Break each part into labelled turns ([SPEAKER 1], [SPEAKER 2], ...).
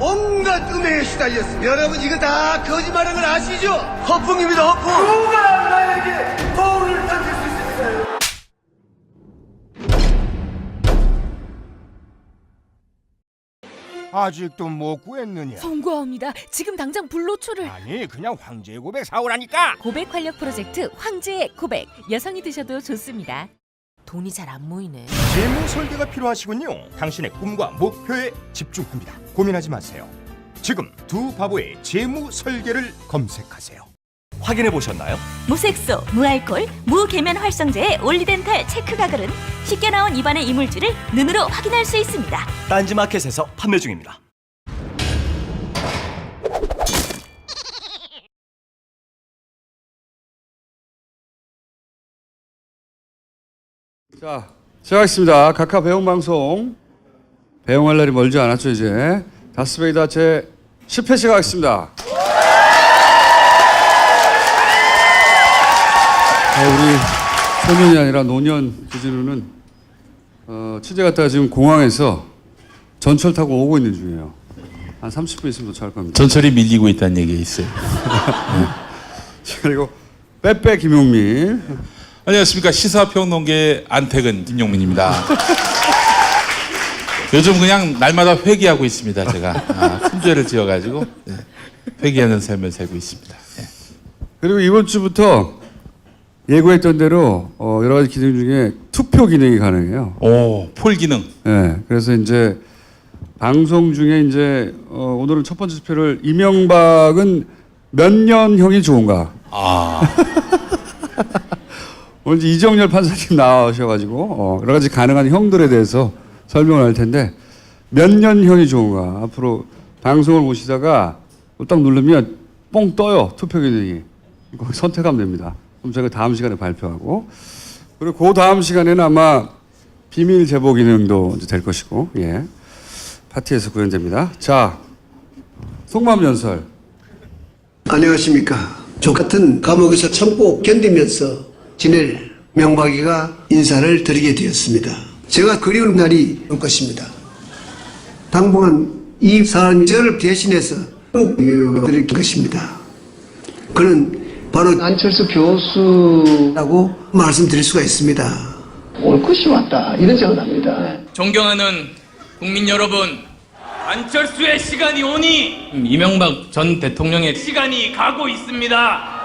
[SPEAKER 1] 온갖 음해에 시달렸습니다. 여러분 이거 다 거짓말인 걸 아시죠? 허풍입니다, 허풍.
[SPEAKER 2] 누가 나에게 거울을 던질 수 있습니까?
[SPEAKER 3] 아직도 못 구했느냐?
[SPEAKER 4] 송구합니다. 지금 당장 불로초를.
[SPEAKER 3] 아니 그냥 황제의 고백 사오라니까.
[SPEAKER 4] 고백 활력 프로젝트 황제의 고백. 여성이 드셔도 좋습니다. 돈이 잘 안 모이네.
[SPEAKER 3] 재무 설계가 필요하시군요. 당신의 꿈과 목표에 집중합니다. 고민하지 마세요. 지금 두 바보의 재무 설계를 검색하세요.
[SPEAKER 5] 확인해 보셨나요?
[SPEAKER 6] 무색소, 무알콜, 무계면 활성제의 올리덴탈 체크 가글은 쉽게 나온 입안의 이물질을 눈으로 확인할 수 있습니다.
[SPEAKER 5] 딴지마켓에서 판매 중입니다.
[SPEAKER 7] 자, 시작하겠습니다. 각하 배웅방송 배웅할 날이 멀지 않았죠. 이제 다스베이다 제 10회 시작하겠습니다. 우리 소년이 아니라 노년 주진우는 취재 갔다가 지금 공항에서 전철 타고 오고 있는 중이에요. 한 30분 있으면 도착할 겁니다.
[SPEAKER 8] 전철이 밀리고 있다는 얘기가 있어요.
[SPEAKER 7] 그리고 빼빼 김용민.
[SPEAKER 8] 안녕하십니까. 시사평론계 안택은 김용민입니다. 요즘 그냥 날마다 회개하고 있습니다. 제가 큰 죄를 지어가지고 회개하는 삶을 살고 있습니다.
[SPEAKER 7] 그리고 이번 주부터 예고했던 대로 여러 가지 기능 중에 투표 기능이 가능해요.
[SPEAKER 8] 오, 폴 기능.
[SPEAKER 7] 네, 그래서 이제 방송 중에 이제 오늘은 첫 번째 투표를 이명박은 몇 년형이 좋은가? 오늘 이제 이정열 판사님 나오셔가지고 여러 가지 가능한 형들에 대해서 설명을 할 텐데 몇 년형이 좋은가? 앞으로 방송을 보시다가 딱 누르면 뽕 떠요, 투표 기능이. 거기 선택하면 됩니다. 그럼 제가 다음 시간에 발표하고, 그리고 그 다음 시간에는 아마 비밀 제보 기능도 이제 될 것이고, 예. 파티에서 구현됩니다. 자, 속마음 연설.
[SPEAKER 1] 안녕하십니까. 저 같은 감옥에서 참고 견디면서 지낼 명박이가 인사를 드리게 되었습니다. 제가 그리운 날이 올 것입니다. 당분간 이 사람이 저를 대신해서 꼭 드릴 것입니다. 그는 바로 안철수 교수라고 말씀드릴 수가 있습니다. 올 것이 왔다 이런 생각을 합니다.
[SPEAKER 9] 존경하는 국민 여러분, 안철수의 시간이 오니 이명박 전 대통령의 시간이 가고 있습니다.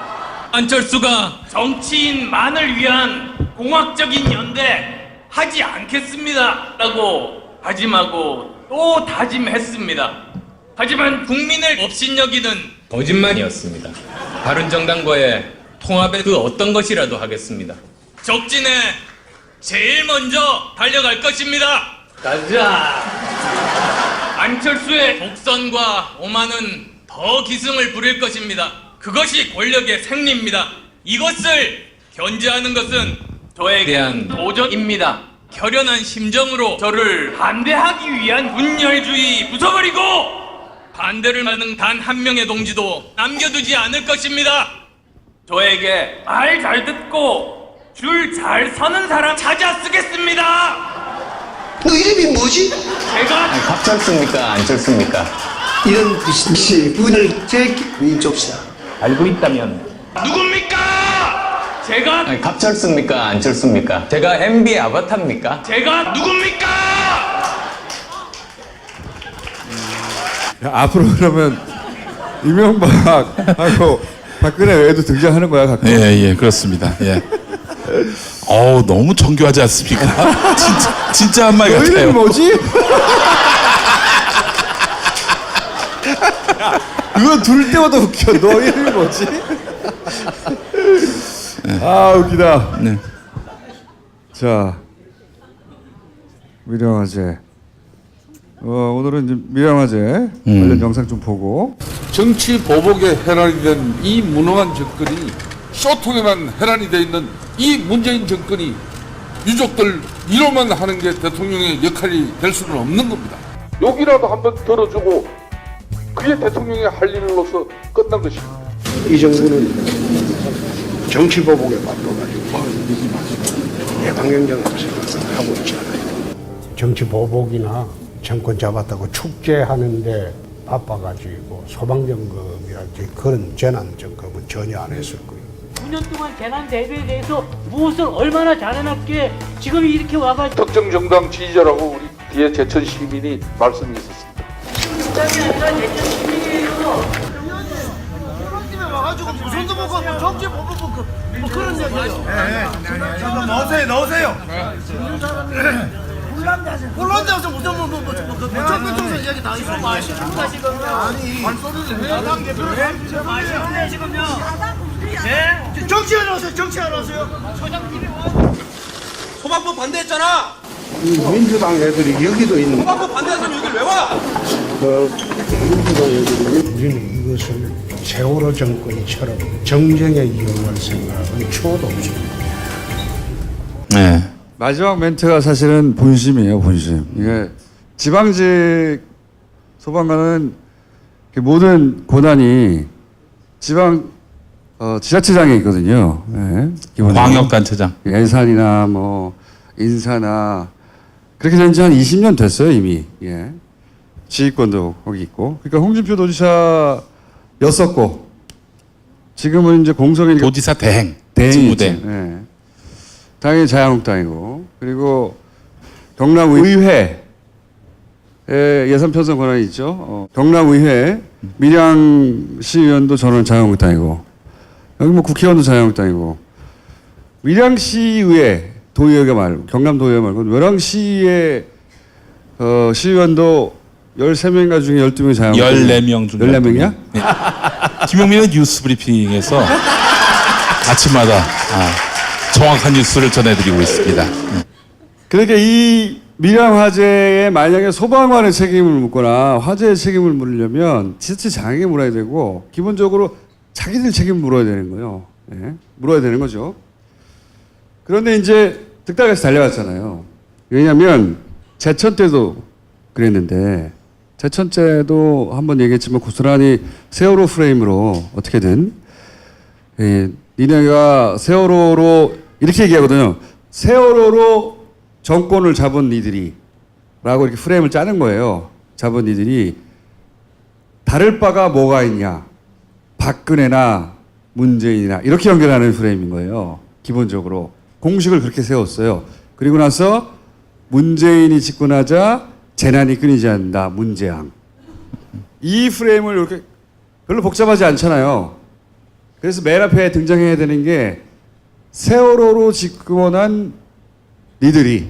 [SPEAKER 9] 안철수가 정치인만을 위한 공학적인 연대 하지 않겠습니다 라고 다짐하고 또 다짐했습니다. 하지만 국민을 업신여기는 거짓말이었습니다. 바른정당과의 통합의 그 어떤 것이라도 하겠습니다. 적진에 제일 먼저 달려갈 것입니다. 가자. 안철수의 독선과 오만은 더 기승을 부릴 것입니다. 그것이 권력의 생리입니다. 이것을 견제하는 것은 저에 대한 도전입니다. 결연한 심정으로 저를 반대하기 위한 분열주의 부숴버리고 반대를 하는 단 한 명의 동지도 남겨두지 않을 것입니다. 저에게 말 잘 듣고 줄 잘 서는 사람 찾아 쓰겠습니다.
[SPEAKER 1] 너 이름이 뭐지?
[SPEAKER 9] 제가
[SPEAKER 10] 갑철습니까? 안철습니까?
[SPEAKER 1] 이런 것이 분을 제기 좁시다.
[SPEAKER 9] 알고 있다면 누굽니까? 제가
[SPEAKER 10] 갑철습니까? 안철습니까? 제가 MB의 아바타입니까?
[SPEAKER 9] 제가 누굽니까?
[SPEAKER 7] 앞으로 그러면 이명박하고 박근혜 외에도 등장하는 거야, 가끔?
[SPEAKER 8] 예, 그렇습니다. 예. 너무 정교하지 않습니까? 진짜 한 말
[SPEAKER 7] 너
[SPEAKER 8] 같아요.
[SPEAKER 7] 이름이 뭐지? 그거 들을 때마다 웃겨. 너 이름이 뭐지? 아, 웃기다.
[SPEAKER 8] 네.
[SPEAKER 7] 자, 미령화제. 오늘은 이제 미령화제 관련 영상 좀 보고.
[SPEAKER 11] 정치 보복에 해란이 된 이 무능한 정권이 쇼통에만 해란이 돼 있는 이 문재인 정권이 유족들 위로만 하는 게 대통령의 역할이 될 수는 없는 겁니다. 욕이라도 한번 들어주고 그게 대통령의 할 일로서 끝난 것입니다.
[SPEAKER 1] 이 정부는 정치 보복에 맞서가지고 예방경쟁을 하고 있지 않아요.
[SPEAKER 12] 정치 보복이나 정권 잡았다고 축제하는데 바빠가지고 소방점검이라든지 그런 재난점검은 전혀 안 했을 거예요.
[SPEAKER 13] 9년 동안 재난 대비에 대해서 무엇을 얼마나 잘해놨기에 지금 이렇게 와가지고
[SPEAKER 11] 특정 정당 지지자라고 우리 뒤에 제천 시민이 말씀이 있었습니다.
[SPEAKER 13] 시장이 아니라 대전 시민이에요.
[SPEAKER 2] 와가지고 무선도 보고 정치 보고 뭐 그런 얘기예요. 잠깐 넣으세요. 혼란자서 무슨 정권 총선 이야기 다 있어. 마시는가 지금요? 아니 발소리를 해야 당 대표를 마시는데 지금요? 네? 정치하러 오세요. 정치하러 오세요. 소장님이 소방법 반대했잖아.
[SPEAKER 12] 민주당 애들이 여기도 있는.
[SPEAKER 2] 소방법 반대했으면 여기 왜 와?
[SPEAKER 12] 민주당 애들이 우리는 이것을 세월호 정권이처럼 정쟁에 이용할 생각은 추호도 없습니다.
[SPEAKER 8] 네.
[SPEAKER 7] 마지막 멘트가 사실은 본심이에요, 본심. 이게 지방직 소방관은 모든 고난이 지방 지자체장에 있거든요. 예, 기본적으로.
[SPEAKER 8] 광역단체장.
[SPEAKER 7] 예산이나 뭐 인사나 그렇게 된 지 한 20년 됐어요 이미. 예. 지휘권도 거기 있고. 그러니까 홍준표 도지사였었고 지금은 이제 공석이니까
[SPEAKER 8] 도지사 대행.
[SPEAKER 7] 대행이지.
[SPEAKER 8] 직무대행.
[SPEAKER 7] 예. 당연히 자유한국당이고 그리고 경남의회 예산 편성 권한이 있죠. 경남의회 밀양시의원도 저는 자유한국당이고 여기 뭐 국회의원도 자유한국당이고 밀양시의회 도의회가 말고 경남도의회 말고 노량시의 시의원도 13명인가 중에 12명이 자유한국당.
[SPEAKER 8] 14명 중
[SPEAKER 7] 14명이야?
[SPEAKER 8] 네. 김용민은 뉴스 브리핑에서 아침마다 정확한 뉴스를 전해드리고 있습니다.
[SPEAKER 7] 그러니까 이 밀양 화재에 만약에 소방관의 책임을 묻거나 화재의 책임을 물으려면 지자체장에게 물어야 되고 기본적으로 자기들 책임을 물어야 되는 거예요. 예? 물어야 되는 거죠. 그런데 이제 득달같이 달려갔잖아요. 왜냐하면 제천 때도 그랬는데 제천 때도 한번 얘기했지만 고스란히 세월호 프레임으로 어떻게든 니네가 세월호로 이렇게 얘기하거든요. 세월호로 정권을 잡은 니들이 라고 이렇게 프레임을 짜는 거예요. 잡은 니들이 다를 바가 뭐가 있냐. 박근혜나 문재인이나 이렇게 연결하는 프레임인 거예요. 기본적으로. 공식을 그렇게 세웠어요. 그리고 나서 문재인이 집권하자 재난이 끊이지 않는다. 문재앙. 이 프레임을 이렇게 별로 복잡하지 않잖아요. 그래서 맨 앞에 등장해야 되는 게 세월호로 집권한 니들이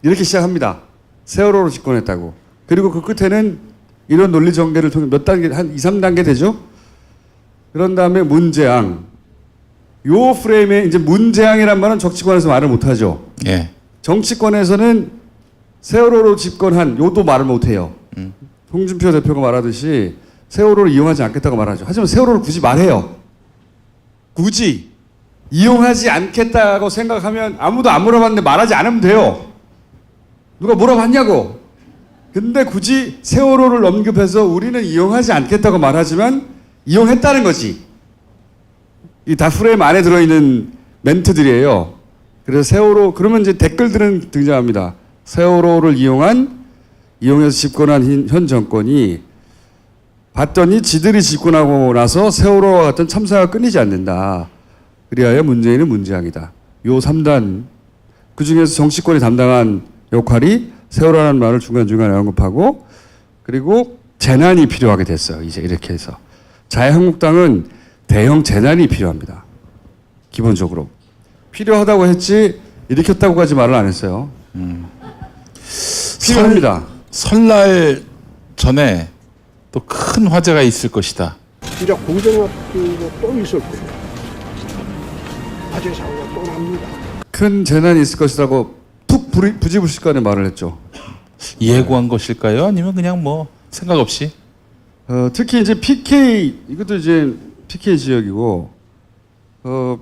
[SPEAKER 7] 이렇게 시작합니다. 세월호로 집권했다고. 그리고 그 끝에는 이런 논리 전개를 통해 몇 단계, 한 2, 3단계 되죠? 그런 다음에 문재앙. 요 프레임에 이제 문재앙이란 말은 정치권에서 말을 못하죠.
[SPEAKER 8] 예.
[SPEAKER 7] 정치권에서는 세월호로 집권한 요도 말을 못해요. 홍준표 대표가 말하듯이 세월호를 이용하지 않겠다고 말하죠. 하지만 세월호를 굳이 말해요. 굳이 이용하지 않겠다고 생각하면 아무도 안 물어봤는데 말하지 않으면 돼요. 누가 물어봤냐고. 근데 굳이 세월호를 언급해서 우리는 이용하지 않겠다고 말하지만 이용했다는 거지. 이 다 프레임 안에 들어있는 멘트들이에요. 그래서 세월호 그러면 이제 댓글들은 등장합니다. 세월호를 이용해서 집권한 현 정권이 봤더니 지들이 집권하고 나서 세월호와 같은 참사가 끊이지 않는다. 그리하여 문재인은 문재앙이다. 요 3단 그중에서 정치권이 담당한 역할이 세월호라는 말을 중간중간에 언급하고 그리고 재난이 필요하게 됐어요. 이제 이렇게 해서 자유한국당은 대형 재난이 필요합니다. 기본적으로 필요하다고 했지 일으켰다고까지 말을 안 했어요. 필요합니다.
[SPEAKER 8] 설날 전에 또 큰 화재가 있을 것이다.
[SPEAKER 12] 진짜 공정합기도 또 있을 거예요. 화재 사고가 또 납니다.
[SPEAKER 7] 큰 재난이 있을 것이라고 툭 부지불식간에 말을 했죠.
[SPEAKER 8] 예고한 것일까요? 아니면 그냥 뭐 생각 없이?
[SPEAKER 7] 특히 이제 PK 이것도 이제 PK 지역이고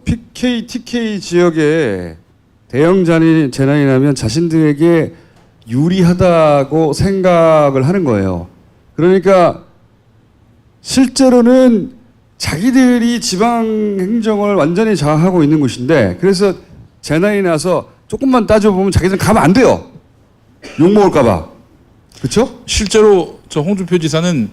[SPEAKER 7] PK, TK 지역에 대형 재난이 나면 자신들에게 유리하다고 생각을 하는 거예요. 그러니까 실제로는 자기들이 지방 행정을 완전히 장악하고 있는 곳인데 그래서 재난이 나서 조금만 따져보면 자기들은 가면 안 돼요. 욕먹을까 봐. 그렇죠?
[SPEAKER 8] 실제로 저 홍준표 지사는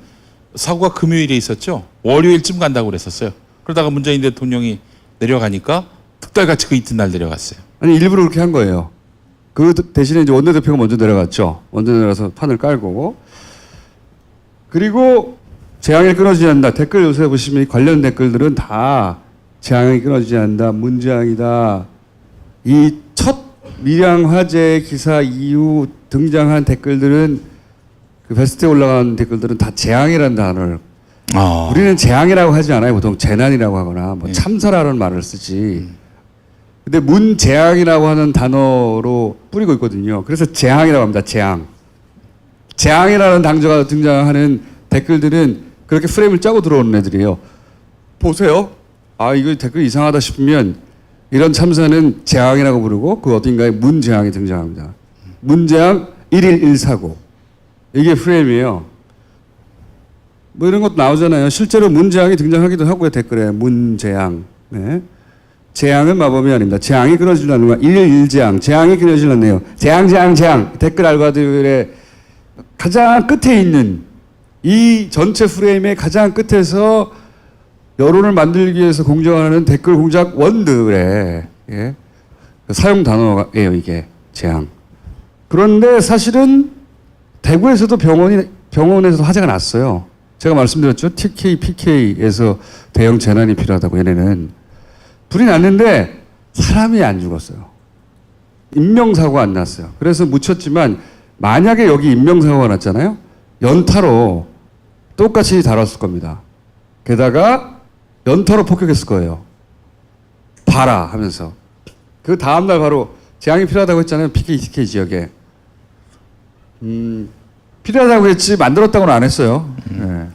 [SPEAKER 8] 사고가 금요일에 있었죠. 월요일쯤 간다고 그랬었어요. 그러다가 문재인 대통령이 내려가니까 특달같이 그 이튿날 내려갔어요.
[SPEAKER 7] 아니 일부러 그렇게 한 거예요. 그 대신에 이제 원내대표가 먼저 내려갔죠. 먼저 내려가서 판을 깔고 그리고 재앙이 끊어지지 않는다. 댓글 요새 보시면 관련 댓글들은 다 재앙이 끊어지지 않는다. 문재앙이다. 이 첫 밀양 화재 기사 이후 등장한 댓글들은 그 베스트에 올라간 댓글들은 다 재앙이라는 단어를 우리는 재앙이라고 하지 않아요. 보통 재난이라고 하거나 뭐 참사라는 말을 쓰지. 근데 문재앙이라고 하는 단어로 뿌리고 있거든요. 그래서 재앙이라고 합니다. 재앙. 재앙이라는 단어가 등장하는 댓글들은 그렇게 프레임을 짜고 들어오는 애들이에요. 보세요. 아, 이거 댓글 이상하다 싶으면 이런 참사는 재앙이라고 부르고 그 어딘가에 문재앙이 등장합니다. 문재앙 1일 1사고. 이게 프레임이에요. 뭐 이런 것도 나오잖아요. 실제로 문재앙이 등장하기도 하고요. 댓글에 문재앙. 네. 재앙은 마법이 아닙니다. 재앙이 끊어지려는 거야. 1일 1재앙. 재앙이 끊어지려네요. 재앙. 댓글 알바들의 가장 끝에 있는 이 전체 프레임의 가장 끝에서 여론을 만들기 위해서 공정하는 댓글 공작 원들의 사용 단어예요. 이게 재앙. 그런데 사실은 대구에서도 병원에서 화재가 났어요. 제가 말씀드렸죠. TK, PK에서 대형 재난이 필요하다고 얘네는. 불이 났는데 사람이 안 죽었어요. 인명사고가 안 났어요. 그래서 묻혔지만 만약에 여기 인명사고가 났잖아요. 연타로 똑같이 다뤘을 겁니다. 게다가 연타로 폭격했을 거예요. 봐라 하면서. 그 다음날 바로 재앙이 필요하다고 했잖아요. PK, TK 지역에. 필요하다고 했지 만들었다고는 안 했어요. 네.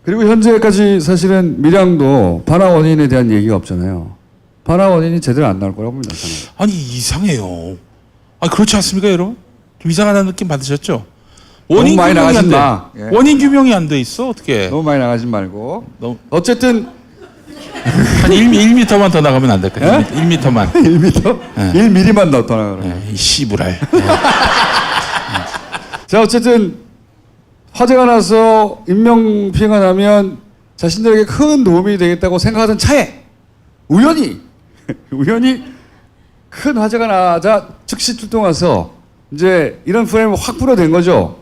[SPEAKER 7] 그리고 현재까지 사실은 밀양도 반화 원인에 대한 얘기가 없잖아요. 반화 원인이 제대로 안 나올 거라고 봅니다. 저는.
[SPEAKER 8] 아니 이상해요. 아 그렇지 않습니까, 여러분? 좀 이상하다는 느낌 받으셨죠? 원인
[SPEAKER 7] 너무 많이
[SPEAKER 8] 규명이 안
[SPEAKER 7] 나가지
[SPEAKER 8] 돼.
[SPEAKER 7] 마. 예.
[SPEAKER 8] 원인 규명이 안 돼 있어. 어떻게?
[SPEAKER 7] 너무 많이 나가지 말고.
[SPEAKER 8] 너무...
[SPEAKER 7] 어쨌든
[SPEAKER 8] 한 1m만 더 나가면 안 될까요? 1m만.
[SPEAKER 7] 1m?
[SPEAKER 8] 네.
[SPEAKER 7] 1mm만 더 나가라.
[SPEAKER 8] 이 씨부랄.
[SPEAKER 7] 자, 어쨌든 화재가 나서 인명 피해가 나면 자신들에게 큰 도움이 되겠다고 생각하던 차에 우연히 큰 화재가 나자 즉시 출동해서 이제 이런 프레임을 확 불어댄 거죠.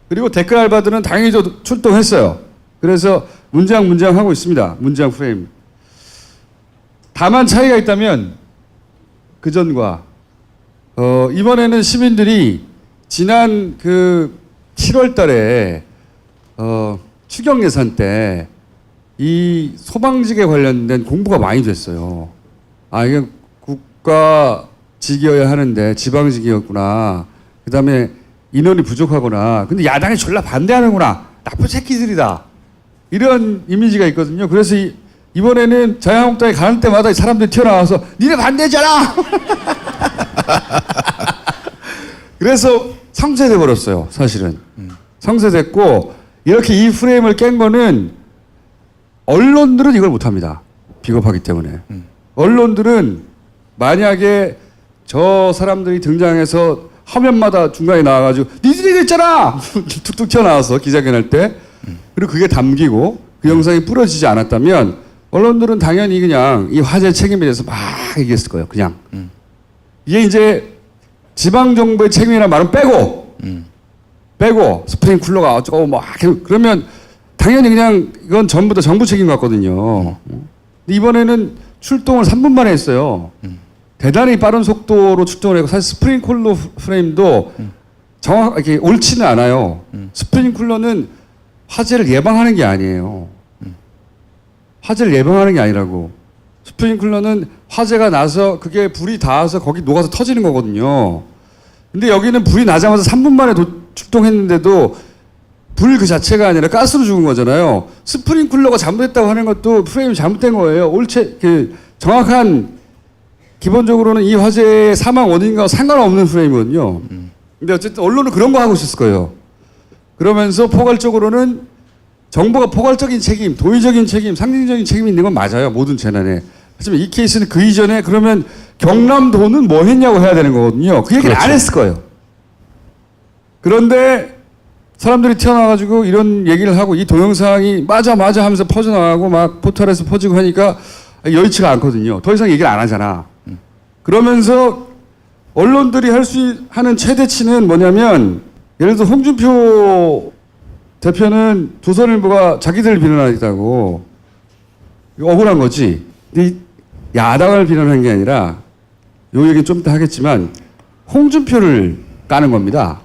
[SPEAKER 7] 그리고 댓글 알바들은 당연히 출동했어요. 그래서 문장 하고 있습니다. 문장 프레임. 다만 차이가 있다면 그전과 이번에는 시민들이 지난 그 7월 달에 추경 예산 때 이 소방직에 관련된 공부가 많이 됐어요. 아, 이게 국가직이어야 하는데 지방직이었구나. 그다음에 인원이 부족하구나. 근데 야당이 졸라 반대하는구나. 나쁜 새끼들이다. 이런 이미지가 있거든요. 그래서 이번에는 자유한국당에 가는 때마다 사람들이 튀어나와서 니네 반대잖아. 그래서 상쇄돼 버렸어요. 사실은. 상쇄됐고 이렇게 이 프레임을 깬 거는 언론들은 이걸 못합니다. 비겁하기 때문에. 언론들은 만약에 저 사람들이 등장해서 화면마다 중간에 나와가지고 니들이 그랬잖아! 툭툭 튀어나와서 기자회견할 때 그리고 그게 담기고 그 영상이 뿌려지지 않았다면 언론들은 당연히 그냥 이 화재 책임에 대해서 막 얘기했을 거예요. 그냥. 이게 이제 지방정부의 책임이라는 말은 빼고 스프링쿨러가 어쩌고 막 그러면 당연히 그냥 이건 전부 다 정부 책임 같거든요. 근데 이번에는 출동을 3분 만에 했어요. 대단히 빠른 속도로 출동을 하고 사실 스프링쿨러 프레임도 정확하게 옳지는 않아요. 스프링쿨러는 화재를 예방하는 게 아니에요. 화재를 예방하는 게 아니라고. 스프링쿨러는 화재가 나서 그게 불이 닿아서 거기 녹아서 터지는 거거든요. 근데 여기는 불이 나자마자 3분 만에 출동했는데도 불 그 자체가 아니라 가스로 죽은 거잖아요. 스프링쿨러가 잘못했다고 하는 것도 프레임이 잘못된 거예요. 정확한 기본적으로는 이 화재의 사망 원인과 상관없는 프레임이거든요. 근데 어쨌든 언론은 그런 거 하고 있었을 거예요. 그러면서 포괄적으로는 정부가 포괄적인 책임, 도의적인 책임, 상징적인 책임이 있는 건 맞아요. 모든 재난에. 하지만 이 케이스는 그 이전에 그러면 경남도는 뭐 했냐고 해야 되는 거거든요. 그 얘기를 안 했을 거예요. 그런데 사람들이 튀어나와가지고 이런 얘기를 하고 이 동영상이 맞아 하면서 퍼져나가고 막 포털에서 퍼지고 하니까 여의치가 않거든요. 더 이상 얘기를 안 하잖아. 그러면서 언론들이 하는 최대치는 뭐냐면 예를 들어 홍준표 대표는 조선일보가 자기들을 비난하겠다고 억울한 거지. 근데 야당을 비난한 게 아니라 요 얘기는 좀 이따 하겠지만 홍준표를 까는 겁니다.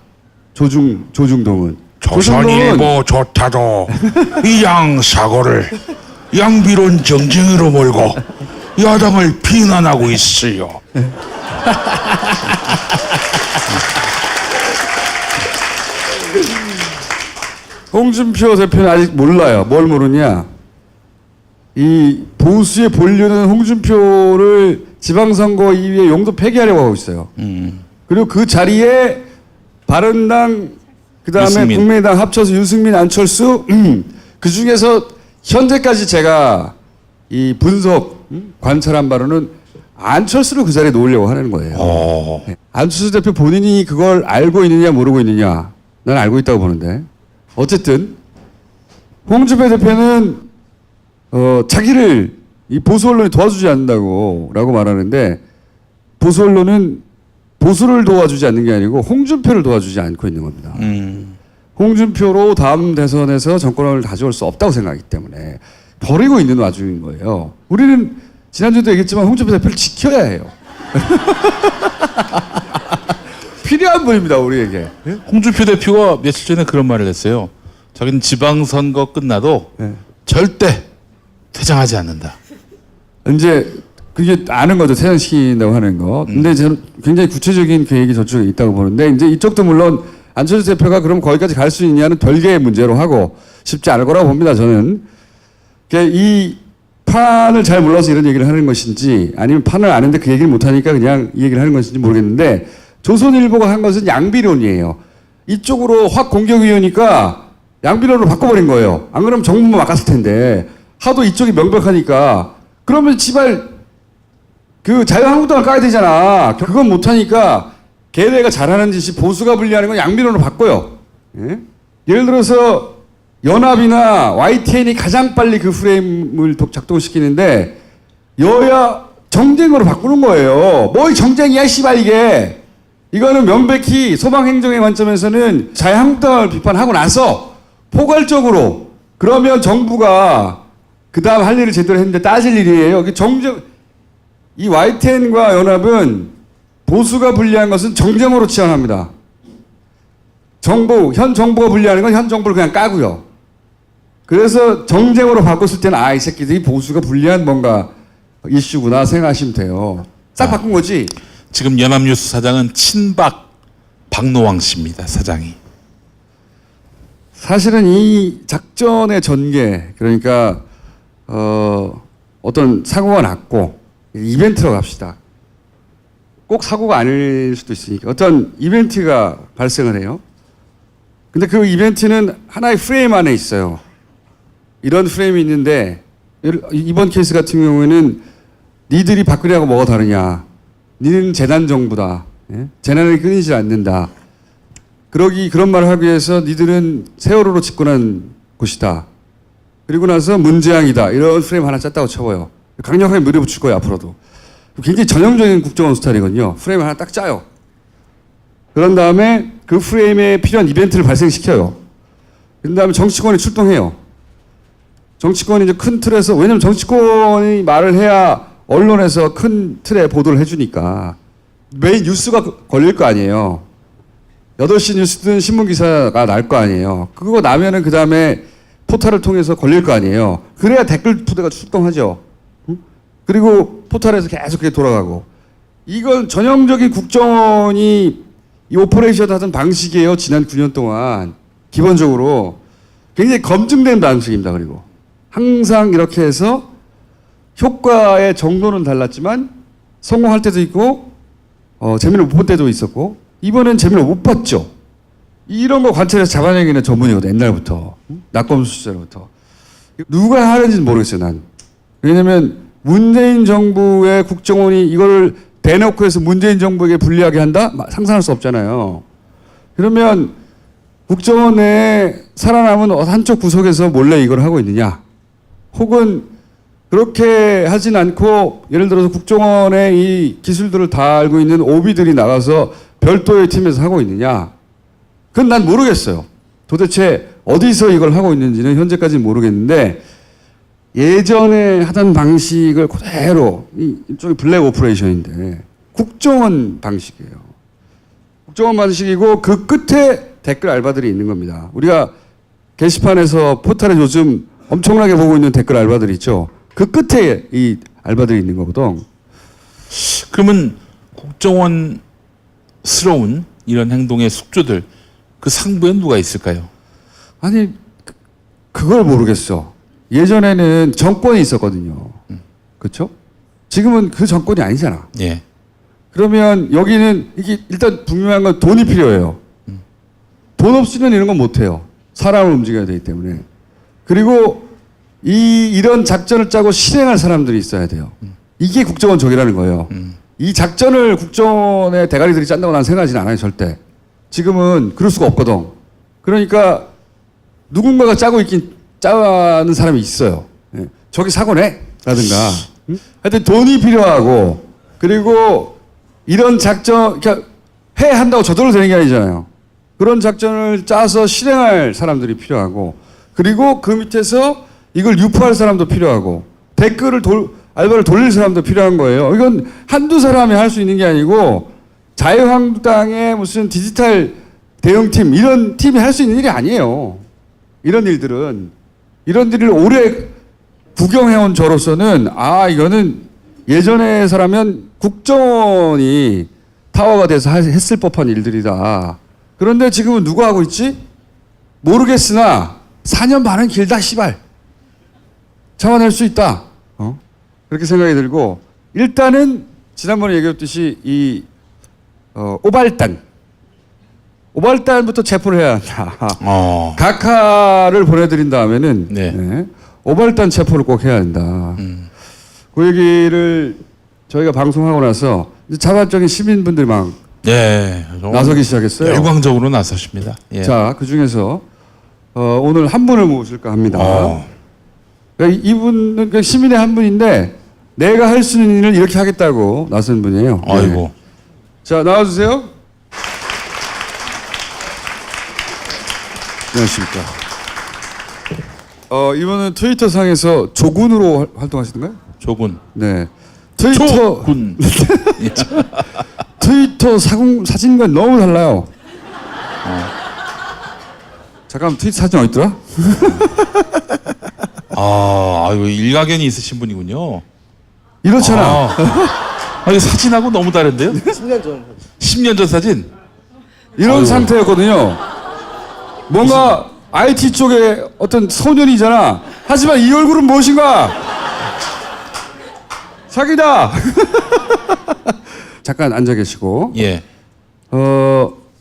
[SPEAKER 7] 조중동은.
[SPEAKER 11] 조선일보 좋다도 이 양 사고를 양비론 정쟁으로 몰고 야당을 비난하고 있어요.
[SPEAKER 7] 홍준표 대표는 아직 몰라요. 뭘 모르냐. 이 보수의 본류는 홍준표를 지방선거 이후에 용도 폐기하려고 하고 있어요. 그리고 그 자리에 바른당 그다음에
[SPEAKER 8] 유승민.
[SPEAKER 7] 국민의당 합쳐서 유승민, 안철수 그 중에서 현재까지 제가 이 분석 관찰한 바로는 안철수를 그 자리에 놓으려고 하는 거예요. 네. 안철수 대표 본인이 그걸 알고 있느냐 모르고 있느냐 난 알고 있다고 보는데 어쨌든 홍준표 대표는 자기를 이 보수 언론이 도와주지 않는다고 라고 말하는데 보수 언론은 보수를 도와주지 않는 게 아니고 홍준표를 도와주지 않고 있는 겁니다. 홍준표로 다음 대선에서 정권을 가져올 수 없다고 생각하기 때문에 버리고 있는 와중인 거예요. 우리는 지난주에도 얘기했지만 홍준표 대표를 지켜야 해요. 필요한 분입니다, 우리에게.
[SPEAKER 8] 홍준표 대표가 며칠 전에 그런 말을 했어요. 자기는 지방선거 끝나도 절대 퇴장하지 않는다.
[SPEAKER 7] 이제 그게 아는 거죠. 퇴장시킨다고 하는 거. 근데 저는 굉장히 구체적인 계획이 저쪽에 있다고 보는데 이제 이쪽도 물론 안철수 대표가 그럼 거기까지 갈 수 있냐는 별개의 문제로 하고 쉽지 않을 거라고 봅니다. 저는. 이 판을 잘 몰라서 이런 얘기를 하는 것인지 아니면 판을 아는데 그 얘기를 못하니까 그냥 이 얘기를 하는 것인지 모르겠는데 조선일보가 한 것은 양비론이에요. 이쪽으로 확 공격이 오니까 양비론으로 바꿔버린 거예요. 안 그러면 정부만 막았을 텐데 하도 이쪽이 명백하니까 그러면 지발 그 자유한국당을 까야 되잖아. 그건 못하니까 걔네가 잘하는 짓이 보수가 분리하는 건 양비론으로 바꿔요. 예? 예를 들어서 연합이나 YTN이 가장 빨리 그 프레임을 작동시키는데 여야 정쟁으로 바꾸는 거예요. 뭐 정쟁이야 씨발 이게. 이거는 명백히 소방행정의 관점에서는 자유한국당을 비판하고 나서 포괄적으로 그러면 정부가 그 다음 할 일을 제대로 했는데 따질 일이에요. 이 YTN과 연합은 보수가 분리한 것은 정쟁으로 치환합니다. 현 정부가 분리하는 건 현 정부를 그냥 까고요. 그래서 정쟁으로 바꿨을 때는 이 새끼들이 보수가 분리한 뭔가 이슈구나 생각하시면 돼요. 싹 바꾼 거지.
[SPEAKER 8] 지금 연합뉴스 사장은 친박 박노왕 씨입니다. 사장이.
[SPEAKER 7] 사실은 이 작전의 전개 그러니까 어떤 사고가 났고 이벤트로 갑시다. 꼭 사고가 아닐 수도 있으니까 어떤 이벤트가 발생을 해요. 근데 그 이벤트는 하나의 프레임 안에 있어요. 이런 프레임이 있는데 이번 케이스 같은 경우에는 니들이 박근혜하고 뭐가 다르냐. 니는 재난 정부다. 예? 재난을 끊이지 않는다. 그런 말을 하기 위해서 니들은 세월호로 집권한 곳이다. 그리고 나서 문재앙이다. 이런 프레임 하나 짰다고 쳐봐요. 강력하게 밀어붙일 거예요, 앞으로도. 굉장히 전형적인 국정원 스타일이거든요. 프레임 하나 딱 짜요. 그런 다음에 그 프레임에 필요한 이벤트를 발생시켜요. 그런 다음에 정치권이 출동해요. 정치권이 이제 큰 틀에서, 왜냐면 정치권이 말을 해야 언론에서 큰 틀에 보도를 해주니까 메인 뉴스가 걸릴 거 아니에요. 8시 뉴스든 신문기사가 날 거 아니에요. 그거 나면은 그 다음에 포털을 통해서 걸릴 거 아니에요. 그래야 댓글 부대가 출동하죠. 그리고 포털에서 계속 그게 돌아가고. 이건 전형적인 국정원이 이 오퍼레이션 하던 방식이에요. 지난 9년 동안. 기본적으로. 굉장히 검증된 방식입니다. 그리고. 항상 이렇게 해서 효과의 정도는 달랐지만 성공할 때도 있고 재미를 못 볼 때도 있었고 이번엔 재미를 못 봤죠. 이런 거 관찰해서 잡아내기는 전문이거든. 옛날부터. 낙검수 시절부터. 누가 하는지는 모르겠어요. 난. 왜냐면 문재인 정부의 국정원이 이거를 대놓고 해서 문재인 정부에게 불리하게 한다? 상상할 수 없잖아요. 그러면 국정원 내에 살아남은 한쪽 구석에서 몰래 이걸 하고 있느냐? 혹은 그렇게 하진 않고 예를 들어서 국정원의 이 기술들을 다 알고 있는 오비들이 나가서 별도의 팀에서 하고 있느냐? 그건 난 모르겠어요. 도대체 어디서 이걸 하고 있는지는 현재까지 모르겠는데 예전에 하던 방식을 그대로 이쪽이 블랙 오퍼레이션인데 국정원 방식이에요. 국정원 방식이고 그 끝에 댓글 알바들이 있는 겁니다. 우리가 게시판에서 포털에 요즘 엄청나게 보고 있는 댓글 알바들이 있죠. 그 끝에 이 알바들이 있는 거거든.
[SPEAKER 8] 그러면 국정원스러운 이런 행동의 숙주들 그 상부에 누가 있을까요?
[SPEAKER 7] 아니 그걸 모르겠어. 예전에는 정권이 있었거든요. 그렇죠? 지금은 그 정권이 아니잖아.
[SPEAKER 8] 예.
[SPEAKER 7] 그러면 여기는 이게 일단 분명한 건 돈이 필요해요. 돈 없이는 이런 건 못해요. 사람을 움직여야 되기 때문에. 그리고 이런 작전을 짜고 실행할 사람들이 있어야 돼요. 이게 국정원 적이라는 거예요. 이 작전을 국정원의 대가리들이 짠다고 난 생각하지는 않아요. 절대. 지금은 그럴 수가 없거든. 그러니까 누군가가 짜는 사람이 있어요. 예. 저기 사고 내! 라든가. 하여튼 돈이 필요하고 그리고 이런 작전, 그러니까 한다고 저절로 되는 게 아니잖아요. 그런 작전을 짜서 실행할 사람들이 필요하고 그리고 그 밑에서 이걸 유포할 사람도 필요하고 댓글을 알바를 돌릴 사람도 필요한 거예요. 이건 한두 사람이 할 수 있는 게 아니고 자유한국당의 무슨 디지털 대응팀 이런 팀이 할 수 있는 일이 아니에요. 이런 일들을 오래 구경해온 저로서는 이거는 예전에 사람은 국정원이 타워가 돼서 했을 법한 일들이다. 그런데 지금은 누가 하고 있지? 모르겠으나 4년 반은 길다 씨발. 참아낼 수 있다. 그렇게 생각이 들고 일단은 지난번에 얘기했듯이 이 오발단부터 체포를 해야 한다. 각하를 보내드린 다음에는 네, 오발단 체포를 꼭 해야 한다. 그 얘기를 저희가 방송하고 나서 이제 자발적인 시민분들이 막 나서기 시작했어요.
[SPEAKER 8] 열광적으로 나서십니다. 예.
[SPEAKER 7] 자, 그 중에서 오늘 한 분을 모실까 합니다. 그러니까 이분은 시민의 한 분인데 내가 할 수 있는 일을 이렇게 하겠다고 나선 분이에요.
[SPEAKER 8] 아이고.
[SPEAKER 7] 네. 자, 나와주세요. 안녕하십니까. 이분은 트위터 상에서 조군으로 활동하시던가요?
[SPEAKER 8] 조군.
[SPEAKER 7] 네. 조군. 트위터 사진과 너무 달라요. 잠깐 트위터 사진 어디 있더라?
[SPEAKER 8] 이거 일가견이 있으신 분이군요.
[SPEAKER 7] 이렇잖아.
[SPEAKER 8] 이거 사진하고 너무 다른데요? 10년 전 사진?
[SPEAKER 7] 이런 상태였거든요. 뭔가 IT 쪽에 어떤 소년이잖아. 하지만 이 얼굴은 무엇인가? 사기다. 잠깐 앉아 계시고.
[SPEAKER 8] 예.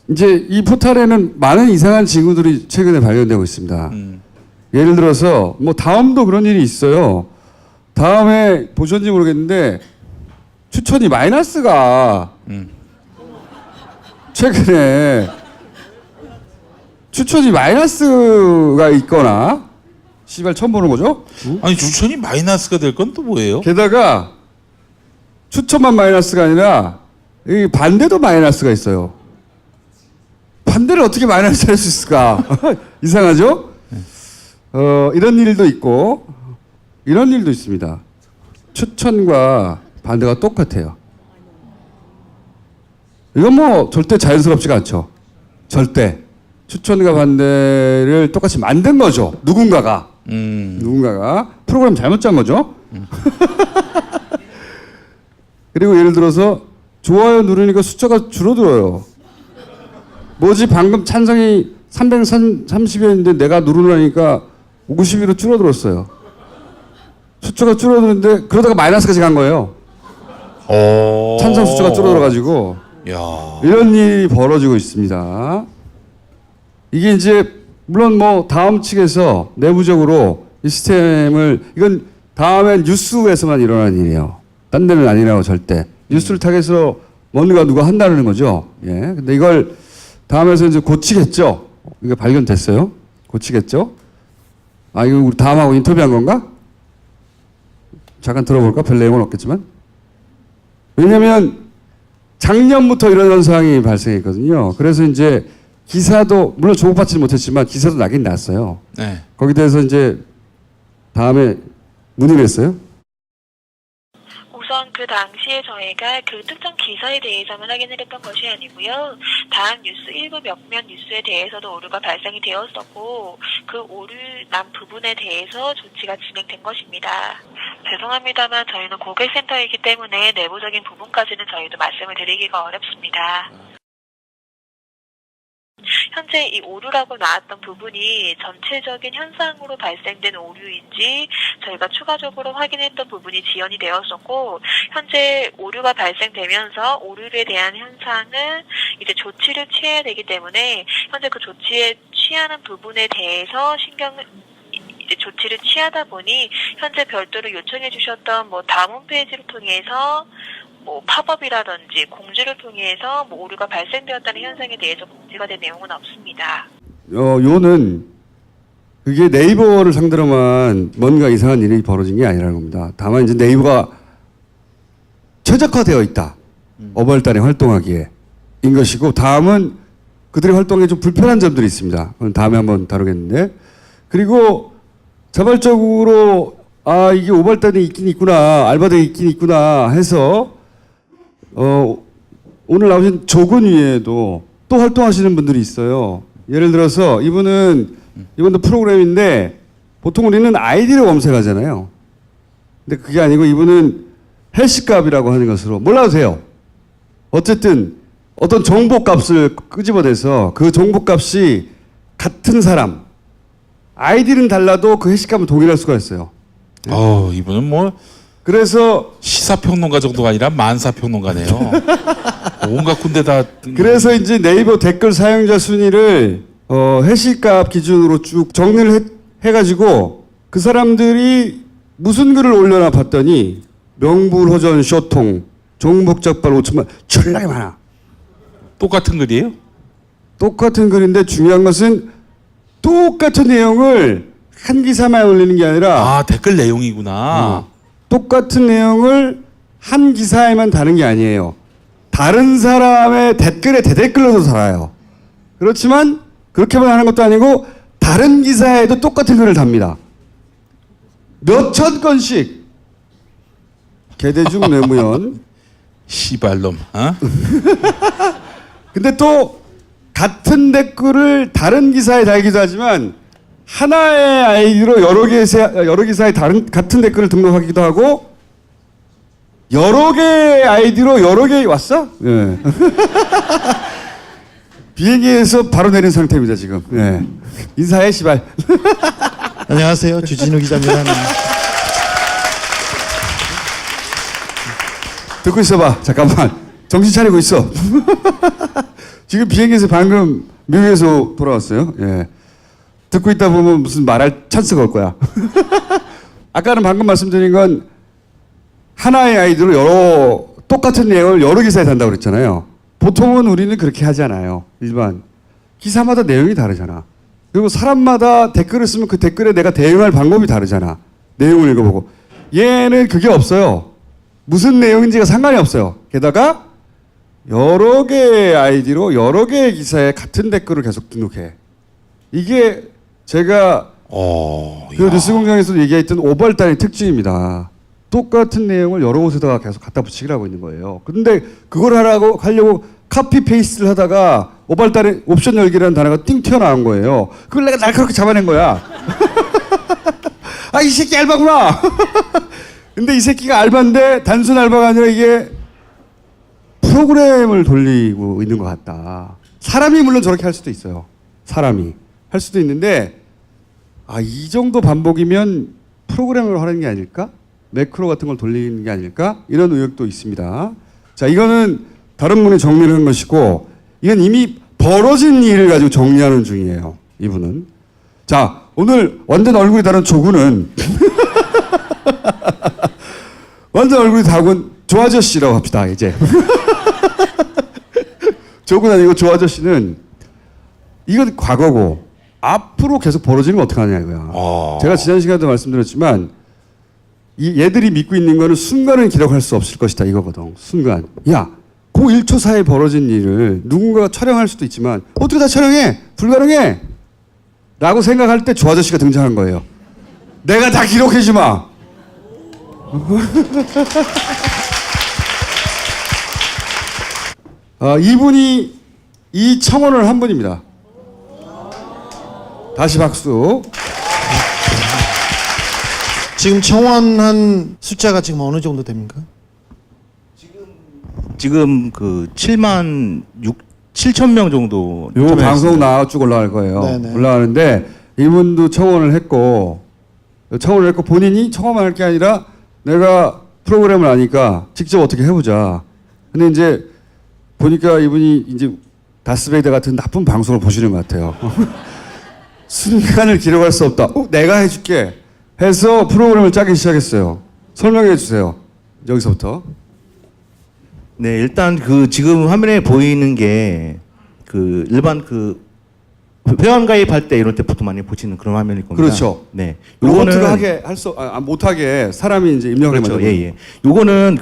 [SPEAKER 7] 이제 이 포탈에는 많은 이상한 징후들이 최근에 발견되고 있습니다. 예를 들어서 뭐 다음도 그런 일이 있어요. 다음에 보셨는지 모르겠는데 추천이 마이너스가 최근에 추천이 마이너스가 있거나 씨발 처음 보는 거죠?
[SPEAKER 8] 아니 추천이 마이너스가 될 건 또 뭐예요?
[SPEAKER 7] 게다가 추천만 마이너스가 아니라 이 반대도 마이너스가 있어요. 반대를 어떻게 마이너스 할 수 있을까? 이상하죠? 이런 일도 있고 이런 일도 있습니다. 추천과 반대가 똑같아요. 이건 뭐 절대 자연스럽지가 않죠. 절대. 추천과 반대를 똑같이 만든 거죠. 누군가가 프로그램 잘못 짠 거죠. 그리고 예를 들어서 좋아요 누르니까 숫자가 줄어들어요. 뭐지 방금 찬성이 330이었는데 내가 누르려니까 50으로 줄어들었어요. 숫자가 줄어드는데 그러다가 마이너스까지 간 거예요. 찬성 숫자가 줄어들어가지고 이런 일이 벌어지고 있습니다. 이게 이제 물론 뭐 다음 측에서 내부적으로 이 시스템을 이건 다음엔 뉴스에서만 일어나는 일이에요. 딴 데는 아니라고 절대. 뉴스를 타겟으로 뭔가 누가 한다는 거죠. 예. 근데 이걸 다음에서 이제 고치겠죠. 이게 발견됐어요. 고치겠죠? 아, 이거 우리 다음하고 인터뷰한 건가? 잠깐 들어볼까? 별 내용은 없겠지만. 왜냐면 작년부터 이런 현상이 발생했거든요. 그래서 이제 기사도, 물론 조급받지는 못했지만 기사도 나긴 났어요.
[SPEAKER 8] 네.
[SPEAKER 7] 거기에 대해서 이제 다음에 문의를 했어요.
[SPEAKER 14] 우선 그 당시에 저희가 그 특정 기사에 대해서만 확인을 했던 것이 아니고요. 다음 뉴스, 일부 몇몇 뉴스에 대해서도 오류가 발생이 되었었고 그 오류 난 부분에 대해서 조치가 진행된 것입니다. 죄송합니다만 저희는 고객센터이기 때문에 내부적인 부분까지는 저희도 말씀을 드리기가 어렵습니다. 현재 이 오류라고 나왔던 부분이 전체적인 현상으로 발생된 오류인지 저희가 추가적으로 확인했던 부분이 지연이 되었었고, 현재 오류가 발생되면서 오류에 대한 현상은 이제 조치를 취해야 되기 때문에 현재 그 조치에 취하는 부분에 대해서 이제 조치를 취하다 보니 현재 별도로 요청해 주셨던 뭐 다음 홈페이지를 통해서 뭐 팝업이라든지 공지를 통해서 뭐 오류가 발생되었다는 현상에 대해서 공지가 된 내용은 없습니다.
[SPEAKER 7] 요는 그게 네이버를 상대로만 뭔가 이상한 일이 벌어진 게 아니라는 겁니다. 다만 이제 네이버가 최적화되어 있다. 5월 달에 활동하기에 인 것이고, 다음은 그들의 활동에 좀 불편한 점들이 있습니다. 그건 다음에 한번 다루겠는데, 그리고 자발적으로 아 이게 5월 달에 있긴 있구나, 알바대에 있긴 있구나 해서 오늘 나오신 조근 위에도 또 활동하시는 분들이 있어요. 예를 들어서 이분도 프로그램인데 보통 우리는 아이디를 검색하잖아요. 근데 그게 아니고 이분은 해시값이라고 하는 것으로, 몰라도 돼요. 어쨌든 어떤 정보값을 끄집어내서 그 정보값이 같은 사람, 아이디는 달라도 그 해시값은 동일할 수가 있어요.
[SPEAKER 8] 이분은 뭐
[SPEAKER 7] 그래서
[SPEAKER 8] 시사평론가 정도가 아니라 만사평론가네요. 온갖 군데 다.
[SPEAKER 7] 그래서 이제 네이버 댓글 사용자 순위를 해시값 기준으로 쭉 정리를 해가지고 그 사람들이 무슨 글을 올려나 봤더니 명불허전 쇼통, 종북적발 5천만, 졸라게 많아.
[SPEAKER 8] 똑같은 글이에요?
[SPEAKER 7] 똑같은 글인데 중요한 것은 똑같은 내용을 한 기사만 올리는 게 아니라
[SPEAKER 8] 댓글 내용이구나.
[SPEAKER 7] 똑같은 내용을 한 기사에만 다는 게 아니에요. 다른 사람의 댓글에 대댓글로도 달아요. 그렇지만 그렇게만 하는 것도 아니고 다른 기사에도 똑같은 글을 답니다. 몇천 건씩. 개대중 내무연.
[SPEAKER 8] 시발놈.
[SPEAKER 7] 근데 또 같은 댓글을 다른 기사에 달기도 하지만 하나의 아이디로 여러 기사에 같은 댓글을 등록하기도 하고, 여러 개의 아이디로 여러 개 왔어? 예. 비행기에서 바로 내린 상태입니다 지금. 예. 인사해 시발.
[SPEAKER 15] 안녕하세요, 주진우 기자입니다.
[SPEAKER 7] 듣고 있어봐. 잠깐만. 정신 차리고 있어. 지금 비행기에서 방금 미국에서 돌아왔어요. 예. 듣고 있다 보면 무슨 말할 찬스가 올 거야. 아까는 방금 말씀드린 건 하나의 아이디로 똑같은 내용을 여러 기사에 단다고 그랬잖아요. 보통은 우리는 그렇게 하지 않아요. 일반. 기사마다 내용이 다르잖아. 그리고 사람마다 댓글을 쓰면 그 댓글에 내가 대응할 방법이 다르잖아. 내용을 읽어보고. 얘는 그게 없어요. 무슨 내용인지가 상관이 없어요. 게다가 여러 개의 아이디로 여러 개의 기사에 같은 댓글을 계속 등록해. 이게 제가 그 뉴스공장에서 얘기했던 5월 달의 특징입니다. 똑같은 내용을 여러 곳에다가 계속 갖다 붙이기를 하고 있는 거예요. 그런데 그걸 하려고 카피 페이스트를 하다가 5월 달에 옵션 열기라는 단어가 띵 튀어나온 거예요. 그걸 내가 날카롭게 잡아낸 거야. 아, 이 새끼 알바구나. 근데 이 새끼가 알바인데 단순 알바가 아니라 이게 프로그램을 돌리고 있는 것 같다. 사람이 물론 저렇게 할 수도 있어요. 사람이 할 수도 있는데, 이 정도 반복이면 프로그램을 하는 게 아닐까? 매크로 같은 걸 돌리는 게 아닐까? 이런 의혹도 있습니다. 자, 이거는 다른 분이 정리를 한 것이고, 이건 이미 벌어진 일을 가지고 정리하는 중이에요. 이분은. 자, 오늘 완전 얼굴이 다른 조구는 완전 얼굴이 다른 조아저씨라고 합시다, 이제. 조군 아니고 조아저씨는 이건 과거고 앞으로 계속 벌어지는 건 어떻게 하냐 이거야. 제가 지난 시간에도 말씀드렸지만 얘들이 믿고 있는 거는 순간은 기록할 수 없을 것이다 이거거든. 순간. 야, 그 1초 사이에 벌어진 일을 누군가가 촬영할 수도 있지만 어떻게 다 촬영해? 불가능해. 라고 생각할 때 조 아저씨가 등장한 거예요. 내가 다 기록해 주마. 이분이 이 청원을 한 분입니다. 다시 박수.
[SPEAKER 15] 지금 청원한 숫자가 지금 어느 정도 됩니까?
[SPEAKER 16] 지금 그 7천 명 정도.
[SPEAKER 7] 요 방송 나와 쭉 올라갈 거예요.
[SPEAKER 15] 네네.
[SPEAKER 7] 올라가는데 이분도 청원을 했고 본인이 청원만 할 게 아니라 내가 프로그램을 아니까 직접 어떻게 해보자. 근데 이제 보니까 이분이 이제 다스베이더 같은 나쁜 방송을 보시는 것 같아요. 순간을 기록할 수 없다. 내가 해줄게. 해서 프로그램을 짜기 시작했어요. 설명해 주세요. 여기서부터.
[SPEAKER 16] 네, 일단 그 지금 화면에 보이는 게 그 일반 그 회원 가입할 때 이런 때 보통 많이 보시는 그런 화면일 겁니다.
[SPEAKER 7] 그렇죠.
[SPEAKER 16] 네.
[SPEAKER 7] 로봇가 하게 못하게 사람이 이제 입력을
[SPEAKER 16] 그렇죠.
[SPEAKER 7] 해요.
[SPEAKER 16] 예. 요거는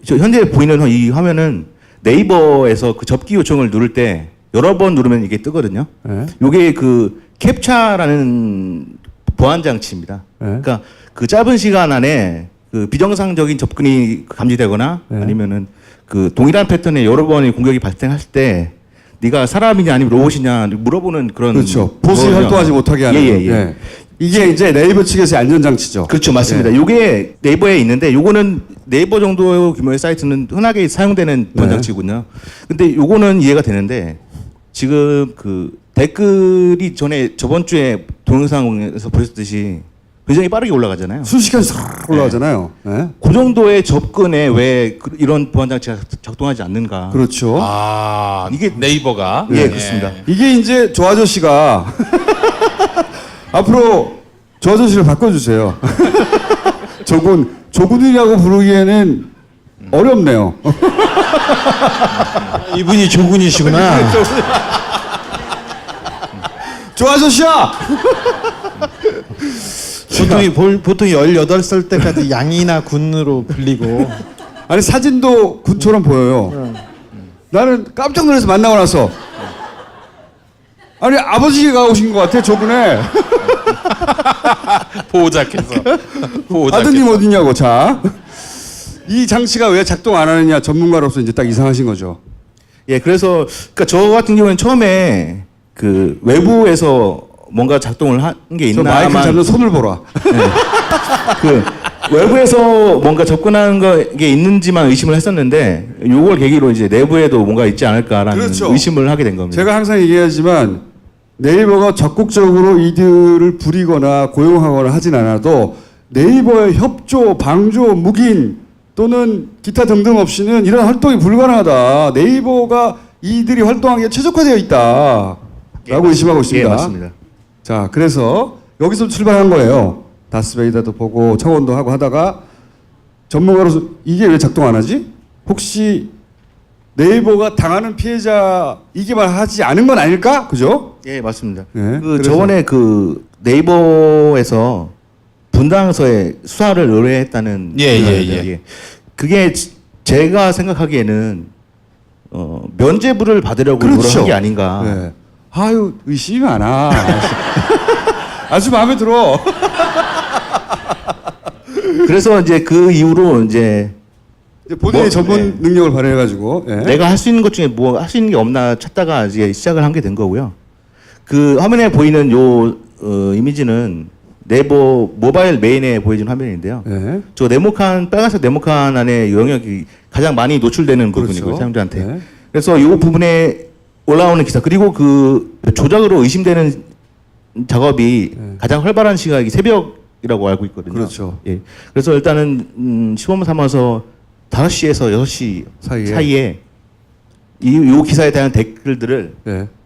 [SPEAKER 16] 저 현재 보이는 이 화면은 네이버에서 그 접기 요청을 누를 때 여러 번 누르면 이게 뜨거든요.
[SPEAKER 7] 네.
[SPEAKER 16] 요게 그 캡처라는 보안 장치입니다. 그러니까 그 짧은 시간 안에 그 비정상적인 접근이 감지되거나 아니면은 그 동일한 패턴의 여러 번의 공격이 발생할 때 네가 사람이냐 아니면 로봇이냐 물어보는 그런.
[SPEAKER 7] 그렇죠. 보수에 활동하지 못하게 하는.
[SPEAKER 16] 예.
[SPEAKER 7] 이게 이제 네이버 측에서의 안전장치죠.
[SPEAKER 16] 그렇죠. 맞습니다. 요게 네이버에 있는데 요거는 네이버 정도 규모의 사이트는 흔하게 사용되는 보안 장치군요. 근데 요거는 이해가 되는데 지금 그 댓글이 저번 주에 동영상에서 보셨듯이 굉장히 빠르게 올라가잖아요.
[SPEAKER 7] 순식간에 싹 올라가잖아요. 네.
[SPEAKER 16] 그 정도의 접근에 왜 이런 보안 장치가 작동하지 않는가?
[SPEAKER 7] 그렇죠.
[SPEAKER 8] 이게 네이버가.
[SPEAKER 16] 예, 그렇습니다.
[SPEAKER 7] 이게 이제 조 아저씨가 앞으로 조 아저씨를 바꿔주세요. 조군이라고 부르기에는 어렵네요.
[SPEAKER 15] 이분이 조군이시구나.
[SPEAKER 7] 조 아저씨야!
[SPEAKER 15] 보통 18살 때까지 양이나 군으로 불리고.
[SPEAKER 7] 아니 사진도 군처럼 보여요. 나는 깜짝 놀라서 만나고 나서 아니 아버지가 오신 것 같아 저분에.
[SPEAKER 8] 보호자께서.
[SPEAKER 7] 아드님 어디냐고. 자, 이 장치가 왜 작동 안 하느냐 전문가로서 이제 딱 이상하신 거죠.
[SPEAKER 16] 예, 그래서 그러니까 저 같은 경우는 처음에 그 외부에서 뭔가 작동을 한 게 있나.
[SPEAKER 7] 마이크 잡는 손을 보라.
[SPEAKER 16] 네. 그 외부에서 뭔가 접근하는 게 있는지만 의심을 했었는데 요걸 계기로 이제 내부에도 뭔가 있지 않을까라는
[SPEAKER 7] 그렇죠.
[SPEAKER 16] 의심을 하게 된 겁니다.
[SPEAKER 7] 제가 항상 얘기하지만 네이버가 적극적으로 이들을 부리거나 고용하거나 하진 않아도 네이버의 협조, 방조, 묵인 또는 기타 등등 없이는 이런 활동이 불가능하다. 네이버가 이들이 활동하기에 최적화되어 있다. 라고 의심하고 있습니다.
[SPEAKER 16] 예, 맞습니다.
[SPEAKER 7] 자, 그래서 여기서 출발한 거예요. 다스베이더도 보고 청원도 하고 하다가 전문가로서 이게 왜 작동 안 하지? 혹시 네이버가 당하는 피해자 이게만 하지 않은 건 아닐까? 그죠?
[SPEAKER 16] 예, 맞습니다.
[SPEAKER 7] 네,
[SPEAKER 16] 그 저번에 그 네이버에서 분당서에 수사를 의뢰했다는
[SPEAKER 8] 예.
[SPEAKER 16] 그게 제가 생각하기에는 면죄부를 받으려고
[SPEAKER 7] 그렇죠.
[SPEAKER 16] 한 게 아닌가.
[SPEAKER 7] 네. 아유, 의심이 많아. 아주 마음에 들어.
[SPEAKER 16] 그래서 이제 그 이후로 이제
[SPEAKER 7] 본인의 전문 능력을 발휘해가지고
[SPEAKER 16] 내가 할 수 있는 것 중에 뭐 할 수 있는 게 없나 찾다가 이제 시작을 한 게 된 거고요. 그 화면에 보이는 요 이미지는 네이버 모바일 메인에 보여진 화면인데요. 저 네모칸 빨간색 네모칸 안에 영역이 가장 많이 노출되는 부분이고요.
[SPEAKER 7] 그렇죠.
[SPEAKER 16] 사용자한테. 그래서 이 부분에 올라오는 기사 그리고 그 조작으로 의심되는 작업이 가장 활발한 시각이 새벽이라고 알고 있거든요.
[SPEAKER 7] 그렇죠.
[SPEAKER 16] 예. 그래서 일단은 시범 삼아서 5시에서 6시 사이에 이 기사에 대한 댓글들을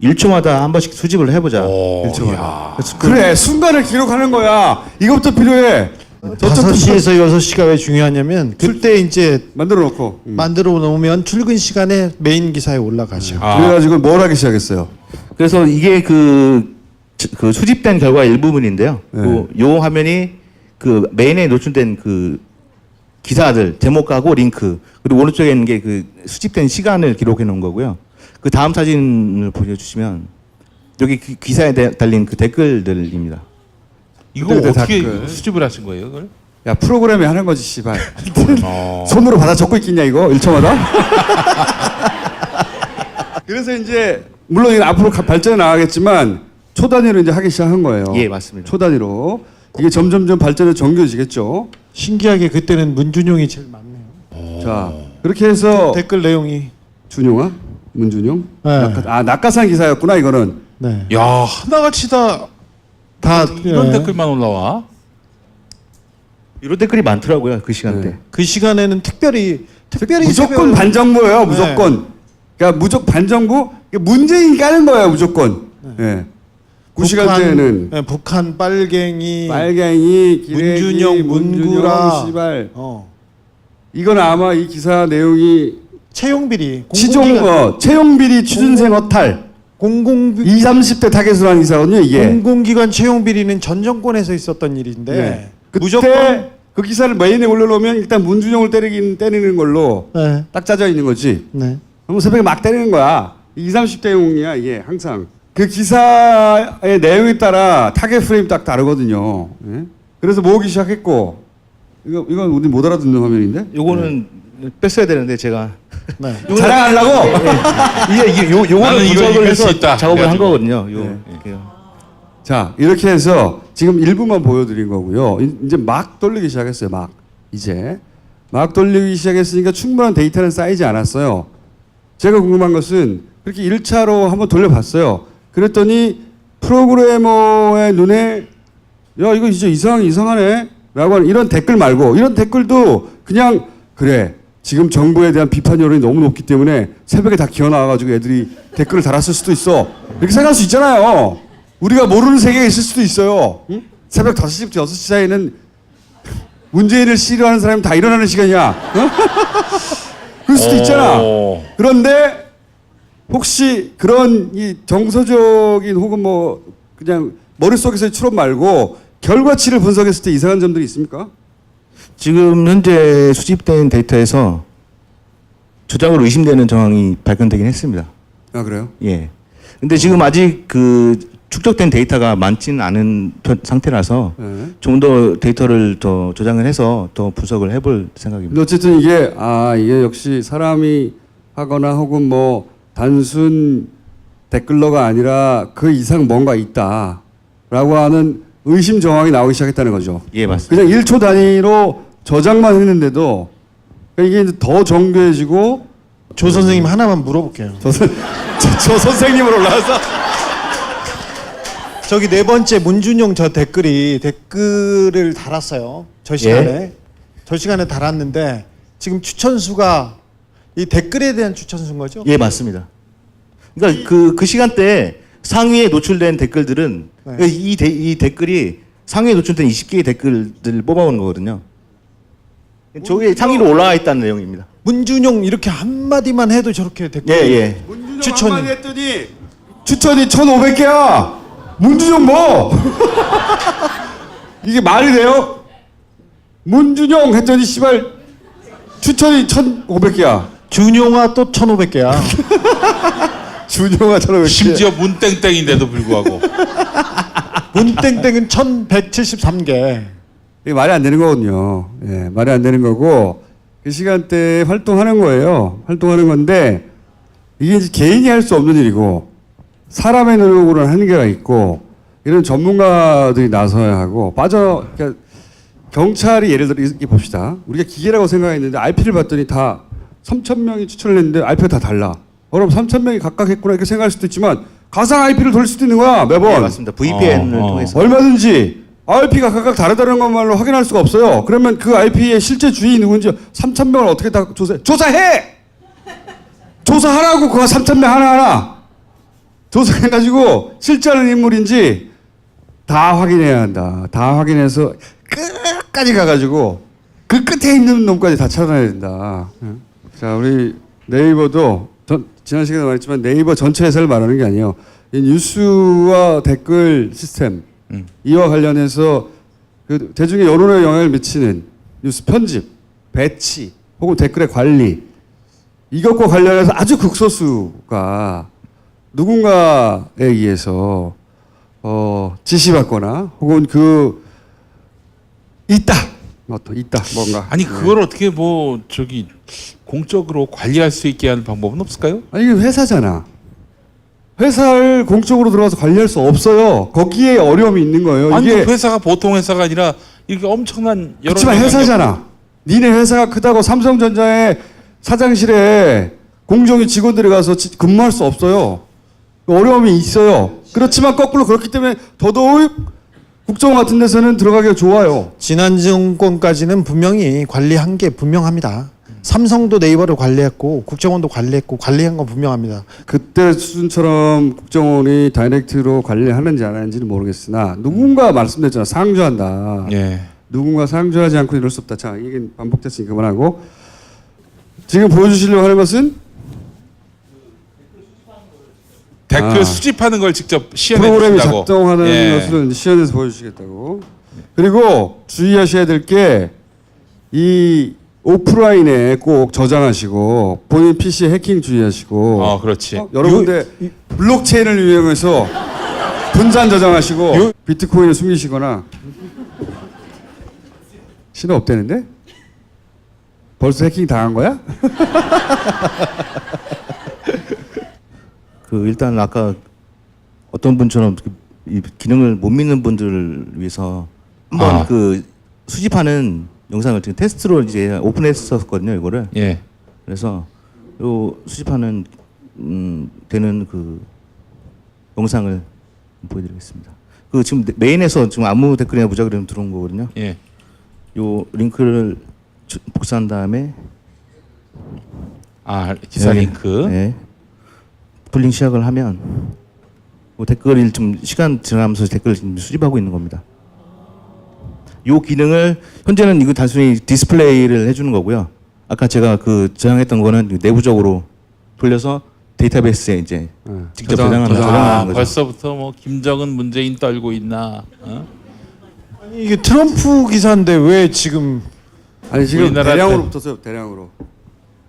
[SPEAKER 16] 1초마다 한 번씩 수집을 해보자.
[SPEAKER 7] 1초마다. 그래, 순간을 기록하는 거야. 이것부터 필요해.
[SPEAKER 15] 5시에서 6시가 왜 중요하냐면 그때 이제
[SPEAKER 7] 만들어 놓고
[SPEAKER 15] 만들어 놓으면 출근 시간에 메인 기사에 올라가죠.
[SPEAKER 7] 그래가지고 뭘 하기 시작했어요?
[SPEAKER 16] 그래서 이게 그 수집된 결과 일부분인데요. 요 화면이 그 메인에 노출된 그 기사들 제목하고 링크, 그리고 오른쪽에 있는 게 그 수집된 시간을 기록해 놓은 거고요. 그 다음 사진을 보여주시면 여기 기사에 달린 그 댓글들입니다.
[SPEAKER 8] 이거 어떻게 수집을 하신 거예요, 그걸?
[SPEAKER 7] 야, 프로그램에 하는 거지, 씨발. 손으로 받아 적고 있겠냐, 이거? 1초마다? 그래서 이제, 물론 이거 앞으로 발전해 나가겠지만, 초단위로 이제 하기 시작한 거예요.
[SPEAKER 16] 예, 맞습니다.
[SPEAKER 7] 초단위로. 이게 점점점 발전해 정교해지겠죠.
[SPEAKER 15] 신기하게 그때는 문준용이 제일 많네요.
[SPEAKER 7] 자, 그렇게 해서.
[SPEAKER 15] 댓글 내용이.
[SPEAKER 7] 준용아? 문준용?
[SPEAKER 15] 네.
[SPEAKER 7] 낙하산 기사였구나, 이거는.
[SPEAKER 15] 네.
[SPEAKER 8] 야, 하나같이 다 이런 댓글만 올라와.
[SPEAKER 16] 이런 댓글이 많더라고요, 그 시간대.
[SPEAKER 15] 그 시간에는 특별히
[SPEAKER 7] 무조건 반정부예요, 무조건. 그러니까 무조건 반정부, 문재인 까는 거예요, 무조건. 예. 그 시간대에는
[SPEAKER 15] 북한 빨갱이,
[SPEAKER 7] 기레기,
[SPEAKER 15] 문준용, 문구라,
[SPEAKER 7] 씨발. 이건 아마 이 기사 내용이
[SPEAKER 15] 채용비리,
[SPEAKER 7] 채용비리 취준생 허탈. 20, 30대 타겟으로 한 기사거든요, 이게.
[SPEAKER 15] 공공기관 채용비리는 전 정권에서 있었던 일인데
[SPEAKER 7] 네. 무조건 그 기사를 메인에 올려놓으면 일단 문준용을 때리는 걸로 딱 짜져 있는 거지. 그럼 새벽에 막 때리는 거야. 20, 30대용이야, 이게 항상. 그 기사의 내용에 따라 타겟 프레임 딱 다르거든요. 예? 그래서 모으기 시작했고, 이건 우리 못 알아듣는 화면인데?
[SPEAKER 16] 요거는 뺐어야 되는데 제가
[SPEAKER 7] 자랑하려고?
[SPEAKER 16] 요거는 분석을 해서 작업을 한 거거든요.
[SPEAKER 7] 자, 이렇게 해서 지금 일부만 보여드린 거고요. 이제 막 돌리기 시작했어요. 막 돌리기 시작했으니까 충분한 데이터는 쌓이지 않았어요. 제가 궁금한 것은 그렇게 1차로 한번 돌려봤어요. 그랬더니 프로그래머의 눈에 야, 이거 진짜 이상하네 라고 하는 이런 댓글 말고, 이런 댓글도 그냥 그래, 지금 정부에 대한 비판 여론이 너무 높기 때문에 새벽에 다 기어 나와가지고 애들이 댓글을 달았을 수도 있어, 이렇게 생각할 수 있잖아요. 우리가 모르는 세계가 있을 수도 있어요. 응? 새벽 5시부터 6시 사이에는 문재인을 싫어하는 사람이 다 일어나는 시간이야. 어? 그럴 수도 있잖아. 그런데 혹시 그런 이 정서적인 혹은 뭐 그냥 머릿속에서의 추론 말고 결과치를 분석했을 때 이상한 점들이 있습니까?
[SPEAKER 16] 지금 현재 수집된 데이터에서 조작으로 의심되는 정황이 발견되긴 했습니다.
[SPEAKER 7] 아, 그래요?
[SPEAKER 16] 예. 근데 지금 아직 그 축적된 데이터가 많지는 않은 상태라서 좀 더 데이터를 더 조장을 해서 더 분석을 해볼 생각입니다.
[SPEAKER 7] 근데 어쨌든 이게 역시 사람이 하거나 혹은 뭐 단순 댓글러가 아니라 그 이상 뭔가 있다라고 하는 의심 정황이 나오기 시작했다는 거죠.
[SPEAKER 16] 예, 맞습니다.
[SPEAKER 7] 그냥 1초 단위로 저장만 했는데도 이게 이제 더 정교해지고.
[SPEAKER 15] 조 선생님 하나만 물어볼게요.
[SPEAKER 7] 조 선생님으로 올라와서
[SPEAKER 15] 저기 네 번째 문준용 저 댓글을 달았어요. 저 시간에 달았는데 지금 추천수가 이 댓글에 대한 추천수인 거죠?
[SPEAKER 16] 예, 맞습니다. 그러니까 그 시간대에 상위에 노출된 댓글들은 이 댓글이 상위에 노출된 20개의 댓글들을 뽑아오는 거거든요. 저게 상위로 올라와 있다는 내용입니다.
[SPEAKER 15] 문준용 이렇게 한마디만 해도 저렇게 댓글
[SPEAKER 7] 문준용 한마디 했더니 추천이 1,500개야. 문준용 뭐? 이게 말이 돼요? 문준용 했더니 씨발 추천이 1,500개야.
[SPEAKER 15] 준용아 또 1,500개야.
[SPEAKER 7] 준용아 1,500개.
[SPEAKER 8] 심지어 문땡땡인데도 불구하고.
[SPEAKER 15] 문땡땡은 1,173개.
[SPEAKER 7] 이게 말이 안 되는 거거든요. 예, 말이 안 되는 거고 그 시간대에 활동하는 거예요. 활동하는 건데 이게 이제 개인이 할 수 없는 일이고 사람의 노력으로는 한계가 있고 이런 전문가들이 나서야 하고 그러니까 경찰이 예를 들어 이렇게 봅시다. 우리가 기계라고 생각했는데 RP를 봤더니 다 3,000명이 추천을 했는데 RP가 다 달라. 그럼 3,000명이 각각 했구나 이렇게 생각할 수도 있지만 가상 IP를 돌릴 수도 있는 거야, 매번.
[SPEAKER 16] 네, 맞습니다. VPN을 통해서.
[SPEAKER 7] 얼마든지 IP가 각각 다르다는 것만으로 확인할 수가 없어요. 그러면 그 IP의 실제 주인이 누군지 3,000명을 어떻게 다 조사해! 조사하라고, 그거 3,000명 하나하나. 조사해가지고 실제 하는 인물인지 다 확인해야 한다. 다 확인해서 끝까지 가가지고 그 끝에 있는 놈까지 다 찾아내야 된다. 자, 우리 네이버도 지난 시간에 말했지만 네이버 전체 회사를 말하는 게 아니에요. 이 뉴스와 댓글 시스템 이와 관련해서 그 대중의 여론에 영향을 미치는 뉴스 편집, 배치 혹은 댓글의 관리 이것과 관련해서 아주 극소수가 누군가에 의해서 지시받거나 혹은 있다 뭔가
[SPEAKER 8] 아니 그걸 어떻게 뭐 저기 공적으로 관리할 수 있게 하는 방법은 없을까요?
[SPEAKER 7] 아니 이게 회사잖아. 회사를 공적으로 들어가서 관리할 수 없어요. 거기에 어려움이 있는 거예요.
[SPEAKER 8] 아니
[SPEAKER 7] 이게
[SPEAKER 8] 그 회사가 보통 회사가 아니라 이렇게 엄청난 여러
[SPEAKER 7] 그렇지만 회사잖아. 니네 회사가 크다고 삼성전자의 사장실에 공정위 직원들이 가서 근무할 수 없어요. 어려움이 있어요. 그렇지만 거꾸로 그렇기 때문에 더더욱 국정 같은 데서는 들어가기가 좋아요.
[SPEAKER 15] 지난 정권까지는 분명히 관리한 게 분명합니다. 삼성도 네이버를 관리했고 국정원도 관리했고 관리한 건 분명합니다.
[SPEAKER 7] 그때 수준처럼 국정원이 다이렉트로 관리를 하는지 안 하는지는 모르겠으나 누군가 말씀드렸잖아. 상주한다.
[SPEAKER 8] 예.
[SPEAKER 7] 누군가 상주하지 않고 이럴 수 없다. 자, 이게 반복됐으니 그만하고 지금 보여주시려고 하는 것은
[SPEAKER 8] 댓글 수집하는 걸 직접 시연해
[SPEAKER 7] 프로그램이
[SPEAKER 8] 주신다고.
[SPEAKER 7] 작동하는
[SPEAKER 8] 예.
[SPEAKER 7] 것을 시연해서 보여주시겠다고. 그리고 주의하셔야 될 게 이 오프라인에 꼭 저장하시고 본인 PC에 해킹 주의하시고.
[SPEAKER 8] 그렇지.
[SPEAKER 7] 여러분들 블록체인을 이용해서 분산 저장하시고 비트코인을 숨기시거나. 신호 없대는데? 벌써 해킹 당한 거야?
[SPEAKER 16] 일단 아까 어떤 분처럼 이 기능을 못 믿는 분들을 위해서 한번 수집하는 영상을 지금 테스트로 이제 오픈했었거든요, 이거를.
[SPEAKER 8] 예.
[SPEAKER 16] 그래서 요 수집하는 되는 영상을 보여드리겠습니다. 지금 메인에서 지금 아무 댓글이나 무작위로 들어온 거거든요.
[SPEAKER 8] 예.
[SPEAKER 16] 요 링크를 복사한 다음에
[SPEAKER 8] 기사 링크.
[SPEAKER 16] 네. 풀링 시작을 하면 댓글을 좀 시간 지나면서 댓글을 지금 수집하고 있는 겁니다. 이 기능을 현재는 이거 단순히 디스플레이를 해주는 거고요. 아까 제가 저장했던 거는 내부적으로 돌려서 데이터베이스에 이제 직접 저장하는 거죠.
[SPEAKER 8] 벌써부터 뭐 김정은 문재인 떨고 있나?
[SPEAKER 15] 아니 이게 트럼프 기사인데 왜 지금?
[SPEAKER 7] 아니 지금 대량으로 붙었어요. 대량으로.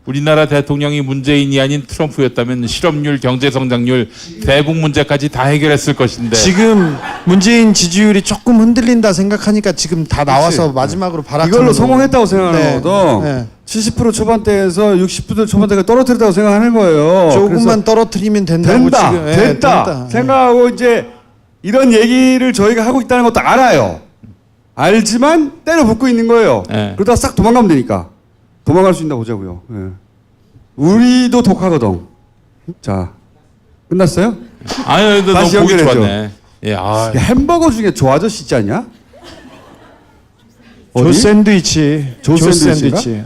[SPEAKER 8] 우리나라 대통령이 문재인이 아닌 트럼프였다면 실업률, 경제성장률, 대북 문제까지 다 해결했을 것인데
[SPEAKER 15] 지금 문재인 지지율이 조금 흔들린다 생각하니까 지금 다 나와서 마지막으로 발악하는
[SPEAKER 7] 이걸로 성공했다고 생각하는 거거든.
[SPEAKER 15] 네.
[SPEAKER 7] 70% 초반대에서 60% 초반대가 떨어뜨렸다고 생각하는 거예요.
[SPEAKER 15] 조금만 떨어뜨리면 된다고 지금
[SPEAKER 7] 됐다 생각하고 이제 이런 얘기를 저희가 하고 있다는 것도 알아요. 알지만 때려 붙고 있는 거예요. 그러다가 싹 도망가면 되니까. 도망갈 수 있나 보자고요. 예. 우리도 독하거든. 자, 끝났어요?
[SPEAKER 8] 아유, 너
[SPEAKER 7] 다시
[SPEAKER 8] 보기
[SPEAKER 7] 연결해줘.
[SPEAKER 8] 좋았네. 예,
[SPEAKER 7] 햄버거 중에 조 아저씨 있지 않냐?
[SPEAKER 15] 조 샌드위치. 조 샌드위치.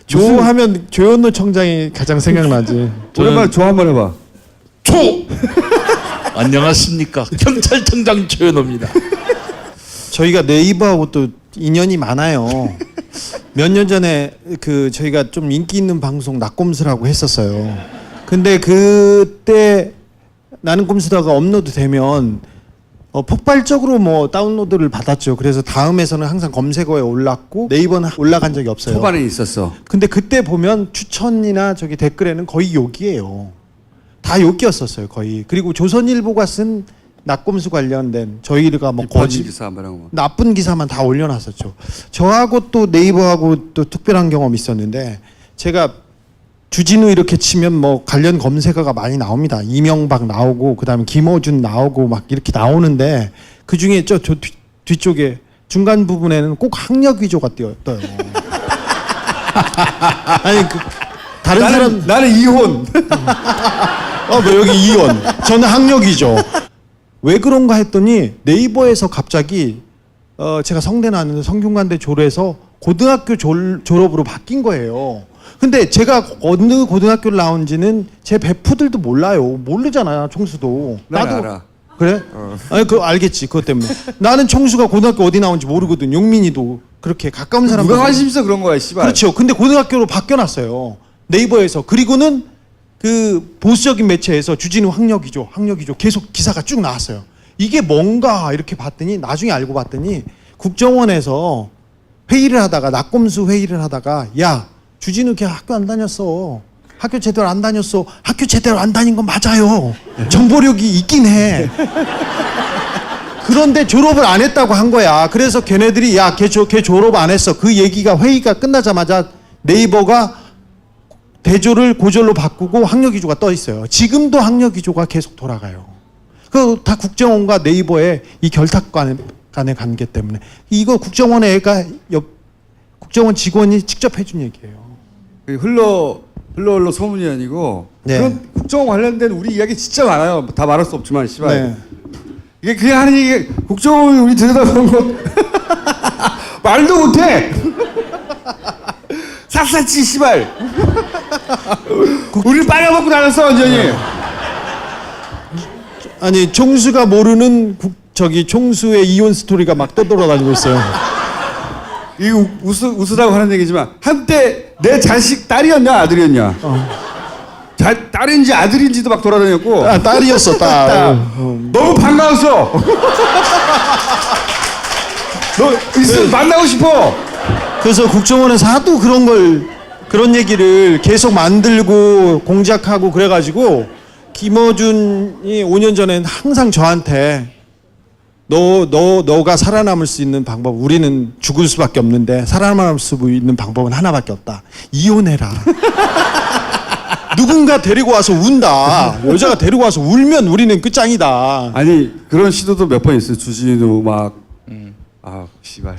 [SPEAKER 15] 조 하면 조현우 청장이 가장 생각나지.
[SPEAKER 7] 오랜만에 조 한번 해봐.
[SPEAKER 8] 조! 안녕하십니까. 경찰청장 조현우입니다.
[SPEAKER 15] 저희가 네이버하고 또 인연이 많아요. 몇 년 전에 저희가 좀 인기 있는 방송 낙곰수라고 했었어요. 근데 그때 나는 꼼수다가 업로드 되면 폭발적으로 뭐 다운로드를 받았죠. 그래서 다음에서는 항상 검색어에 올랐고 네이버는 올라간 적이 없어요.
[SPEAKER 7] 초반에 있었어.
[SPEAKER 15] 근데 그때 보면 추천이나 저기 댓글에는 거의 욕이에요. 다 욕이었었어요, 거의. 그리고 조선일보가 쓴 낙곰수 관련된 저희가 뭐
[SPEAKER 7] 기사
[SPEAKER 15] 나쁜 기사만 다 올려놨었죠. 저하고 또 네이버하고 또 특별한 경험이 있었는데 제가 주진우 이렇게 치면 뭐 관련 검색어가 많이 나옵니다. 이명박 나오고 그다음에 김어준 나오고 막 이렇게 나오는데 그 중에 저 뒤쪽에 중간 부분에는 꼭 학력 위조가 떠요. 아니 다른 사람
[SPEAKER 7] 나는 이혼.
[SPEAKER 15] 뭐 여기 이혼. 저는 학력 위조. 왜 그런가 했더니 네이버에서 갑자기 제가 성대 나왔는데 성균관대 졸업해서 고등학교 졸업으로 바뀐 거예요. 근데 제가 어느 고등학교를 나온지는 제 베프들도 몰라요. 모르잖아요, 총수도.
[SPEAKER 7] 나도 알아.
[SPEAKER 15] 그래? 아니 그거 알겠지 그것 때문에. 나는 총수가 고등학교 어디 나온지 모르거든. 용민이도 그렇게 가까운 사람.
[SPEAKER 7] 누가 관심 있어 그런 거야, 씨발.
[SPEAKER 15] 그렇죠. 근데 고등학교로 바뀌어놨어요. 네이버에서. 그리고는 그 보수적인 매체에서 주진우 학력이죠 계속 기사가 쭉 나왔어요. 이게 뭔가 이렇게 봤더니 나중에 알고 봤더니 국정원에서 회의를 하다가 낙검수 회의를 하다가 야 주진우 걔 학교 안 다녔어. 학교 제대로 안 다녔어. 학교 제대로 안 다닌 건 맞아요. 정보력이 있긴 해. 그런데 졸업을 안 했다고 한 거야. 그래서 걔네들이 야 걔 졸업 안 했어. 그 얘기가 회의가 끝나자마자 네이버가 대조를 고졸로 바꾸고 학력위조가 떠 있어요. 지금도 학력위조가 계속 돌아가요. 그 다 국정원과 네이버의 이 결탁 간의 관계 때문에. 이거 국정원의 애가 국정원 직원이 직접 해준 얘기예요.
[SPEAKER 7] 흘러 소문이 아니고
[SPEAKER 15] 네.
[SPEAKER 7] 그런 국정원 관련된 우리 이야기 진짜 많아요. 다 말할 수 없지만 씨발.
[SPEAKER 15] 네.
[SPEAKER 7] 이게 그냥 하는 얘기 국정원이 우리 들여다보는 거 말도 못해. 샅샅이 씨발. 우리를 빨아먹고 다녔어 완전히.
[SPEAKER 15] 아니 총수가 모르는 총수의 이혼 스토리가 막 떠돌아다니고 있어요.
[SPEAKER 7] 이거 웃으라고 하는 얘기지만 한때 내 자식 딸이었냐 아들이었냐. 딸인지 아들인지도 막 돌아다녔고.
[SPEAKER 15] 아, 딸이었어 딸.
[SPEAKER 7] 너무 반가웠어. 너 있으면 만나고 싶어.
[SPEAKER 15] 그래서 국정원에서 하도 그런 얘기를 계속 만들고 공작하고 그래가지고 김어준이 5년 전엔 항상 저한테 너가 살아남을 수 있는 방법, 우리는 죽을 수밖에 없는데 살아남을 수 있는 방법은 하나밖에 없다. 이혼해라. 누군가 데리고 와서 운다. 여자가 데리고 와서 울면 우리는 끝장이다.
[SPEAKER 7] 아니 그런 시도도 몇 번 있어요. 주진우 막 씨발.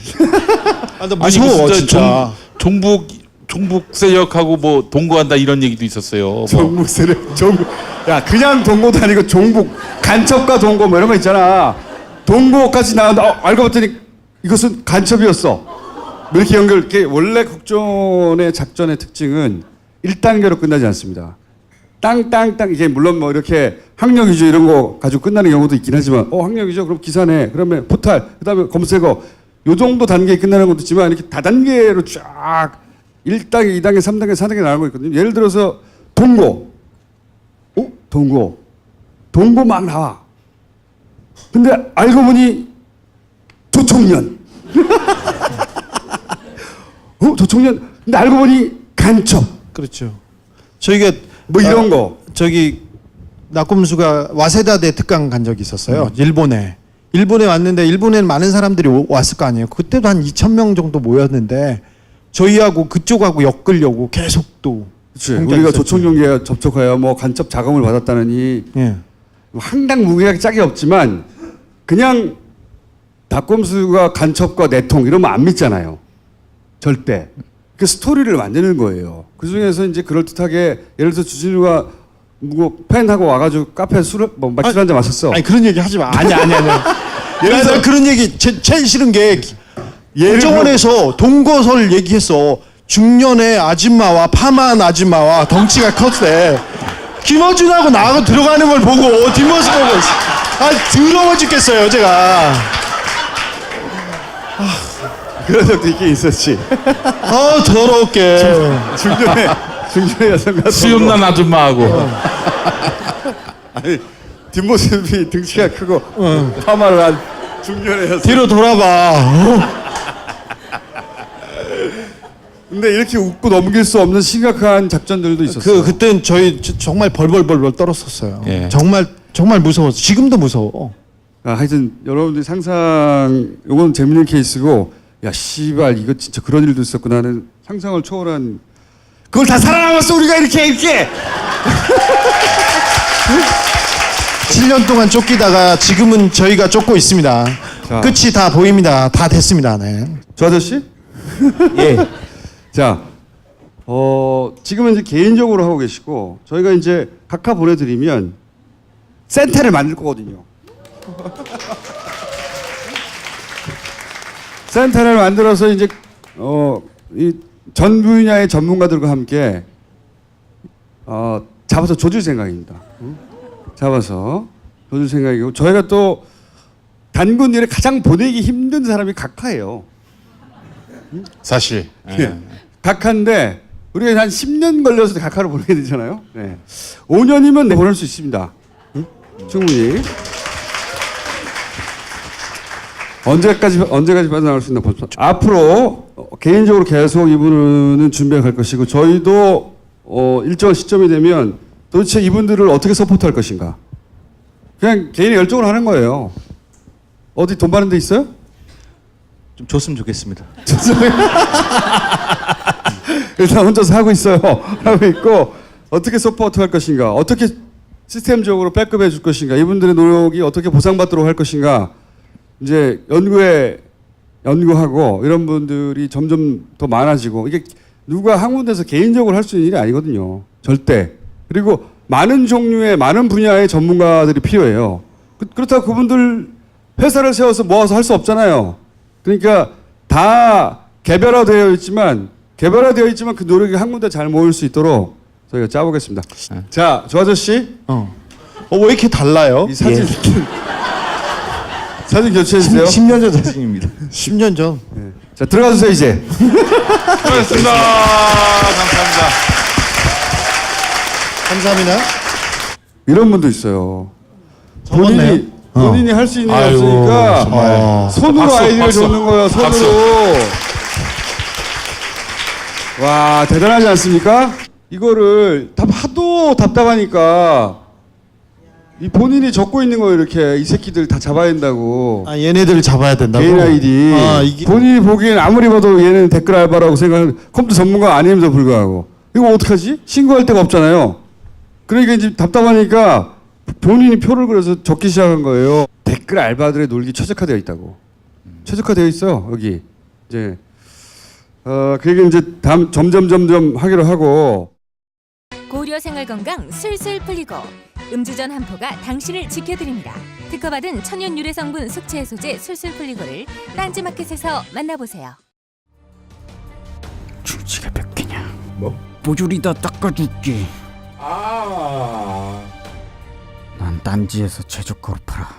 [SPEAKER 15] 나 무서워 진짜.
[SPEAKER 8] 종북 세력하고 뭐 동거한다 이런 얘기도 있었어요.
[SPEAKER 7] 종북 세력, 야 그냥 동거도 아니고 종북 간첩과 동거 뭐 이런 거 있잖아. 동거까지 나왔는데 알고 봤더니 이것은 간첩이었어. 뭐 이렇게 이렇게 원래 국정원의 작전의 특징은 1단계로 끝나지 않습니다. 땅땅땅 이게 물론 뭐 이렇게 학력 위조 이런 거 가지고 끝나는 경우도 있긴 하지만 학력 위조 그럼 기사네 그러면 포탈 그다음에 검색어 요 정도 단계에 끝나는 것도 있지만 이렇게 다단계로 쫙 1단계, 2단계, 3단계, 4단계 나가고 있거든요. 예를 들어서 동거. 동거 막 나와. 근데 알고 보니 조총련. 조총련. 근데 알고 보니 간첩.
[SPEAKER 15] 그렇죠. 저희가
[SPEAKER 7] 뭐 이런 거.
[SPEAKER 15] 낙검수가 와세다대 특강 간 적이 있었어요. 일본에 왔는데 일본에는 많은 사람들이 왔을 거 아니에요. 그때도 한 2,000명 정도 모였는데 저희하고 그쪽하고 엮으려고 계속 또.
[SPEAKER 7] 그치. 우리가 조총련계에 접촉하여 뭐 간첩 자금을 받았다느니 항당 무게가 짝이 없지만 그냥 낙검수가 간첩과 내통 이러면 안 믿잖아요. 절대. 그 스토리를 만드는 거예요. 그 중에서 이제 그럴듯하게 예를 들어서 주진우가 뭐 팬하고 와가지고 카페 술을 뭐 맥주 한잔 마셨어.
[SPEAKER 15] 아니 그런 얘기 하지 마. 아니야. 예를 들어 그런 얘기 제일 싫은 게 국정원에서 동거설 얘기했어. 중년의 아줌마와 파마한 아줌마와 덩치가 컸대. 김어준하고 나하고 들어가는 걸 보고 뒷모습 보고 더러워 죽겠어요 제가.
[SPEAKER 7] 그런 적도 있긴 있었지.
[SPEAKER 15] 더럽게.
[SPEAKER 7] 중년의 여성과
[SPEAKER 8] 수염난 아줌마하고.
[SPEAKER 7] 아니 뒷모습이 등치가 크고 파마를 한 중년의 여성.
[SPEAKER 15] 뒤로 돌아봐.
[SPEAKER 7] 근데 이렇게 웃고 넘길 수 없는 심각한 작전들도 있었어요.
[SPEAKER 15] 그땐 저희 정말 벌벌 떨었었어요.
[SPEAKER 8] 예.
[SPEAKER 15] 정말 무서워서 지금도 무서워.
[SPEAKER 7] 하여튼 여러분들이 요건 재밌는 케이스고 야 씨발 이거 진짜 그런 일도 있었구나 하는 상상을 초월한 그걸 다 살아남았어 우리가 이렇게
[SPEAKER 15] 7년 동안 쫓기다가 지금은 저희가 쫓고 있습니다.
[SPEAKER 7] 자.
[SPEAKER 15] 끝이 다 보입니다. 다 됐습니다. 네.
[SPEAKER 7] 저 아저씨?
[SPEAKER 15] 예.
[SPEAKER 7] 자, 지금은 이제 개인적으로 하고 계시고 저희가 이제 각하 보내드리면 센터를 만들 거거든요. 센터를 만들어서 이제 이 전 분야의 전문가들과 함께 잡아서 조질 생각입니다. 잡아서 줘줄 생각이고 저희가 또 단군 일에 가장 보내기 힘든 사람이 각하예요.
[SPEAKER 8] 사실.
[SPEAKER 7] 예. 각하인데 우리가 한 10년 걸려서 각하로 보내야 되잖아요. 네. 5년이면 보낼 수 있습니다. 충분히. 언제까지 빠져나갈 수 있나 보죠. 앞으로 개인적으로 계속 이분은 준비해 갈 것이고 저희도 일정한 시점이 되면 도대체 이분들을 어떻게 서포트할 것인가. 그냥 개인의 열정을 하는 거예요. 어디 돈 받는 데 있어요?
[SPEAKER 16] 좀 줬으면 좋겠습니다.
[SPEAKER 7] 일단 혼자서 하고 있어요. 하고 있고 어떻게 서포트할 것인가. 어떻게 시스템적으로 백업해 줄 것인가. 이분들의 노력이 어떻게 보상받도록 할 것인가. 이제 연구하고 이런 분들이 점점 더 많아지고 이게 누가 한 군데서 개인적으로 할 수 있는 일이 아니거든요. 절대. 그리고 많은 종류의 많은 분야의 전문가들이 필요해요. 그렇다고 그분들 회사를 세워서 모아서 할 수 없잖아요. 그러니까 다 개별화되어 있지만 그 노력이 한 군데 잘 모일 수 있도록 저희가 짜보겠습니다. 자, 조 아저씨.
[SPEAKER 15] 왜 이렇게 달라요?
[SPEAKER 7] 이 사진 사진 교체해 주세요.
[SPEAKER 16] 10년 전 사진입니다.
[SPEAKER 15] 10년 전.
[SPEAKER 7] 네. 자, 들어가 주세요 이제.
[SPEAKER 8] 수고하셨습니다. 감사합니다.
[SPEAKER 15] 감사합니다.
[SPEAKER 7] 이런 분도 있어요.
[SPEAKER 15] 적었네요.
[SPEAKER 7] 본인이 할 수 있는 게 없으니까 손으로
[SPEAKER 8] 박수,
[SPEAKER 7] 아이디어를
[SPEAKER 8] 박수.
[SPEAKER 7] 줬는 거예요. 손으로.
[SPEAKER 8] 박수.
[SPEAKER 7] 와, 대단하지 않습니까? 이거를 하도 답답하니까 이 본인이 적고 있는 거예요. 이렇게 이 새끼들 다 잡아야 된다고.
[SPEAKER 15] 얘네들을 잡아야 된다고.
[SPEAKER 7] 개인 아이디. 본인이 보기엔 아무리 봐도 얘는 댓글 알바라고 생각하는 컴퓨터 전문가 아님에도 불구하고 이거 어떡하지? 신고할 데가 없잖아요. 그러니까 이제 답답하니까 본인이 표를 그려서 적기 시작한 거예요. 댓글 알바들의 논리 최적화되어 있다고. 최적화되어 있어 여기. 이제 그게 이제 점점 하기로 하고.
[SPEAKER 4] 고려 생활건강 술술 풀리고 음주전 한포가 당신을 지켜드립니다. 특허받은 천연 유래 성분 숙취 해소제 술술 풀리고를 딴지마켓에서 만나보세요.
[SPEAKER 13] 중지가 몇 개냐?
[SPEAKER 7] 뭐?
[SPEAKER 13] 보조리다 닦아줄게. 난 딴지에서 최저가로 팔아.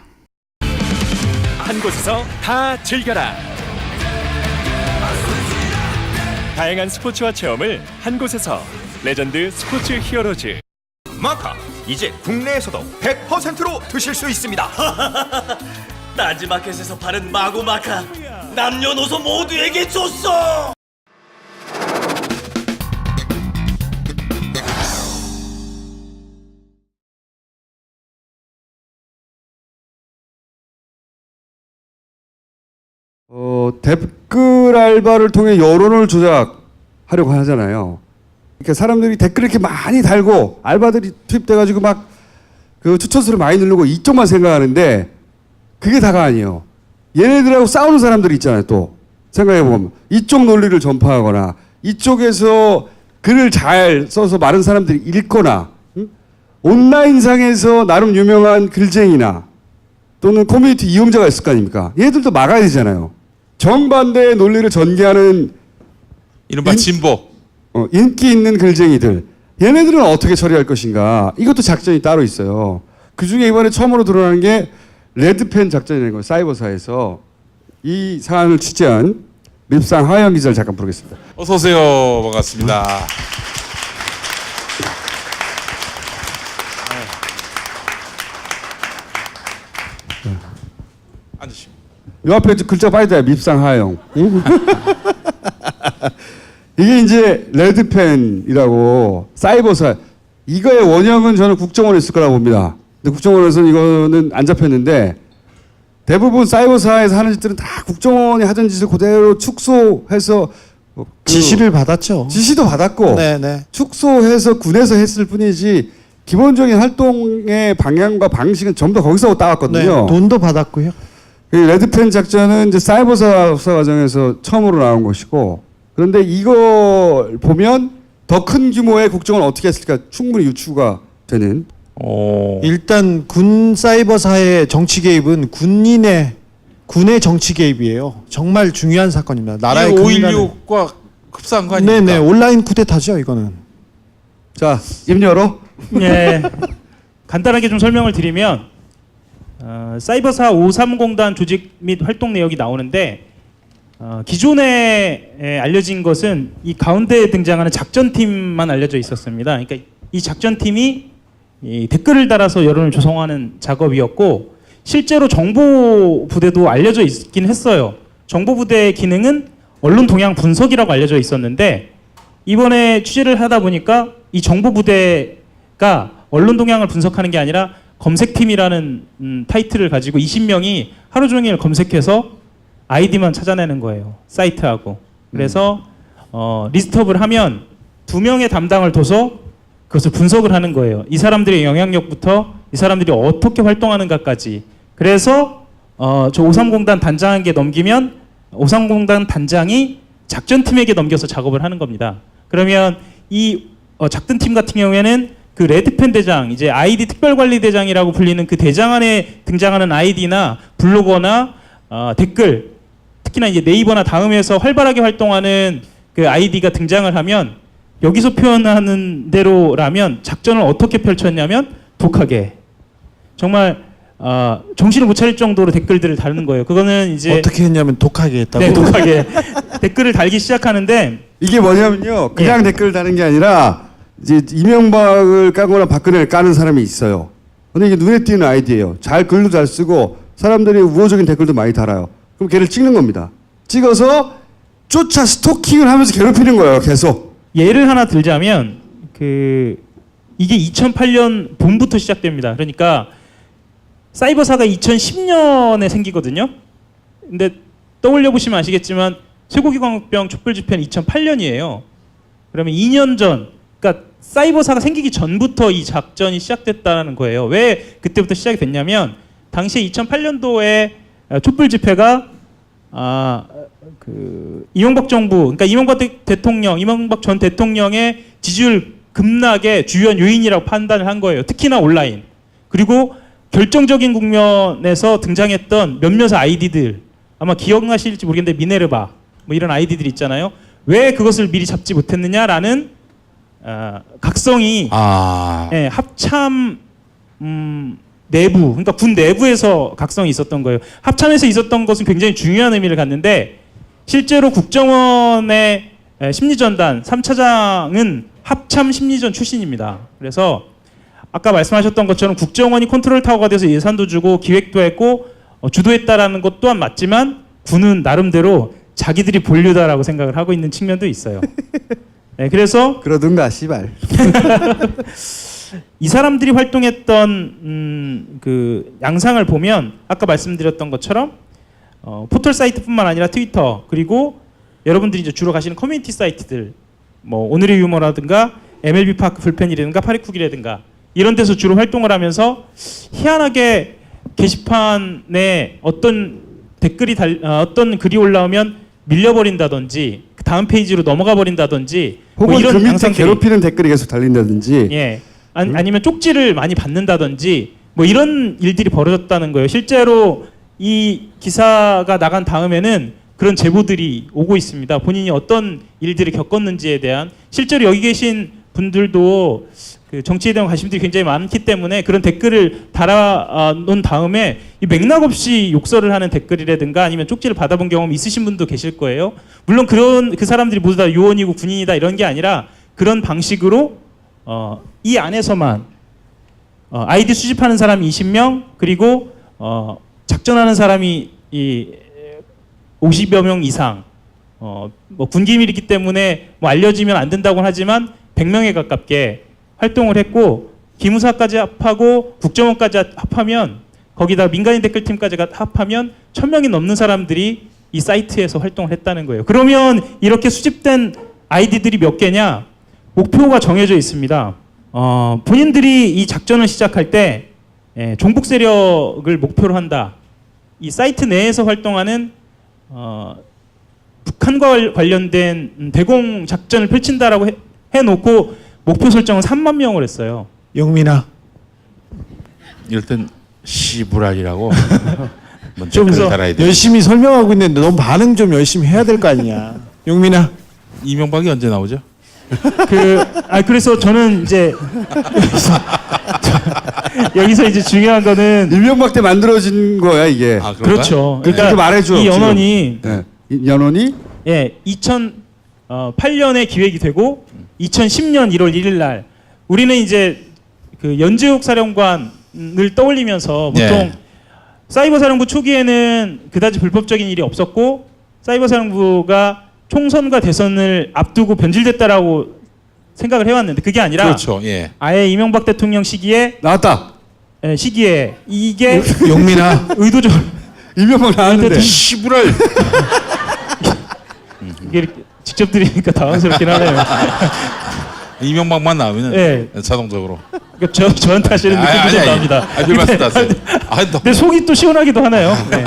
[SPEAKER 5] 한 곳에서 다 즐겨라. 다양한 스포츠와 체험을 한 곳에서. 레전드 스포츠 히어로즈.
[SPEAKER 3] 마카 이제 국내에서도 100%로 드실 수 있습니다.
[SPEAKER 5] 딴지마켓에서 파는 마구 마카 남녀노소 모두에게 줬어.
[SPEAKER 7] 댓글 알바를 통해 여론을 조작하려고 하잖아요. 그러니까 사람들이 댓글 이렇게 많이 달고 알바들이 투입돼가지고 막 그 추천수를 많이 누르고 이쪽만 생각하는데 그게 다가 아니에요. 얘네들하고 싸우는 사람들이 있잖아요. 또 생각해보면 이쪽 논리를 전파하거나 이쪽에서 글을 잘 써서 많은 사람들이 읽거나 온라인상에서 나름 유명한 글쟁이나 또는 커뮤니티 이용자가 있을 거 아닙니까? 얘들도 막아야 되잖아요. 정반대의 논리를 전개하는
[SPEAKER 8] 이른바 진보.
[SPEAKER 7] 인기 있는 글쟁이들. 얘네들은 어떻게 처리할 것인가. 이것도 작전이 따로 있어요. 그중에 이번에 처음으로 드러난 게 레드펜 작전이라는 거예요. 사이버사에서. 이 사안을 취재한 립상 하영 기자를 잠깐 부르겠습니다.
[SPEAKER 8] 어서 오세요. 반갑습니다. 앉으시고.
[SPEAKER 7] 요 앞에 글자 빠야 돼. 밉상 하영. 이게 이제 레드펜이라고 사이버사. 이거의 원형은 저는 국정원에 있을 거라고 봅니다. 근데 국정원에서는 이거는 안 잡혔는데 대부분 사이버사에서 하는 짓들은 다 국정원이 하던 짓을 그대로 축소해서
[SPEAKER 15] 지시를 받았죠.
[SPEAKER 7] 지시도 받았고
[SPEAKER 15] 네네.
[SPEAKER 7] 축소해서 군에서 했을 뿐이지 기본적인 활동의 방향과 방식은 전부 다 거기서 따왔거든요.
[SPEAKER 15] 네, 돈도 받았고요.
[SPEAKER 7] 이 레드펜 작전은 이제 사이버사 수사 과정에서 처음으로 나온 것이고 그런데 이걸 보면 더 큰 규모의 국정을 어떻게 했을까 충분히 유추가 되는.
[SPEAKER 15] 일단 군 사이버사의 정치 개입은 군의 정치 개입이에요. 정말 중요한 사건입니다. 나라의
[SPEAKER 8] 5.16과 흡사한 거 아닙니까?
[SPEAKER 15] 네네 온라인 쿠데타죠 이거는.
[SPEAKER 7] 자, 입 열어.
[SPEAKER 13] 예. 간단하게 좀 설명을 드리면 사이버사 530단 조직 및 활동 내역이 나오는데 기존에 알려진 것은 이 가운데에 등장하는 작전팀만 알려져 있었습니다. 그러니까 이 작전팀이 이 댓글을 달아서 여론을 조성하는 작업이었고 실제로 정보부대도 알려져 있긴 했어요. 정보부대의 기능은 언론 동향 분석이라고 알려져 있었는데 이번에 취재를 하다 보니까 이 정보부대가 언론 동향을 분석하는 게 아니라 검색팀이라는 타이틀을 가지고 20명이 하루 종일 검색해서 아이디만 찾아내는 거예요. 사이트하고. 그래서 리스트업을 하면 2명의 담당을 둬서 그것을 분석을 하는 거예요. 이 사람들의 영향력부터 이 사람들이 어떻게 활동하는가까지. 그래서 저 530단 단장에게 넘기면 530단 단장이 작전팀에게 넘겨서 작업을 하는 겁니다. 그러면 이 작전팀 같은 경우에는 그 레드펜 대장, 이제 아이디 특별관리대장이라고 불리는 그 대장 안에 등장하는 아이디나 블로거나 댓글, 특히나 이제 네이버나 다음에서 활발하게 활동하는 그 아이디가 등장을 하면 여기서 표현하는 대로라면 작전을 어떻게 펼쳤냐면 독하게 정말 정신을 못 차릴 정도로 댓글들을 다루는 거예요. 그거는 이제
[SPEAKER 15] 어떻게 했냐면 독하게 했다고.
[SPEAKER 13] 네, 독하게 댓글을 달기 시작하는데
[SPEAKER 7] 이게 뭐냐면요. 그냥 댓글을 다는 게 아니라 이제 이명박을 까거나 박근혜를 까는 사람이 있어요. 근데 이게 눈에 띄는 아이디예요. 글도 잘 쓰고 사람들이 우호적인 댓글도 많이 달아요. 그럼 걔를 찍는 겁니다. 찍어서 쫓아 스토킹을 하면서 괴롭히는 거예요. 계속.
[SPEAKER 13] 예를 하나 들자면 이게 2008년 봄부터 시작됩니다. 그러니까 사이버사가 2010년에 생기거든요. 근데 떠올려 보시면 아시겠지만 쇠고기광역병 촛불 집회는 2008년이에요. 그러면 2년 전, 그러니까 사이버사가 생기기 전부터 이 작전이 시작됐다는 거예요. 왜 그때부터 시작이 됐냐면 당시에 2008년도에 촛불 집회가 이명박 정부, 그러니까 이명박 전 대통령의 지지율 급락의 주요한 요인이라고 판단을 한 거예요. 특히나 온라인. 그리고 결정적인 국면에서 등장했던 몇몇 아이디들, 아마 기억나실지 모르겠는데 미네르바 뭐 이런 아이디들 있잖아요. 왜 그것을 미리 잡지 못했느냐라는 각성이 예, 합참 내부, 그러니까 군 내부에서 각성이 있었던 거예요. 합참에서 있었던 것은 굉장히 중요한 의미를 갖는데 실제로 국정원의 심리전단 3차장은 합참 심리전 출신입니다. 그래서 아까 말씀하셨던 것처럼 국정원이 컨트롤 타워가 돼서 예산도 주고 기획도 했고 주도했다라는 것 또한 맞지만 군은 나름대로 자기들이 본류다라고 생각을 하고 있는 측면도 있어요. 네, 그래서
[SPEAKER 7] 그러든가 씨발.
[SPEAKER 13] 이 사람들이 활동했던 그 양상을 보면 아까 말씀드렸던 것처럼 포털 사이트뿐만 아니라 트위터 그리고 여러분들이 이제 주로 가시는 커뮤니티 사이트들 뭐 오늘의 유머라든가 MLB 파크 불펜이라든가 파리쿡이라든가 이런 데서 주로 활동을 하면서 희한하게 게시판에 어떤 댓글이 어떤 글이 올라오면 밀려버린다든지 그 다음 페이지로 넘어가 버린다든지
[SPEAKER 7] 혹은
[SPEAKER 13] 뭐 이런
[SPEAKER 7] 그 밑에
[SPEAKER 13] 양상들이
[SPEAKER 7] 괴롭히는 댓글이 계속 달린다든지
[SPEAKER 13] 예. 아니면 쪽지를 많이 받는다든지 뭐 이런 일들이 벌어졌다는 거예요. 실제로 이 기사가 나간 다음에는 그런 제보들이 오고 있습니다. 본인이 어떤 일들을 겪었는지에 대한 실제로 여기 계신 분들도 그 정치에 대한 관심들이 굉장히 많기 때문에 그런 댓글을 달아놓은 다음에 이 맥락 없이 욕설을 하는 댓글이라든가 아니면 쪽지를 받아본 경험 있으신 분도 계실 거예요. 물론 그 사람들이 모두 다 요원이고 군인이다 이런 게 아니라 그런 방식으로 이 안에서만 아이디 수집하는 사람이 20명 그리고 작전하는 사람이 50여 명 이상 뭐 군기밀이기 때문에 뭐 알려지면 안 된다고는 하지만 100명에 가깝게 활동을 했고 기무사까지 합하고 국정원까지 합하면 거기다 민간인 댓글팀까지 합하면 1000명이 넘는 사람들이 이 사이트에서 활동을 했다는 거예요. 그러면 이렇게 수집된 아이디들이 몇 개냐? 목표가 정해져 있습니다. 본인들이 이 작전을 시작할 때 종북 세력을 목표로 한다. 이 사이트 내에서 활동하는 북한과 관련된 대공 작전을 펼친다라고 해놓고 목표 설정은 3만 명을 했어요.
[SPEAKER 15] 영민아.
[SPEAKER 8] 이럴 땐 시부랄이라고 먼저
[SPEAKER 15] 좀
[SPEAKER 8] 댓글 달아야 돼.
[SPEAKER 15] 열심히 설명하고 있는데 넌 반응 좀 열심히 해야 될 거 아니야. 영민아.
[SPEAKER 8] 이명박이 언제 나오죠?
[SPEAKER 13] 그래서 저는 이제 여기서 이제 중요한 거는
[SPEAKER 7] 이명박 때 만들어진 거야 이게.
[SPEAKER 8] 아, 그런가요?
[SPEAKER 13] 그렇죠.
[SPEAKER 7] 그렇게
[SPEAKER 13] 그러니까
[SPEAKER 7] 말해줘.
[SPEAKER 13] 이
[SPEAKER 7] 지금.
[SPEAKER 13] 연원이
[SPEAKER 7] 네. 이 연원이
[SPEAKER 13] 2008년에 기획이 되고 2010년 1월 1일 날 우리는 이제 그 연재욱 사령관을 떠올리면서 보통
[SPEAKER 8] 네.
[SPEAKER 13] 사이버 사령부 초기에는 그다지 불법적인 일이 없었고 사이버 사령부가 총선과 대선을 앞두고 변질됐다라고 생각을 해왔는데 그게 아니라
[SPEAKER 8] 그렇죠. 예.
[SPEAKER 13] 아예 이명박 대통령 시기에
[SPEAKER 7] 나왔다.
[SPEAKER 13] 시기에 이게
[SPEAKER 15] 용민아
[SPEAKER 13] 의도적으로
[SPEAKER 7] 이명박 나왔는데.
[SPEAKER 8] 시부랄.
[SPEAKER 13] 이게 이렇게 직접 드리니까 당황스럽긴 하네요.
[SPEAKER 8] 이명박만 나오면
[SPEAKER 13] 네.
[SPEAKER 8] 자동적으로.
[SPEAKER 13] 그러니까 저한테 하시는 느낌도 좀 납니다.
[SPEAKER 8] 별 말씀 하세요.
[SPEAKER 13] 근데 속이 또 시원하기도 하네요. 네.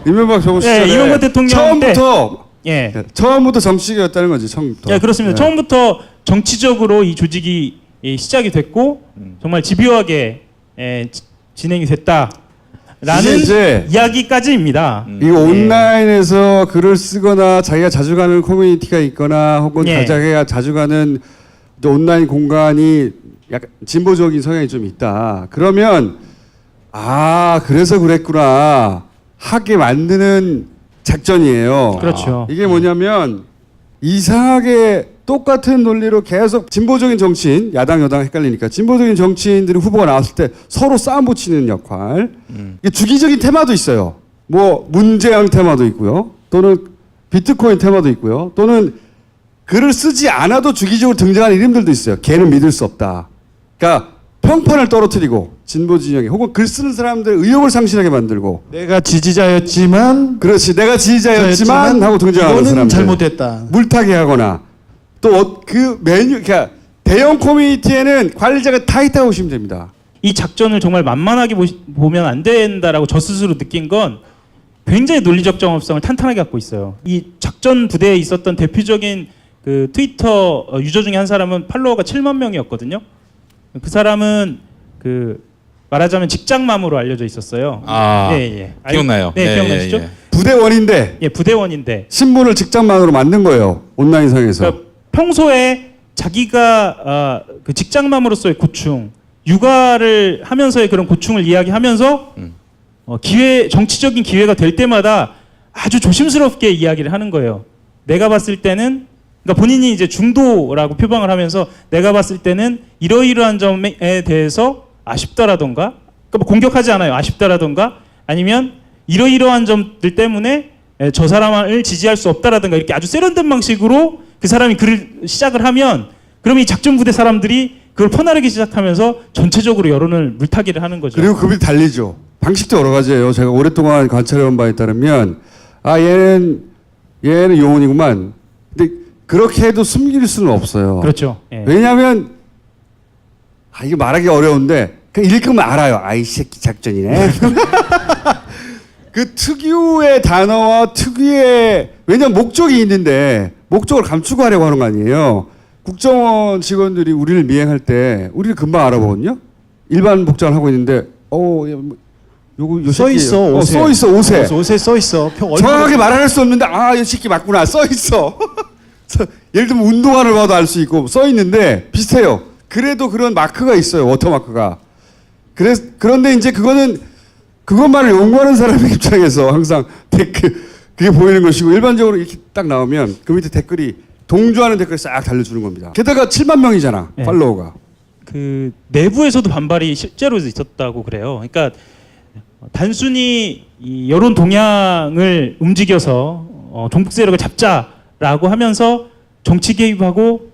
[SPEAKER 7] 이명박 정부 시절에
[SPEAKER 13] 이명박 대통령
[SPEAKER 7] 처음부터
[SPEAKER 13] 때,
[SPEAKER 7] 처음부터 정치계였다는 거지 처음부터.
[SPEAKER 13] 예, 그렇습니다. 처음부터 정치적으로 이 조직이 시작이 됐고 정말 집요하게 진행이 됐다라는
[SPEAKER 7] 이제
[SPEAKER 13] 이야기까지입니다.
[SPEAKER 7] 이 온라인에서 글을 쓰거나 자기가 자주 가는 커뮤니티가 있거나 혹은
[SPEAKER 13] 예.
[SPEAKER 7] 자기가 자주 가는 온라인 공간이 약간 진보적인 성향이 좀 있다. 그러면 아 그래서 그랬구나 하게 만드는 작전이에요.
[SPEAKER 13] 그렇죠.
[SPEAKER 7] 이게 뭐냐면 이상하게 똑같은 논리로 계속 진보적인 정치인, 야당 여당 헷갈리니까 진보적인 정치인들이 후보가 나왔을 때 서로 싸움 붙이는 역할. 이게 주기적인 테마도 있어요. 뭐 문재양 테마도 있고요. 또는 비트코인 테마도 있고요. 또는 글을 쓰지 않아도 주기적으로 등장하는 이름들도 있어요. 걔는 믿을 수 없다. 그러니까 평판을 떨어뜨리고 진보 진영에 혹은 글 쓰는 사람들 의욕을 상실하게 만들고
[SPEAKER 15] 내가 지지자였지만
[SPEAKER 7] 그렇지 내가 지지자였지만 하고 등장하는
[SPEAKER 15] 이거는
[SPEAKER 7] 사람들
[SPEAKER 15] 잘못됐다.
[SPEAKER 7] 물타기 하거나 또 그 메뉴 그러니까 대형 커뮤니티에는 관리자가 다 있다고 보시면 됩니다.
[SPEAKER 13] 이 작전을 정말 만만하게 보면 안 된다라고 저 스스로 느낀 건 굉장히 논리적 정합성을 탄탄하게 갖고 있어요. 이 작전 부대에 있었던 대표적인 그 트위터 유저 중에 한 사람은 팔로워가 7만 명이었거든요. 그 사람은 그 말하자면 직장맘으로 알려져 있었어요.
[SPEAKER 8] 아, 기억나요.
[SPEAKER 13] 네,
[SPEAKER 8] 예,
[SPEAKER 13] 기억나시죠?
[SPEAKER 8] 예, 예.
[SPEAKER 7] 부대원인데
[SPEAKER 13] 부대원인데
[SPEAKER 7] 신문을 직장만으로 만든 거예요. 온라인상에서.
[SPEAKER 13] 그러니까 평소에 자기가 그 직장맘으로서의 고충, 육아를 하면서의 그런 고충을 이야기하면서 정치적인 기회가 될 때마다 아주 조심스럽게 이야기를 하는 거예요. 내가 봤을 때는 그러니까 본인이 이제 중도라고 표방을 하면서 내가 봤을 때는 이러이러한 점에 대해서 아쉽다라던가 그러니까 뭐 공격하지 않아요. 아쉽다라던가 아니면 이러이러한 점들 때문에 저 사람을 지지할 수 없다라든가 이렇게 아주 세련된 방식으로 그 사람이 글을 시작을 하면 그러면 이 작전 부대 사람들이 그걸 퍼나르기 시작하면서 전체적으로 여론을 물타기를 하는 거죠.
[SPEAKER 7] 그리고 그분이 달리죠. 방식도 여러 가지예요. 제가 오랫동안 관찰해온 바에 따르면 아 얘는 용언이구만. 근데 그렇게 해도 숨길 수는 없어요.
[SPEAKER 13] 그렇죠. 예.
[SPEAKER 7] 왜냐하면 이게 말하기 어려운데 그냥 읽으면 알아요. 아이 새끼 작전이네. 그 특유의 단어와 특유의 왜냐면 목적이 있는데 목적을 감추고 하려고 하는 거 아니에요. 국정원 직원들이 우리를 미행할 때 우리를 금방 알아보거든요. 일반 복장을 하고 있는데 요거
[SPEAKER 15] 써 있어 옷에.
[SPEAKER 7] 써 있어 옷에.
[SPEAKER 15] 옷에 써 있어.
[SPEAKER 7] 정확하게 말할 수 없는데 이 새끼 맞구나 써 있어. 예를 들면 운동화를 봐도 알 수 있고 써 있는데 비슷해요. 그래도 그런 마크가 있어요. 워터마크가. 그런데 이제 그것만을 연구하는 사람의 입장에서 항상 그게 보이는 것이고 일반적으로 이렇게 딱 나오면 그 밑에 댓글이 동조하는 댓글이 싹 달려주는 겁니다. 게다가 7만 명이잖아.
[SPEAKER 13] 네.
[SPEAKER 7] 팔로워가.
[SPEAKER 13] 그 내부에서도 반발이 실제로 있었다고 그래요. 그러니까 단순히 이 여론 동향을 움직여서 종북 세력을 잡자라고 하면서 정치 개입하고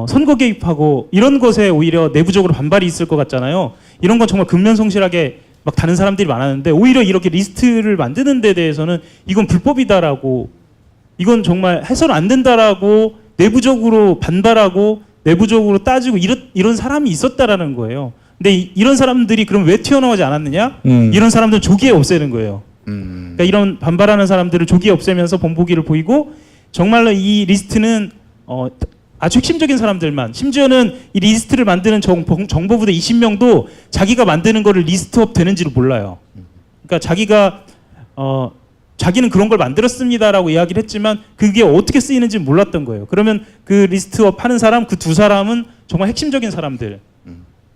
[SPEAKER 13] 선거 개입하고 이런 것에 오히려 내부적으로 반발이 있을 것 같잖아요. 이런 건 정말 근면성실하게 막 다른 사람들이 많았는데 오히려 이렇게 리스트를 만드는 데 대해서는 이건 불법이다라고 이건 정말 해서는 안 된다라고 내부적으로 반발하고 내부적으로 따지고 이런 사람이 있었다라는 거예요. 근데 이런 사람들이 그럼 왜 튀어나오지 않았느냐? 이런 사람들은 조기에 없애는 거예요. 그러니까 이런 반발하는 사람들을 조기에 없애면서 본보기를 보이고 정말로 이 리스트는 아주 핵심적인 사람들만 심지어는 이 리스트를 만드는 정보부대 20명도 자기가 만드는 거를 리스트업 되는지를 몰라요. 그러니까 자기는 그런 걸 만들었습니다라고 이야기를 했지만 그게 어떻게 쓰이는지 몰랐던 거예요. 그러면 그 리스트업 하는 사람 그 두 사람은 정말 핵심적인 사람들.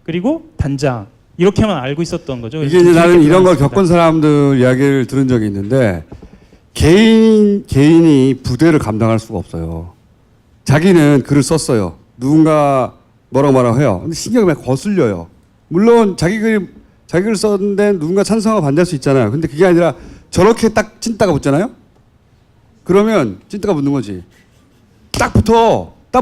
[SPEAKER 13] 그리고 단장 이렇게만 알고 있었던 거죠.
[SPEAKER 7] 이게 이제 나는 이런 걸 겪은 사람들 이야기를 들은 적이 있는데 개인이 부대를 감당할 수가 없어요. 자기는 글을 썼어요. 누군가 뭐라고 해요. 근데 신경이 막 거슬려요. 물론 자기 글 썼는데 누군가 찬성하고 반대할 수 있잖아요. 근데 그게 아니라 저렇게 딱 찐따가 붙잖아요. 그러면 찐따가 붙는 거지. 딱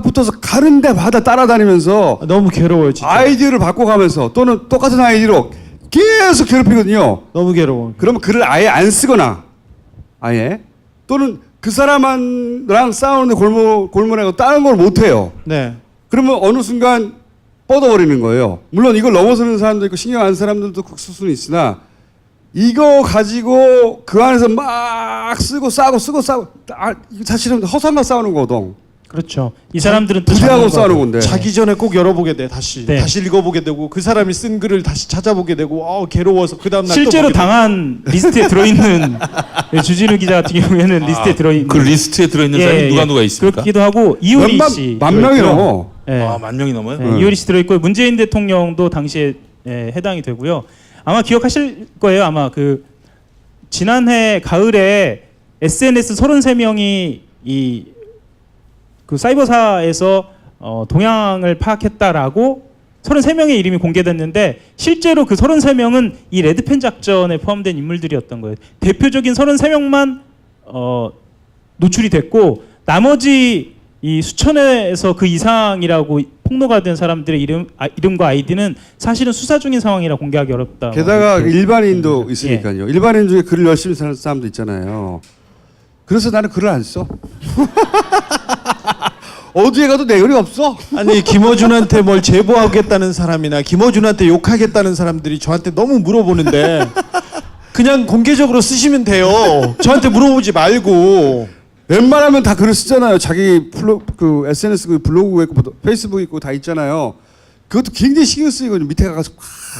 [SPEAKER 7] 붙어서 가는 데마다 따라다니면서
[SPEAKER 15] 너무 괴로워요, 진짜.
[SPEAKER 7] 아이디어를 바꿔가면서 또는 똑같은 아이디로 계속 괴롭히거든요.
[SPEAKER 15] 너무 괴로워.
[SPEAKER 7] 그러면 글을 아예 안 쓰거나 아예 또는 그 사람랑 싸우는데 골몰하고 다른 걸 못해요.
[SPEAKER 15] 네.
[SPEAKER 7] 그러면 어느 순간 뻗어버리는 거예요. 물론 이걸 넘어서는 사람도 있고 신경 안 쓰는 사람들도 극수 수는 있으나 이거 가지고 그 안에서 막 쓰고 싸고 이거 사실은 허상과 싸우는 거거든.
[SPEAKER 13] 그렇죠. 이 사람들은 또
[SPEAKER 7] 부대하고 싸우는 건데.
[SPEAKER 15] 자기 전에 꼭 열어보게 돼. 다시
[SPEAKER 13] 네.
[SPEAKER 15] 읽어보게 되고 그 사람이 쓴 글을 다시 찾아보게 되고 괴로워서 그 다음 날
[SPEAKER 13] 실제로 당한 리스트에 들어있는 주진우 기자 같은 경우에는 리스트에 들어있는
[SPEAKER 8] 그 리스트에 들어있는 사람이 누가 있습니까?
[SPEAKER 13] 그렇기도 하고 이효리 씨
[SPEAKER 7] 만 명이 넘어.
[SPEAKER 8] 만 명이 넘어요?
[SPEAKER 13] 네, 이효리 씨 들어있고 문재인 대통령도 당시에 해당이 되고요. 아마 기억하실 거예요. 아마 그 지난해 가을에 SNS 33명이 그 사이버사에서 동향을 파악했다라고 33명의 이름이 공개됐는데 실제로 그 33명은 이 레드펜 작전에 포함된 인물들이었던 거예요. 대표적인 33명만 노출이 됐고 나머지 이 수천에서 그 이상이라고 폭로가 된 사람들의 이름과 아이디는 사실은 수사 중인 상황이라 공개하기 어렵다.
[SPEAKER 7] 게다가 일반인도 있으니까요. 일반인 중에 글을 열심히 쓰는 사람도 있잖아요. 그래서 나는 글을 안 써. 어디에 가도 내 글이 없어.
[SPEAKER 15] 아니 김어준한테 뭘 제보하겠다는 사람이나 김어준한테 욕하겠다는 사람들이 저한테 너무 물어보는데 그냥 공개적으로 쓰시면 돼요. 저한테 물어보지 말고.
[SPEAKER 7] 웬만하면 다 글을 쓰잖아요. 자기 그 SNS 블로그 있고 페이스북 있고 다 있잖아요. 그것도 굉장히 신경 쓰이거든요. 밑에 가서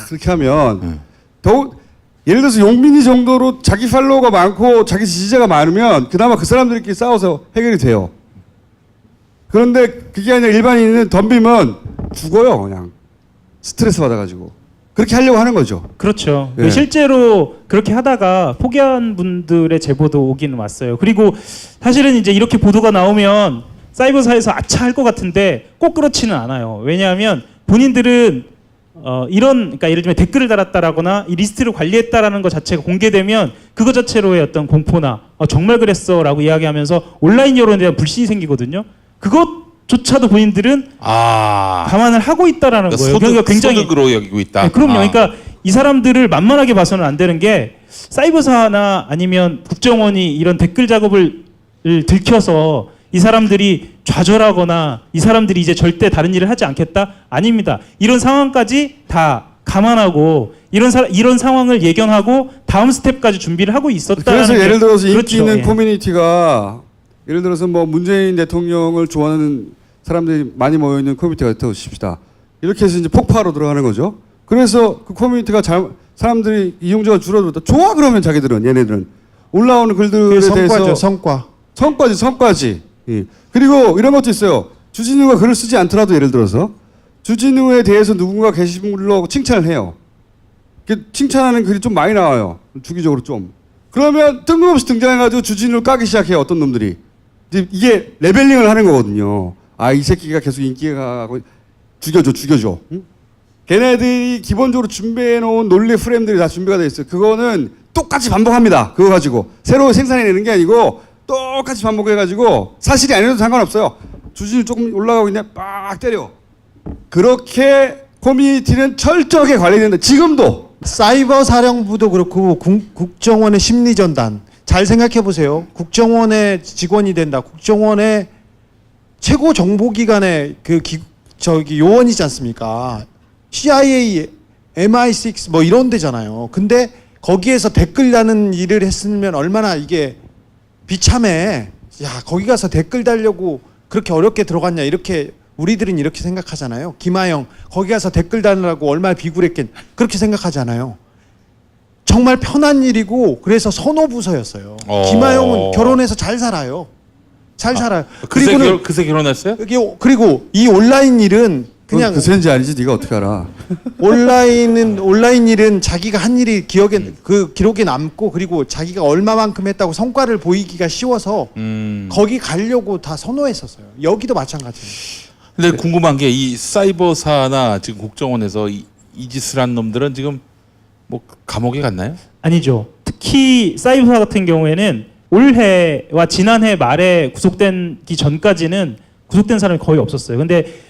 [SPEAKER 7] 그렇게 하면 더욱 예를 들어서 용민이 정도로 자기 팔로워가 많고 자기 지지자가 많으면 그나마 그 사람들끼리 싸워서 해결이 돼요. 그런데 그게 아니라 일반인은 덤비면 죽어요. 그냥 스트레스 받아가지고 그렇게 하려고 하는 거죠.
[SPEAKER 13] 그렇죠.
[SPEAKER 7] 예.
[SPEAKER 13] 실제로 그렇게 하다가 포기한 분들의 제보도 오기는 왔어요. 그리고 사실은 이제 이렇게 보도가 나오면 사이버사에서 아차 할 것 같은데 꼭 그렇지는 않아요. 왜냐하면 본인들은 그러니까 예를 들면 댓글을 달았다라거나 이 리스트를 관리했다라는 것 자체가 공개되면 그거 자체로의 어떤 공포나 정말 그랬어라고 이야기하면서 온라인 여론에 대한 불신이 생기거든요. 그것조차도 본인들은 감안을 하고 있다라는 거예요. 그러니까 굉장히
[SPEAKER 8] 소득으로 여기고 있다.
[SPEAKER 13] 네, 그럼요. 그러니까 이 사람들을 만만하게 봐서는 안 되는 게 사이버사나 아니면 국정원이 이런 댓글 작업을 들켜서 이 사람들이 좌절하거나 이 사람들이 이제 절대 다른 일을 하지 않겠다? 아닙니다. 이런 상황까지 다 감안하고 이런 상황을 예견하고 다음 스텝까지 준비를 하고 있었다는
[SPEAKER 7] 그래서 예를 들어서 인기
[SPEAKER 13] 그렇죠.
[SPEAKER 7] 있는
[SPEAKER 13] 예.
[SPEAKER 7] 커뮤니티가 예를 들어서 뭐 문재인 대통령을 좋아하는 사람들이 많이 모여 있는 커뮤니티가 있다고 칩시다. 이렇게 해서 이제 폭파로 들어가는 거죠. 그래서 그 커뮤니티가 사람들이 이용자가 줄어들었다. 좋아 그러면 자기들은 얘네들은 올라오는 글들에 대해서 성과지. 예. 그리고 이런 것도 있어요. 주진우가 글을 쓰지 않더라도 예를 들어서 주진우에 대해서 누군가 게시물로 칭찬을 해요. 칭찬하는 글이 좀 많이 나와요. 주기적으로 좀. 그러면 뜬금없이 등장해가지고 주진우를 까기 시작해요. 어떤 놈들이. 이게 레벨링을 하는 거거든요. 이 새끼가 계속 인기가 가고 죽여줘. 응? 걔네들이 기본적으로 준비해놓은 논리 프레임들이 다 준비가 돼 있어요. 그거는 똑같이 반복합니다. 그거 가지고 새로 생산해내는 게 아니고 똑같이 반복해가지고 사실이 아니어도 상관없어요. 주진우 조금 올라가고 있네. 빡 때려. 그렇게 커뮤니티는 철저하게 관리된다. 지금도.
[SPEAKER 15] 사이버 사령부도 그렇고 국정원의 심리전단 잘 생각해 보세요. 국정원의 직원이 된다. 국정원의 최고 정보기관의 요원이지 않습니까? CIA, MI6 뭐 이런 데잖아요. 근데 거기에서 댓글 다는 일을 했으면 얼마나 이게 비참해. 거기 가서 댓글 달려고 그렇게 어렵게 들어갔냐 이렇게 우리들은 이렇게 생각하잖아요. 김하영 거기 가서 댓글 달라고 얼마나 비굴했겠냐 그렇게 생각하잖아요. 정말 편한 일이고 그래서 선호부서였어요. 김하영은 결혼해서 잘 살아요. 잘 살아요.
[SPEAKER 8] 그새 결혼했어요?
[SPEAKER 15] 그리고 이 온라인 일은 그냥
[SPEAKER 7] 그 센지 아니지 네가 어떻게 알아?
[SPEAKER 15] 온라인 일은 자기가 한 일이 기록에 남고 그리고 자기가 얼마만큼 했다고 성과를 보이기가 쉬워서 거기 가려고 다 선호했었어요. 여기도 마찬가지예요.
[SPEAKER 8] 근데 궁금한 게 이 사이버사나 지금 국정원에서 이 짓을 한 놈들은 지금 뭐 감옥에 갔나요?
[SPEAKER 13] 아니죠. 특히 사이버사 같은 경우에는 올해와 지난해 말에 구속되기 전까지는 구속된 사람이 거의 없었어요. 근데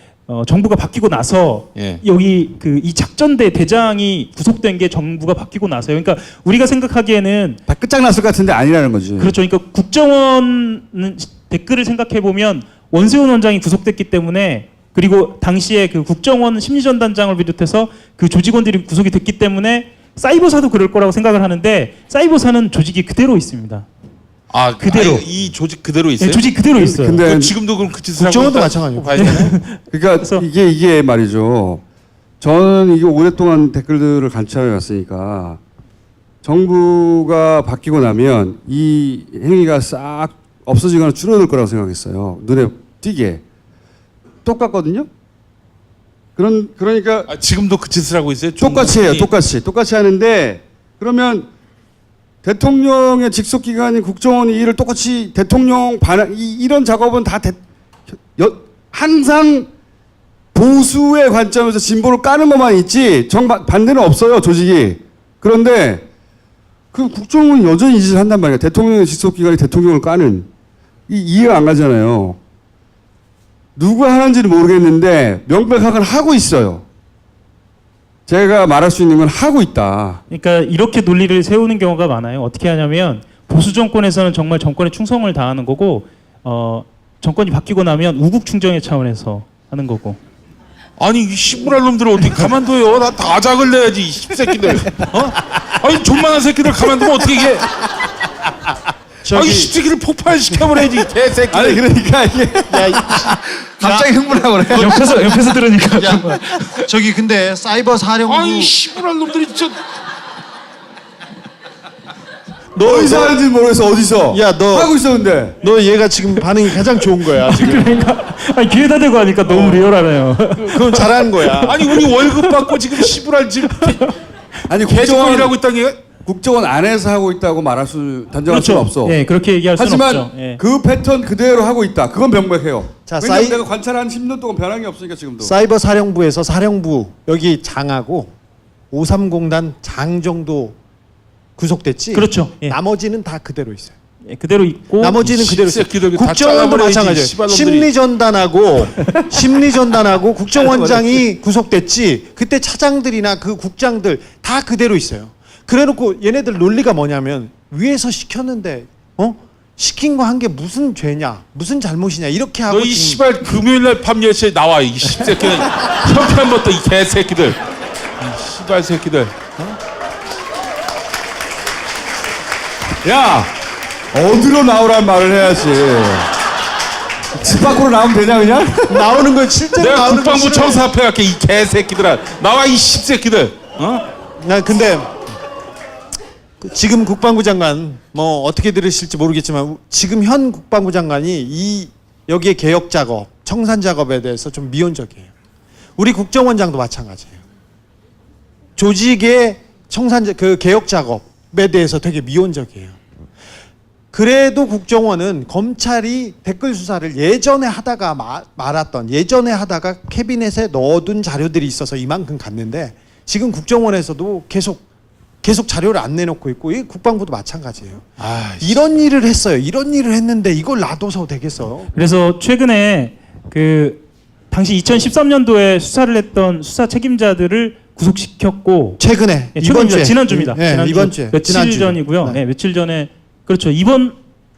[SPEAKER 13] 정부가 바뀌고 나서 여기 이 작전대 대장이 구속된 게 정부가 바뀌고 나서요. 그러니까 우리가 생각하기에는
[SPEAKER 7] 다 끝장났을 것 같은데 아니라는 거지.
[SPEAKER 13] 그렇죠. 그러니까 국정원 댓글을 생각해 보면 원세훈 원장이 구속됐기 때문에 그리고 당시에 그 국정원 심리전단장을 비롯해서 그 조직원들이 구속이 됐기 때문에 사이버사도 그럴 거라고 생각을 하는데 사이버사는 조직이 그대로 있습니다.
[SPEAKER 8] 아
[SPEAKER 13] 그대로.
[SPEAKER 8] 이 조직 그대로 있어요?
[SPEAKER 13] 네, 조직 그대로 있어요.
[SPEAKER 7] 근데
[SPEAKER 8] 지금도 그럼 그 짓을
[SPEAKER 15] 국정원도
[SPEAKER 8] 하고
[SPEAKER 15] 마찬가지고.
[SPEAKER 8] 봐야 되나요?
[SPEAKER 7] 그러니까 이게 말이죠. 저는 이게 오랫동안 댓글들을 관찰해 왔으니까 정부가 바뀌고 나면 이 행위가 싹 없어지거나 줄어들 거라고 생각했어요. 눈에 띄게. 똑같거든요. 그러니까
[SPEAKER 8] 지금도 그 짓을 하고 있어요?
[SPEAKER 7] 똑같이 해요. 똑같이 하는데 그러면 대통령의 직속 기관인 국정원이 이를 똑같이 대통령 반항 이런 작업은 다 항상 보수의 관점에서 진보를 까는 것만 있지 반대는 없어요, 조직이. 그런데 그 국정원은 여전히 이 짓을 한단 말이에요. 대통령의 직속 기관이 대통령을 까는 이해가 안 가잖아요. 누가 하는지는 모르겠는데 명백하게 하고 있어요. 제가 말할 수 있는 건 하고 있다.
[SPEAKER 13] 그러니까 이렇게 논리를 세우는 경우가 많아요. 어떻게 하냐면 보수 정권에서는 정말 정권에 충성을 다하는 거고 정권이 바뀌고 나면 우국 충정의 차원에서 하는 거고.
[SPEAKER 8] 아니 이 씨부랄 놈들을 어떻게 가만둬요? 나 다 작을 내야지 이 씹새끼들. 아니 존만한 새끼들 가만두면 어떻게 이게? 아이 씹새끼를 폭발시켜버려야지 개새끼들.
[SPEAKER 7] 아니 그러니까 이게 갑자기 흥분하고 그래.
[SPEAKER 13] 옆에서 들으니까.
[SPEAKER 15] 저기 근데 사이버 사령부
[SPEAKER 8] 아니 씨부랄 놈들이 진짜.
[SPEAKER 7] 어디서 하는지 모르겠어. 어디서?
[SPEAKER 15] 야, 너
[SPEAKER 7] 하고 있었는데.
[SPEAKER 15] 너 얘가 지금 반응이 가장 좋은 거야 지금.
[SPEAKER 13] 그러니까 아니, 귀에다 대고 하니까 너무 리얼하네요.
[SPEAKER 15] 그건 잘하는 거야.
[SPEAKER 8] 아니 우리 월급 받고 지금 씨부랄 지금
[SPEAKER 7] 아니
[SPEAKER 8] 개정원이라고 있다는 게
[SPEAKER 7] 국정원 안에서 하고 있다고 단정할 수는 없어.
[SPEAKER 13] 예, 그렇게 얘기할 수는
[SPEAKER 7] 하지만
[SPEAKER 13] 없죠. 예.
[SPEAKER 7] 그 패턴 그대로 하고 있다. 그건 명백해요.
[SPEAKER 15] 자,
[SPEAKER 7] 왜냐면 내가 관찰한 10년 동안 변함이 없으니까 지금도.
[SPEAKER 15] 사이버 사령부에서 사령부 여기 장하고 530단 장 정도 구속됐지.
[SPEAKER 13] 그렇죠. 예.
[SPEAKER 15] 나머지는 다 그대로 있어요.
[SPEAKER 13] 예, 그대로 있고
[SPEAKER 15] 나머지는 그대로 있어요.
[SPEAKER 8] 새끼들 다
[SPEAKER 15] 국정원도
[SPEAKER 8] 잘라버려야지,
[SPEAKER 15] 마찬가지예요.
[SPEAKER 8] 씨발놈들이.
[SPEAKER 15] 심리전단하고 국정원장이 구속됐지. 그때 차장들이나 그 국장들 다 그대로 있어요. 그래놓고 얘네들 논리가 뭐냐면 위에서 시켰는데 시킨 거 한 게 무슨 죄냐, 무슨 잘못이냐 이렇게 하고.
[SPEAKER 8] 너 이 씨발 금요일날 밤 10시에 나와 이 씹새끼들. 형편부터 이 개새끼들. 이 씨발 새끼들.
[SPEAKER 7] 야 어디로 나오란 말을 해야지. 집 밖으로 나오면 되냐 그냥?
[SPEAKER 15] 나오는 건 실제로
[SPEAKER 8] 내가
[SPEAKER 15] 나오는 건
[SPEAKER 8] 국방부
[SPEAKER 15] 싫어요.
[SPEAKER 8] 청사 앞에 갈게 이 개새끼들아. 나와 이 씹새끼들.
[SPEAKER 15] 근데 지금 국방부 장관 뭐 어떻게 들으실지 모르겠지만 지금 현 국방부 장관이 여기에 개혁 작업, 청산 작업에 대해서 좀 미온적이에요. 우리 국정원장도 마찬가지예요. 조직의 개혁 작업에 대해서 되게 미온적이에요. 그래도 국정원은 검찰이 댓글 수사를 예전에 하다가 말았던 예전에 하다가 캐비넷에 넣어둔 자료들이 있어서 이만큼 갔는데 지금 국정원에서도 계속 자료를 안 내놓고 있고 이 국방부도 마찬가지예요. 이런 일을 했어요. 이런 일을 했는데 이걸 놔둬서 되겠어요?
[SPEAKER 13] 그래서 최근에 그 당시 2013년도에 수사를 했던 수사 책임자들을 구속시켰고
[SPEAKER 15] 최근에
[SPEAKER 13] 이번 주에 지난주입니다.
[SPEAKER 15] 네, 이번 주에
[SPEAKER 13] 며칠
[SPEAKER 15] 지난주.
[SPEAKER 13] 전이고요. 네, 며칠 전에 그렇죠. 이번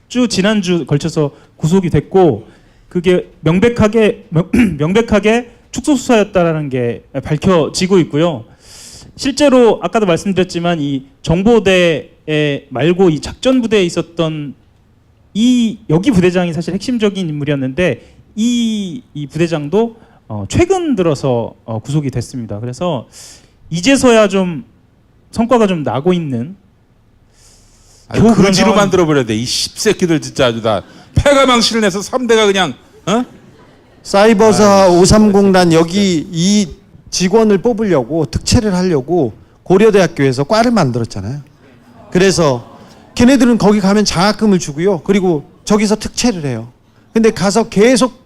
[SPEAKER 13] 주 지난주 걸쳐서 구속이 됐고 그게 명백하게 축소 수사였다라는 게 밝혀지고 있고요. 실제로 아까도 말씀드렸지만 이 정보대에 말고 이 작전부대에 있었던 여기 부대장이 사실 핵심적인 인물이었는데 이 부대장도 최근 들어서 구속이 됐습니다. 그래서 이제서야 좀 성과가 좀 나고 있는
[SPEAKER 8] 그지로 만들어버려야 돼. 이 씹새끼들 진짜 아주 다 패가망신을 내서 3대가 그냥
[SPEAKER 15] 사이버사 530란 여기 이 직원을 뽑으려고 특채를 하려고 고려대학교에서 과를 만들었잖아요. 그래서 걔네들은 거기 가면 장학금을 주고요. 그리고 저기서 특채를 해요. 근데 가서 계속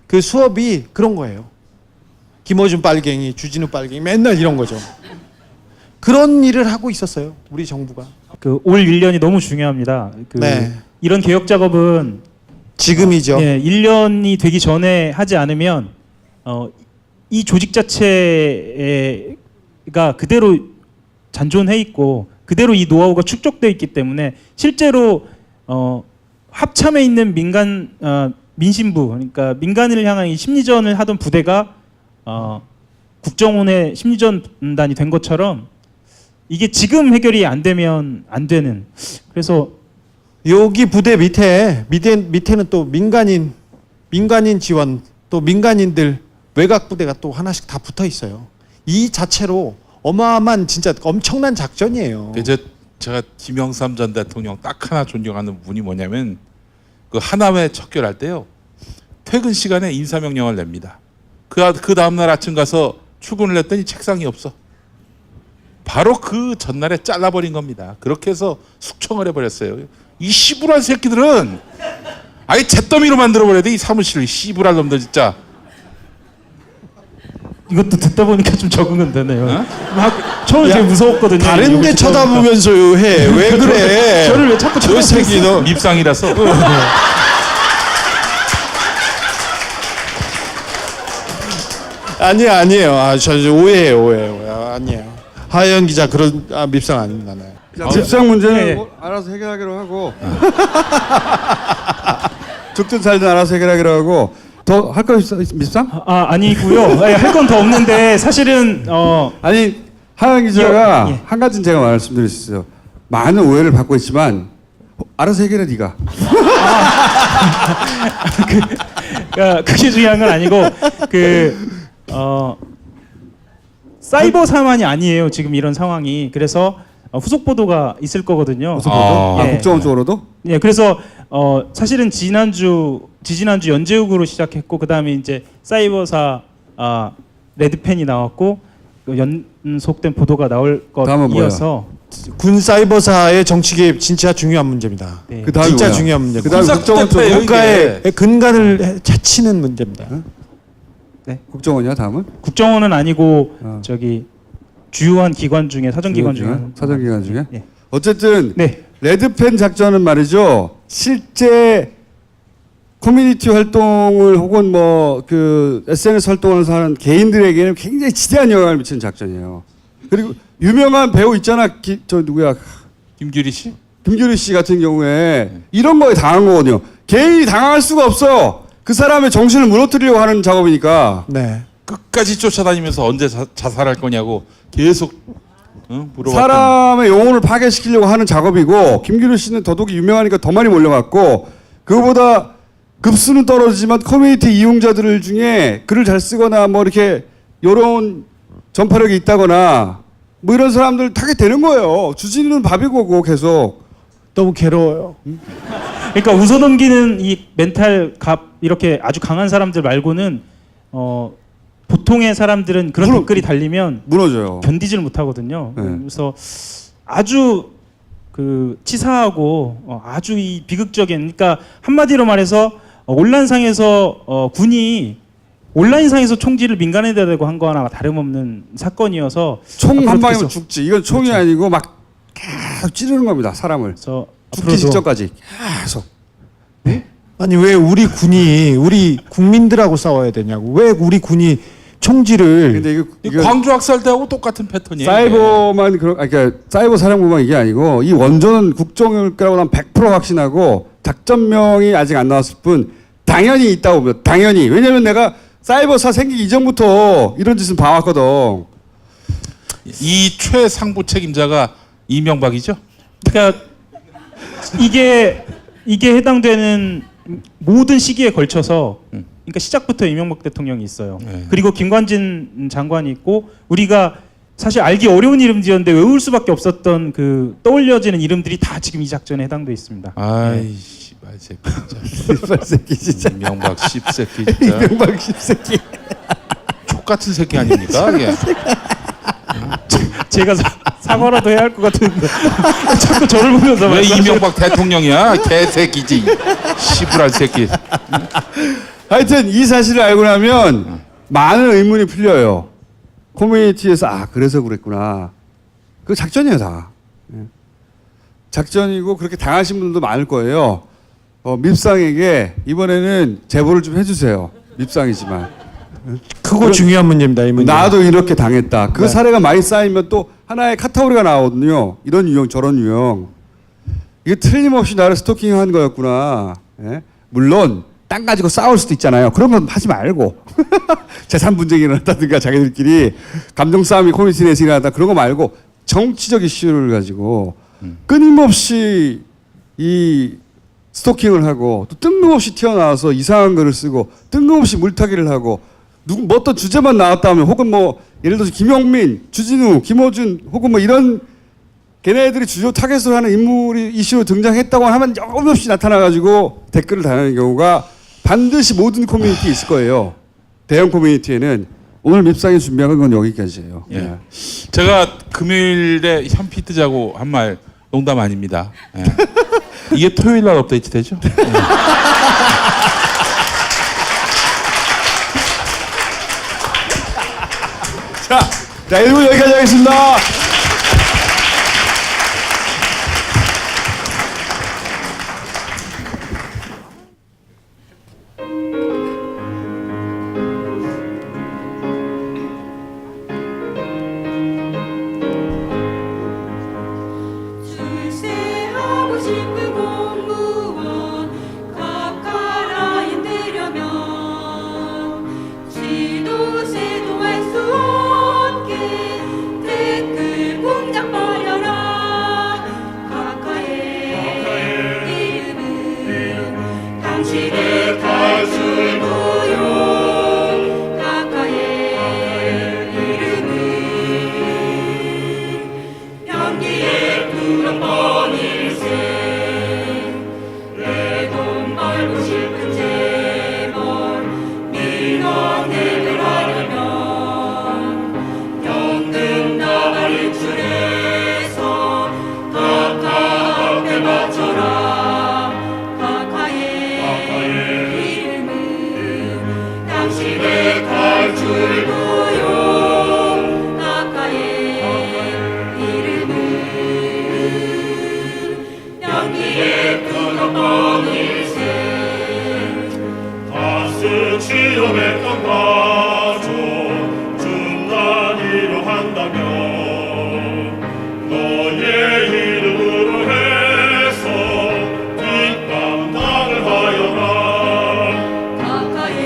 [SPEAKER 15] 그 수업이 그런 거예요. 김어준 빨갱이, 주진우 빨갱이 맨날 이런 거죠. 그런 일을 하고 있었어요. 우리 정부가.
[SPEAKER 13] 그 올 1년이 너무 중요합니다.
[SPEAKER 15] 네.
[SPEAKER 13] 이런 개혁 작업은
[SPEAKER 15] 지금이죠.
[SPEAKER 13] 1년이 되기 전에 하지 않으면 이 조직 자체가 그대로 잔존해 있고 그대로 이 노하우가 축적돼 있기 때문에 실제로 합참에 있는 민심부, 그러니까 민간인을 향한 이 심리전을 하던 부대가 국정원의 심리전단이 된 것처럼 이게 지금 해결이 안 되면 안 되는. 그래서
[SPEAKER 15] 여기 부대 밑에는 또 민간인 지원, 또 민간인들 외곽 부대가 또 하나씩 다 붙어 있어요. 이 자체로 어마어마한 진짜 엄청난 작전이에요.
[SPEAKER 8] 제가 김영삼 전 대통령 딱 하나 존경하는 분이 뭐냐면 그 하남에 척결할 때요. 퇴근 시간에 인사명령을 냅니다. 그 다음날 아침 가서 출근을 했더니 책상이 없어. 바로 그 전날에 잘라버린 겁니다. 그렇게 해서 숙청을 해버렸어요. 이 씨부랄 새끼들은 아예 잿더미로 만들어버려야 돼. 이 사무실을 씨부랄 놈들 진짜.
[SPEAKER 13] 이것도 듣다 보니까 좀 적응은 되네요. 처음에 되게 무서웠거든요.
[SPEAKER 15] 다른 데 쳐다보면서 해. 왜 그래?
[SPEAKER 13] 저를 왜 자꾸 쳐다보세요?
[SPEAKER 8] 밉상이라서.
[SPEAKER 15] 아니에요. 저 오해해요. 아니에요. 하영 기자 그런 밉상 아닙니다. 네.
[SPEAKER 7] 밉상 문제는 뭐 알아서 해결하기로 하고 죽든 살든 알아서 해결하기로 하고 더 할 거 있어 밉상?
[SPEAKER 13] 아니고요. 할 건 더 없는데 사실은
[SPEAKER 7] 아니 하영 기자가 한 가지는 제가 말씀드릴 수 있어요. 많은 오해를 받고 있지만 알아서 해결해 네가.
[SPEAKER 13] 그게 중요한 건 아니고 사이버사만이 아니에요. 지금 이런 상황이. 그래서 후속 보도가 있을 거거든요.
[SPEAKER 7] 후속 보도? 국정원 쪽으로도?
[SPEAKER 13] 예, 그래서 사실은 지지난주 연재욱으로 시작했고 그 다음에 이제 사이버사 레드펜이 나왔고 연속된 보도가 나올 것 이어서
[SPEAKER 15] 군 사이버사의 정치 개입 진짜 중요한 문제입니다.
[SPEAKER 13] 네.
[SPEAKER 15] 그 다음에 진짜 뭐야? 중요한 문제입니다.
[SPEAKER 7] 그 다음에 국정원 쪽
[SPEAKER 15] 국가의 근간을 해치는 문제입니다.
[SPEAKER 13] 네.
[SPEAKER 7] 국정원이야 다음은?
[SPEAKER 13] 국정원은 아니고 저기 주요한 기관 중에 사정기관 중에
[SPEAKER 7] 사정기관 중에?
[SPEAKER 13] 네.
[SPEAKER 7] 어쨌든 레드펜 작전은 말이죠. 실제 커뮤니티 활동을 혹은 뭐 그 SNS 활동을 하는 개인들에게는 굉장히 지대한 영향을 미치는 작전이에요. 그리고 유명한 배우 있잖아. 저 누구야?
[SPEAKER 8] 김규리 씨?
[SPEAKER 7] 김규리 씨 같은 경우에 이런 거에 당한 거거든요. 개인이 당할 수가 없어요. 그 사람의 정신을 무너뜨리려고 하는 작업이니까.
[SPEAKER 15] 네.
[SPEAKER 8] 끝까지 쫓아다니면서 언제 자살할 거냐고 계속 물어봤던.
[SPEAKER 7] 사람의 영혼을 파괴시키려고 하는 작업이고 김규리 씨는 더더욱이 유명하니까 더 많이 몰려갔고 그거보다 급수는 떨어지지만 커뮤니티 이용자들 중에 글을 잘 쓰거나 뭐 이렇게 이런 전파력이 있다거나 뭐 이런 사람들 타게 되는 거예요. 주진우는 밥이고 계속.
[SPEAKER 15] 너무 괴로워요.
[SPEAKER 13] 그러니까 웃어넘기는 이 멘탈 이렇게 아주 강한 사람들 말고는 보통의 사람들은 그런 댓글이 달리면
[SPEAKER 7] 무너져요.
[SPEAKER 13] 견디질 못하거든요.
[SPEAKER 7] 네.
[SPEAKER 13] 그래서 아주 치사하고 아주 이 비극적인, 그러니까 한마디로 말해서 온라인상에서 군이 온라인상에서 총질을 민간에다 대고 한 거나 다름없는 사건이어서
[SPEAKER 7] 총 한 방이면 죽지. 이건 총이 아니고 막 계속 찌르는 겁니다. 사람을. 죽기 직전까지 계속.
[SPEAKER 15] 아니 왜 우리 군이 우리 국민들하고 싸워야 되냐고. 왜 우리 군이 총질을.
[SPEAKER 7] 근데 이거
[SPEAKER 8] 광주 학살 때하고 똑같은 패턴이에요.
[SPEAKER 7] 사이버만 그러니까 사이버 사령부만 이게 아니고 이 원조는 국정일 거라고 난 100% 확신하고 작전명이 아직 안 나왔을 뿐 당연히 있다고 봅니다. 당연히. 왜냐면 내가 사이버사 생기기 이전부터 이런 짓은 봐왔거든.
[SPEAKER 8] 이 최상부 책임자가 이명박이죠?
[SPEAKER 13] 그러니까 이게 해당되는 모든 시기에 걸쳐서 그러니까 시작부터 이명박 대통령이 있어요. 그리고 김관진 장관이 있고 우리가 사실 알기 어려운 이름들이었는데 외울 수밖에 없었던 그 떠올려지는 이름들이 다 지금 이 작전에 해당돼 있습니다.
[SPEAKER 8] 아이씨, 새끼 진짜.
[SPEAKER 7] 씨발 새끼 진짜.
[SPEAKER 8] 이명박 씹새끼 진짜.
[SPEAKER 7] 이명박 씹새끼.
[SPEAKER 8] 족 같은 새끼 아닙니까? 이게.
[SPEAKER 13] 제가 사과라도 해야 할 것 같은데 자꾸 저를 보면서
[SPEAKER 8] 왜
[SPEAKER 13] 말씀하시는-
[SPEAKER 8] 이명박 대통령이야? 개새끼지. 씨부랄 새끼.
[SPEAKER 7] 하여튼 이 사실을 알고 나면 많은 의문이 풀려요. 커뮤니티에서 아 그래서 그랬구나. 그 작전이에요 다. 예. 작전이고 그렇게 당하신 분들도 많을 거예요. 밉상에게 이번에는 제보를 좀 해주세요. 밉상이지만.
[SPEAKER 15] 크고 중요한 문제입니다. 이 문제.
[SPEAKER 7] 나도 이렇게 당했다. 그
[SPEAKER 15] 네.
[SPEAKER 7] 사례가 많이 쌓이면 또 하나의 카테고리가 나오거든요. 이런 유형 저런 유형. 이게 틀림없이 나를 스토킹한 거였구나. 예? 물론 땅 가지고 싸울 수도 있잖아요. 그런 건 하지 말고 재산 분쟁이 일어났다든가 자기들끼리 감정 싸움이 커뮤니티 내에서 일어났다 그런 거 말고 정치적 이슈를 가지고 끊임없이 이 스토킹을 하고 또 뜬금없이 튀어나와서 이상한 글을 쓰고 뜬금없이 물타기를 하고 뭐 어떤 주제만 나왔다 하면 혹은 뭐 예를 들어서 김용민, 주진우, 김어준 혹은 뭐 이런 걔네들이 주요 타겟으로 하는 인물이 이슈로 등장했다고 하면 여금없이 나타나가지고 댓글을 달하는 경우가 반드시 모든 커뮤니티에 있을 거예요. 대형 커뮤니티에는 오늘 밉상에 준비한 건 여기까지예요.
[SPEAKER 8] 예.
[SPEAKER 7] 예.
[SPEAKER 8] 제가 금요일에 현피 뜨자고 한 말 농담 아닙니다. 예. 이게 토요일 날 업데이트 되죠? 예.
[SPEAKER 7] 자, 1부 여기까지 하겠습니다.
[SPEAKER 17] 출세하고 싶은 공무원 가까라인 되려면 쥐도 새도 할 수 없게 댓글 공장 벌여라. 가까의 이름은 당신의 탈출 무용. 가까의 이름은 변기에 뚫어버린 새. 내 돈 벌고 싶은 재벌 민원 해결하려면 연금 나갈 인출해서 각하 앞에 맞춰라. 각하의 이름은 당신의 탈출 무용. 각하의 이름은 연기에 뚫어버린 새. 다스 치료했던 가족 준 단위로 한다면 너의 이름으로 해서 뒷감당을 하여라. 가까의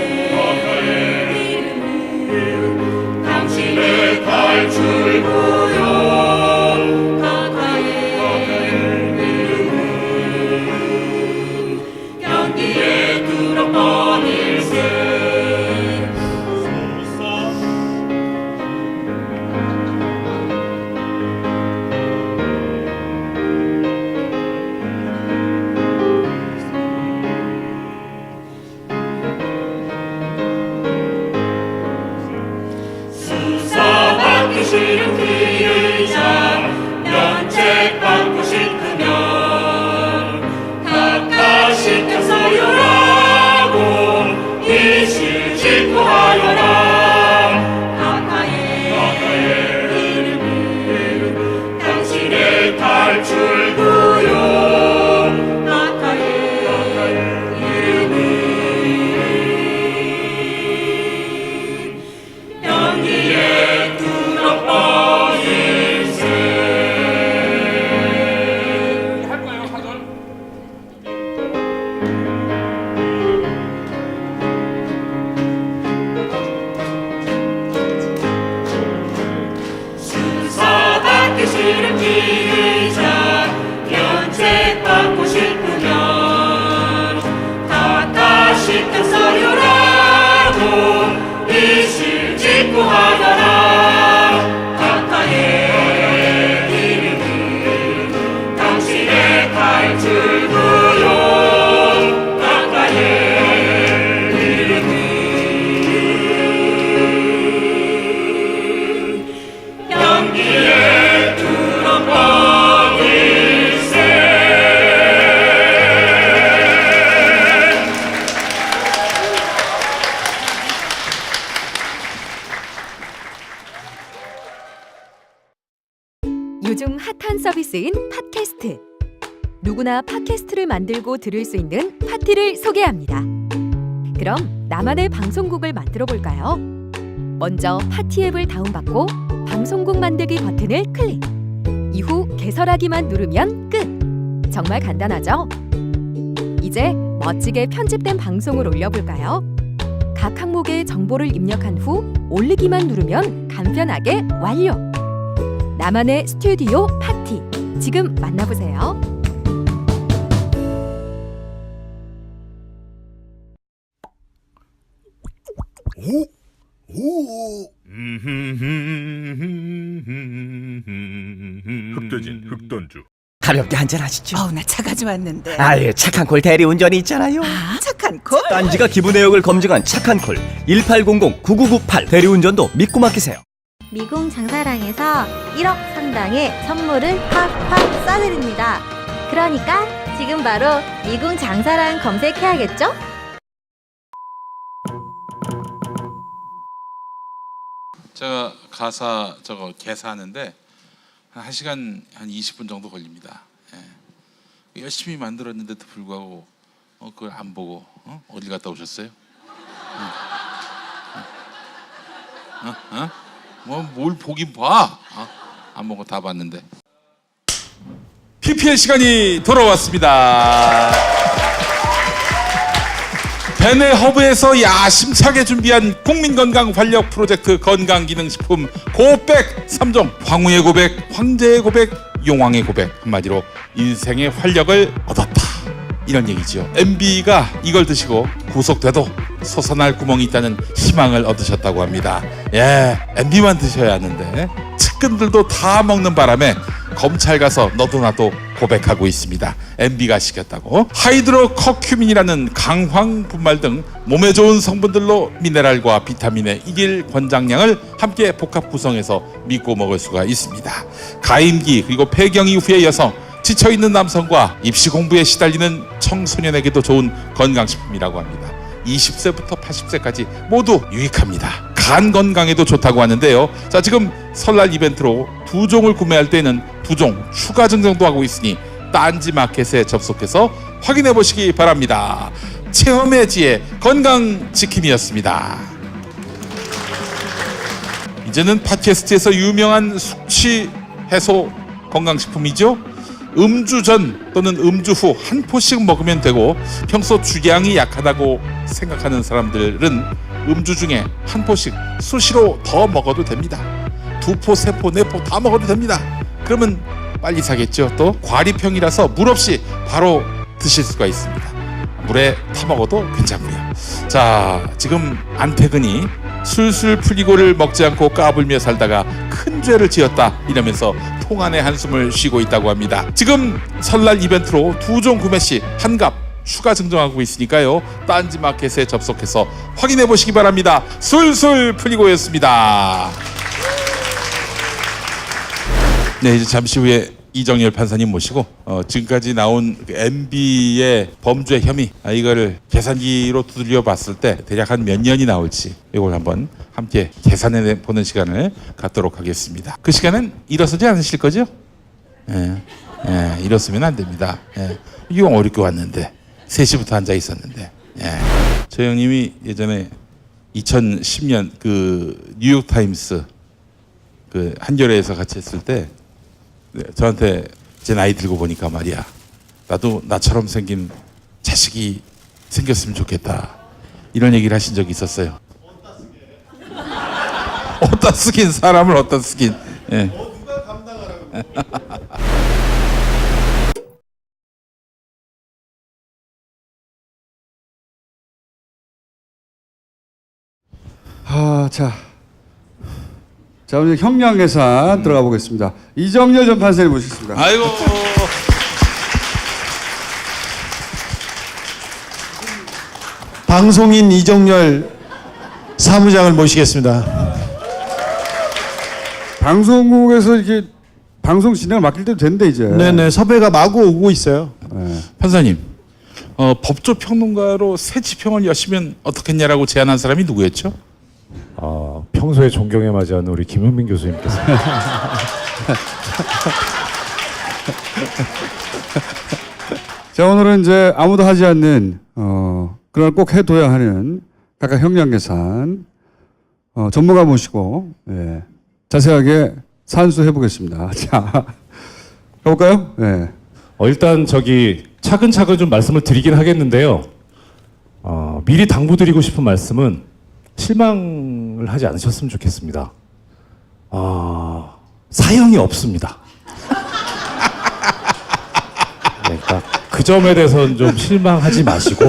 [SPEAKER 17] 이름은 당신의 탈출 무용. 가까의 이름은
[SPEAKER 4] 서비스인 팟캐스트. 누구나 팟캐스트를 만들고 들을 수 있는 파티를 소개합니다. 그럼 나만의 방송국을 만들어 볼까요? 먼저 파티 앱을 다운받고 방송국 만들기 버튼을 클릭. 이후 개설하기만 누르면 끝. 정말 간단하죠? 이제 멋지게 편집된 방송을 올려볼까요? 각 항목의 정보를 입력한 후 올리기만 누르면 간편하게 완료. 나만의 스튜디오 파티. 지금 만나보세요.
[SPEAKER 3] 흑돼진 흑돈주.
[SPEAKER 18] 가볍게 한잔 하시죠.
[SPEAKER 19] 나 차 가져왔는데.
[SPEAKER 18] 아예 착한 콜 대리운전이 있잖아요.
[SPEAKER 19] 착한 콜?
[SPEAKER 18] 딴지가 기부 내역을 검증한 착한 콜 1800-9998 대리운전도 믿고 맡기세요.
[SPEAKER 20] 미궁 장사랑에서 1억 상당의 선물을 팍팍 쏴드립니다. 그러니까 지금 바로 미궁 장사랑 검색해야겠죠?
[SPEAKER 8] 제가 가사 저거 개사하는데 한 1시간 한 20분 정도 걸립니다. 예. 열심히 만들었는데도 불구하고 그걸 안 보고 어딜 갔다 오셨어요? 뭐 뭘 보긴 봐. 안 보고 다 봤는데. PPL 시간이 돌아왔습니다. 베네 허브에서 야심차게 준비한 국민건강 활력 프로젝트 건강기능식품 고백 3종. 황후의 고백, 황제의 고백, 용왕의 고백. 한마디로 인생의 활력을 얻었다, 이런 얘기지요. MB가 이걸 드시고 구속돼도 솟아날 구멍이 있다는 희망을 얻으셨다고 합니다. 예, MB만 드셔야 하는데 측근들도 다 먹는 바람에 검찰 가서 너도 나도 고백하고 있습니다. MB가 시켰다고. 하이드로커큐민이라는 강황 분말 등 몸에 좋은 성분들로 미네랄과 비타민의 이길 권장량을 함께 복합 구성해서 믿고 먹을 수가 있습니다. 가임기 그리고 폐경 이후의 여성, 지쳐있는 남성과 입시 공부에 시달리는 청소년에게도 좋은 건강식품이라고 합니다. 20세부터 80세까지 모두 유익합니다. 간 건강에도 좋다고 하는데요. 자, 지금 설날 이벤트로 2종을 구매할 때는 2종 추가 증정도 하고 있으니 딴지 마켓에 접속해서 확인해 보시기 바랍니다. 체험의 지혜 건강지킴이었습니다. 이제는 팟캐스트에서 유명한 숙취 해소 건강식품이죠. 음주 전 또는 음주 후 한 포씩 먹으면 되고, 평소 주량이 약하다고 생각하는 사람들은 음주 중에 한 포씩 수시로 더 먹어도 됩니다. 2포, 3포, 4포 다 먹어도 됩니다. 그러면 빨리 사겠죠. 또 과리평이라서 물 없이 바로 드실 수가 있습니다. 물에 타 먹어도 괜찮고요. 자, 지금 안태근이 술술 풀리고를 먹지 않고 까불며 살다가 큰 죄를 지었다 이러면서 통안의 한숨을 쉬고 있다고 합니다. 지금 설날 이벤트로 2종 구매 시 한갑 추가 증정하고 있으니까요. 딴지 마켓에 접속해서 확인해 보시기 바랍니다. 술술 풀리고였습니다. 네, 이제 잠시 후에 이정열 판사님 모시고 지금까지 나온 MB의 범죄 혐의 이거를 계산기로 두드려 봤을 때 대략 한 몇 년이 나올지 이걸 한번 함께 계산해 보는 시간을 갖도록 하겠습니다. 그 시간은 일어서지 않으실 거죠? 예, 일어서면 안 됩니다. 예, 이거 어렵게 왔는데 3시부터 앉아 있었는데. 예. 저 형님이 예전에 2010년 그 뉴욕 타임스 그 한겨레에서 같이 했을 때 저한테 제 나이 들고 보니까 말이야, 나도 나처럼 생긴 자식이 생겼으면 좋겠다, 이런 얘기를 하신 적이 있었어요. 어디다 쓰긴, 사람을 어디다 쓰긴. 예. 누가 감당하라고.
[SPEAKER 7] 자, 오늘 형량 계산 들어가 보겠습니다. 이정열 전 판사님 모시겠습니다.
[SPEAKER 8] 아이고.
[SPEAKER 15] 방송인 이정열 사무장을 모시겠습니다.
[SPEAKER 7] 방송국에서 이렇게 방송 진행을 맡길 때도 된대 이제.
[SPEAKER 15] 네네, 섭외가 마구 오고 있어요.
[SPEAKER 7] 네.
[SPEAKER 8] 판사님, 법조 평론가로 새 지평을 여시면 어떻겠냐라고 제안한 사람이 누구였죠?
[SPEAKER 21] 평소에 존경에 맞이하는 우리 김은민 교수님께서.
[SPEAKER 7] 자, 오늘은 이제 아무도 하지 않는 그걸 꼭 해둬야 하는 각각 형량 계산 전문가 모시고 자세하게 산수해 보겠습니다. 자, 가볼까요? 네.
[SPEAKER 21] 일단 차근차근 좀 말씀을 드리긴 하겠는데요. 미리 당부드리고 싶은 말씀은 실망을 하지 않으셨으면 좋겠습니다. 사형이 없습니다. 그러니까 그 점에 대해서는 좀 실망하지 마시고,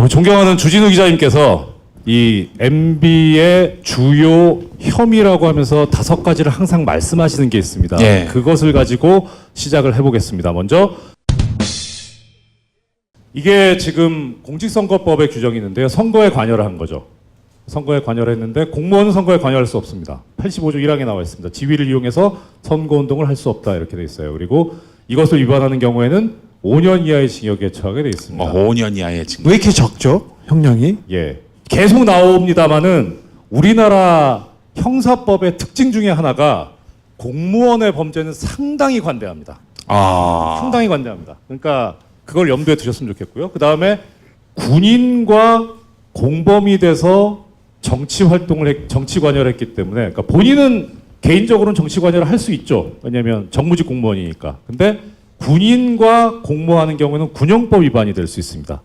[SPEAKER 21] 존경하는 주진우 기자님께서 이 MB의 주요 혐의라고 하면서 5가지를 항상 말씀하시는 게 있습니다.
[SPEAKER 8] 예.
[SPEAKER 21] 그것을 가지고 시작을 해보겠습니다. 먼저 이게 지금 공직선거법에 규정이 있는데요. 선거에 관여를 한 거죠. 선거에 관여를 했는데 공무원은 선거에 관여할 수 없습니다. 85조 1항에 나와 있습니다. 지위를 이용해서 선거운동을 할 수 없다 이렇게 돼 있어요. 그리고 이것을 위반하는 경우에는 5년 이하의 징역에 처하게 돼 있습니다.
[SPEAKER 8] 5년 이하의 징역.
[SPEAKER 15] 왜 이렇게 적죠? 형량이?
[SPEAKER 21] 예. 계속 나옵니다만은 우리나라 형사법의 특징 중에 하나가 공무원의 범죄는 상당히 관대합니다. 상당히 관대합니다. 그러니까 그걸 염두에 두셨으면 좋겠고요. 그 다음에 군인과 공범이 돼서 정치 관여를 했기 때문에, 그러니까 본인은 개인적으로는 정치 관여를 할 수 있죠. 왜냐하면 정무직 공무원이니까. 근데 군인과 공모하는 경우에는 군형법 위반이 될 수 있습니다.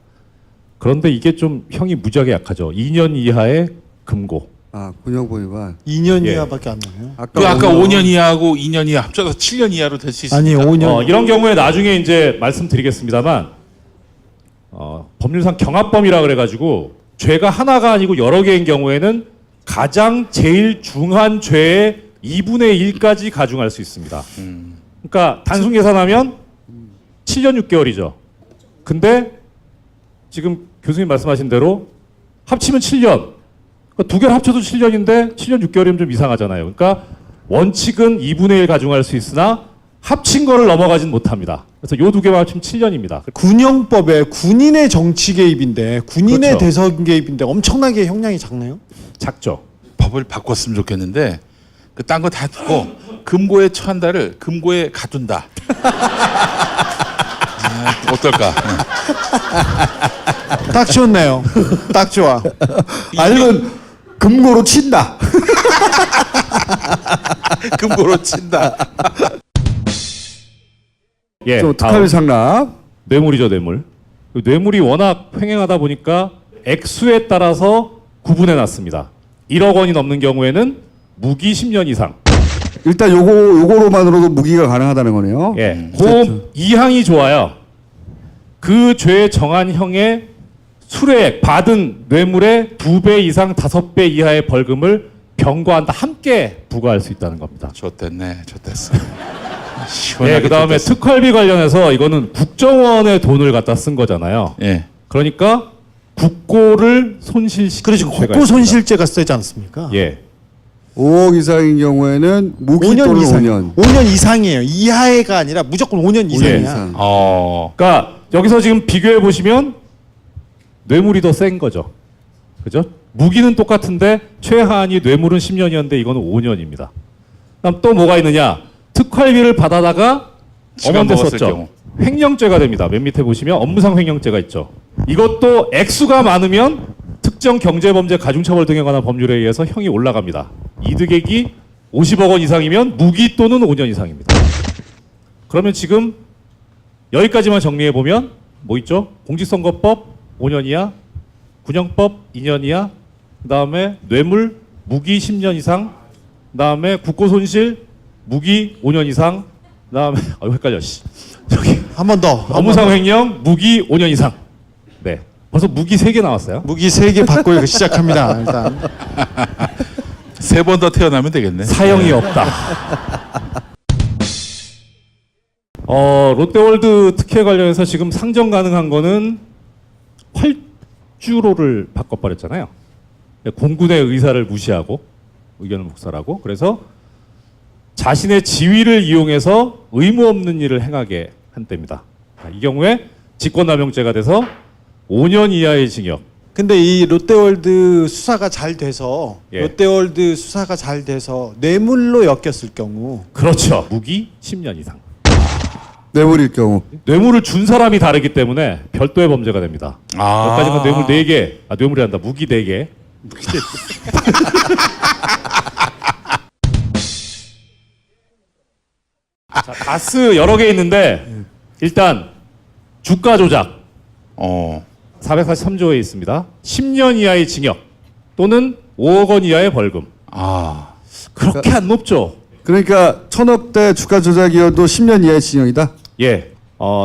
[SPEAKER 21] 그런데 이게 좀 형이 무지하게 약하죠. 2년 이하의 금고.
[SPEAKER 7] 군형법 위반.
[SPEAKER 15] 2년 이하밖에 안 나요.
[SPEAKER 8] 아까 5년 이하하고 2년 이하 합쳐서 7년 이하로 될 수 있습니다.
[SPEAKER 15] 아니 5년.
[SPEAKER 21] 이런 경우에 나중에 이제 말씀드리겠습니다만 법률상 경합범이라 그래가지고 죄가 하나가 아니고 여러 개인 경우에는 가장 제일 중한 죄의 2분의 1까지 가중할 수 있습니다. 그러니까 단순 계산하면 7년 6개월이죠. 근데 지금 교수님 말씀하신 대로 합치면 7년. 그러니까 두 개를 합쳐도 7년인데 7년 6개월이면 좀 이상하잖아요. 그러니까 원칙은 2분의 1 가중할 수 있으나 합친 거를 넘어가진 못합니다. 그래서 요 두 개만 합치면 7년입니다.
[SPEAKER 15] 군형법에 군인의 정치 개입인데 군인의
[SPEAKER 21] 그렇죠.
[SPEAKER 15] 대선 개입인데 엄청나게 형량이 작나요?
[SPEAKER 21] 작죠.
[SPEAKER 8] 법을 바꿨으면 좋겠는데 그 딴 거 다 두고 금고에 처한 달을 금고에 가둔다. 어떨까?
[SPEAKER 15] 딱 좋네요. 딱 좋아.
[SPEAKER 7] 아니면 금고로 친다.
[SPEAKER 8] 금고로 친다.
[SPEAKER 21] 예,
[SPEAKER 7] 좀 특활비 상납.
[SPEAKER 21] 뇌물이죠, 뇌물. 뇌물이 워낙 횡행하다 보니까 액수에 따라서 구분해 놨습니다. 1억 원이 넘는 경우에는 무기 10년 이상.
[SPEAKER 7] 일단 요거로만으로도 무기가 가능하다는 거네요.
[SPEAKER 21] 예. 그 2항이 좋아요. 그 죄 정한 형의 수뢰액 받은 뇌물의 2배 이상 5배 이하의 벌금을 병과한다 함께 부과할 수 있다는 겁니다.
[SPEAKER 8] 좋댔네. 좋댔어.
[SPEAKER 21] 예, 그 다음에 특활비 관련해서 이거는 국정원의 돈을 갖다 쓴 거잖아요.
[SPEAKER 8] 예.
[SPEAKER 21] 그러니까 국고를 손실시키는
[SPEAKER 15] 그렇죠. 국고 손실죄가 쓰지 않습니까?
[SPEAKER 21] 예.
[SPEAKER 7] 5억 이상인 경우에는 무기
[SPEAKER 15] 5년
[SPEAKER 7] 또는
[SPEAKER 15] 이상.
[SPEAKER 7] 5년.
[SPEAKER 15] 5년 이상이에요. 이하가 아니라 무조건 5년 이상이야.
[SPEAKER 21] 그러니까 여기서 지금 비교해 보시면 뇌물이 더 센 거죠. 그죠? 무기는 똑같은데 최하한이 뇌물은 10년이었는데 이거는 5년입니다. 그다음 또 뭐가 있느냐? 특활비를 받아다가 엄한데 썼죠. 횡령죄가 됩니다. 맨 밑에 보시면 업무상 횡령죄가 있죠. 이것도 액수가 많으면 특정 경제범죄 가중처벌 등에 관한 법률에 의해서 형이 올라갑니다. 이득액이 50억 원 이상이면 무기 또는 5년 이상입니다. 그러면 지금 여기까지만 정리해 보면 뭐 있죠? 공직선거법 5년 이하, 군형법 2년 이하, 그 다음에 뇌물 무기 10년 이상, 그 다음에 국고손실 무기 5년 이상, 그 다음에 헷갈려. 저기
[SPEAKER 15] 한 번 더.
[SPEAKER 21] 업무상 횡령 무기 5년 이상. 네. 벌써 무기 3개 나왔어요.
[SPEAKER 15] 무기 3개 받고 시작합니다. 일단
[SPEAKER 8] 3번 더 태어나면 되겠네.
[SPEAKER 21] 사형이 없다. 롯데월드 특혜 관련해서 지금 상정 가능한 거는 활주로를 바꿔버렸잖아요. 공군의 의사를 무시하고 의견을 묵살하고 그래서 자신의 지위를 이용해서 의무 없는 일을 행하게 한 때입니다. 이 경우에 직권남용죄가 돼서 5년 이하의 징역
[SPEAKER 15] 근데 이 롯데월드 수사가 잘 돼서
[SPEAKER 21] 예.
[SPEAKER 15] 롯데월드 수사가 잘 돼서 뇌물로 엮였을 경우
[SPEAKER 21] 그렇죠. 무기 10년 이상.
[SPEAKER 7] 뇌물일 경우.
[SPEAKER 21] 뇌물을 준 사람이 다르기 때문에 별도의 범죄가 됩니다. 여기까지는 뇌물 4개, 뇌물이란다. 무기 4개. 자, 다스 여러 개 있는데 일단 주가 조작 443조에 있습니다. 10년 이하의 징역 또는 5억 원 이하의 벌금. 그렇게 안 높죠.
[SPEAKER 7] 그러니까 1,000억대 주가 조작이어도 10년 이하의 징역이다.
[SPEAKER 21] 예.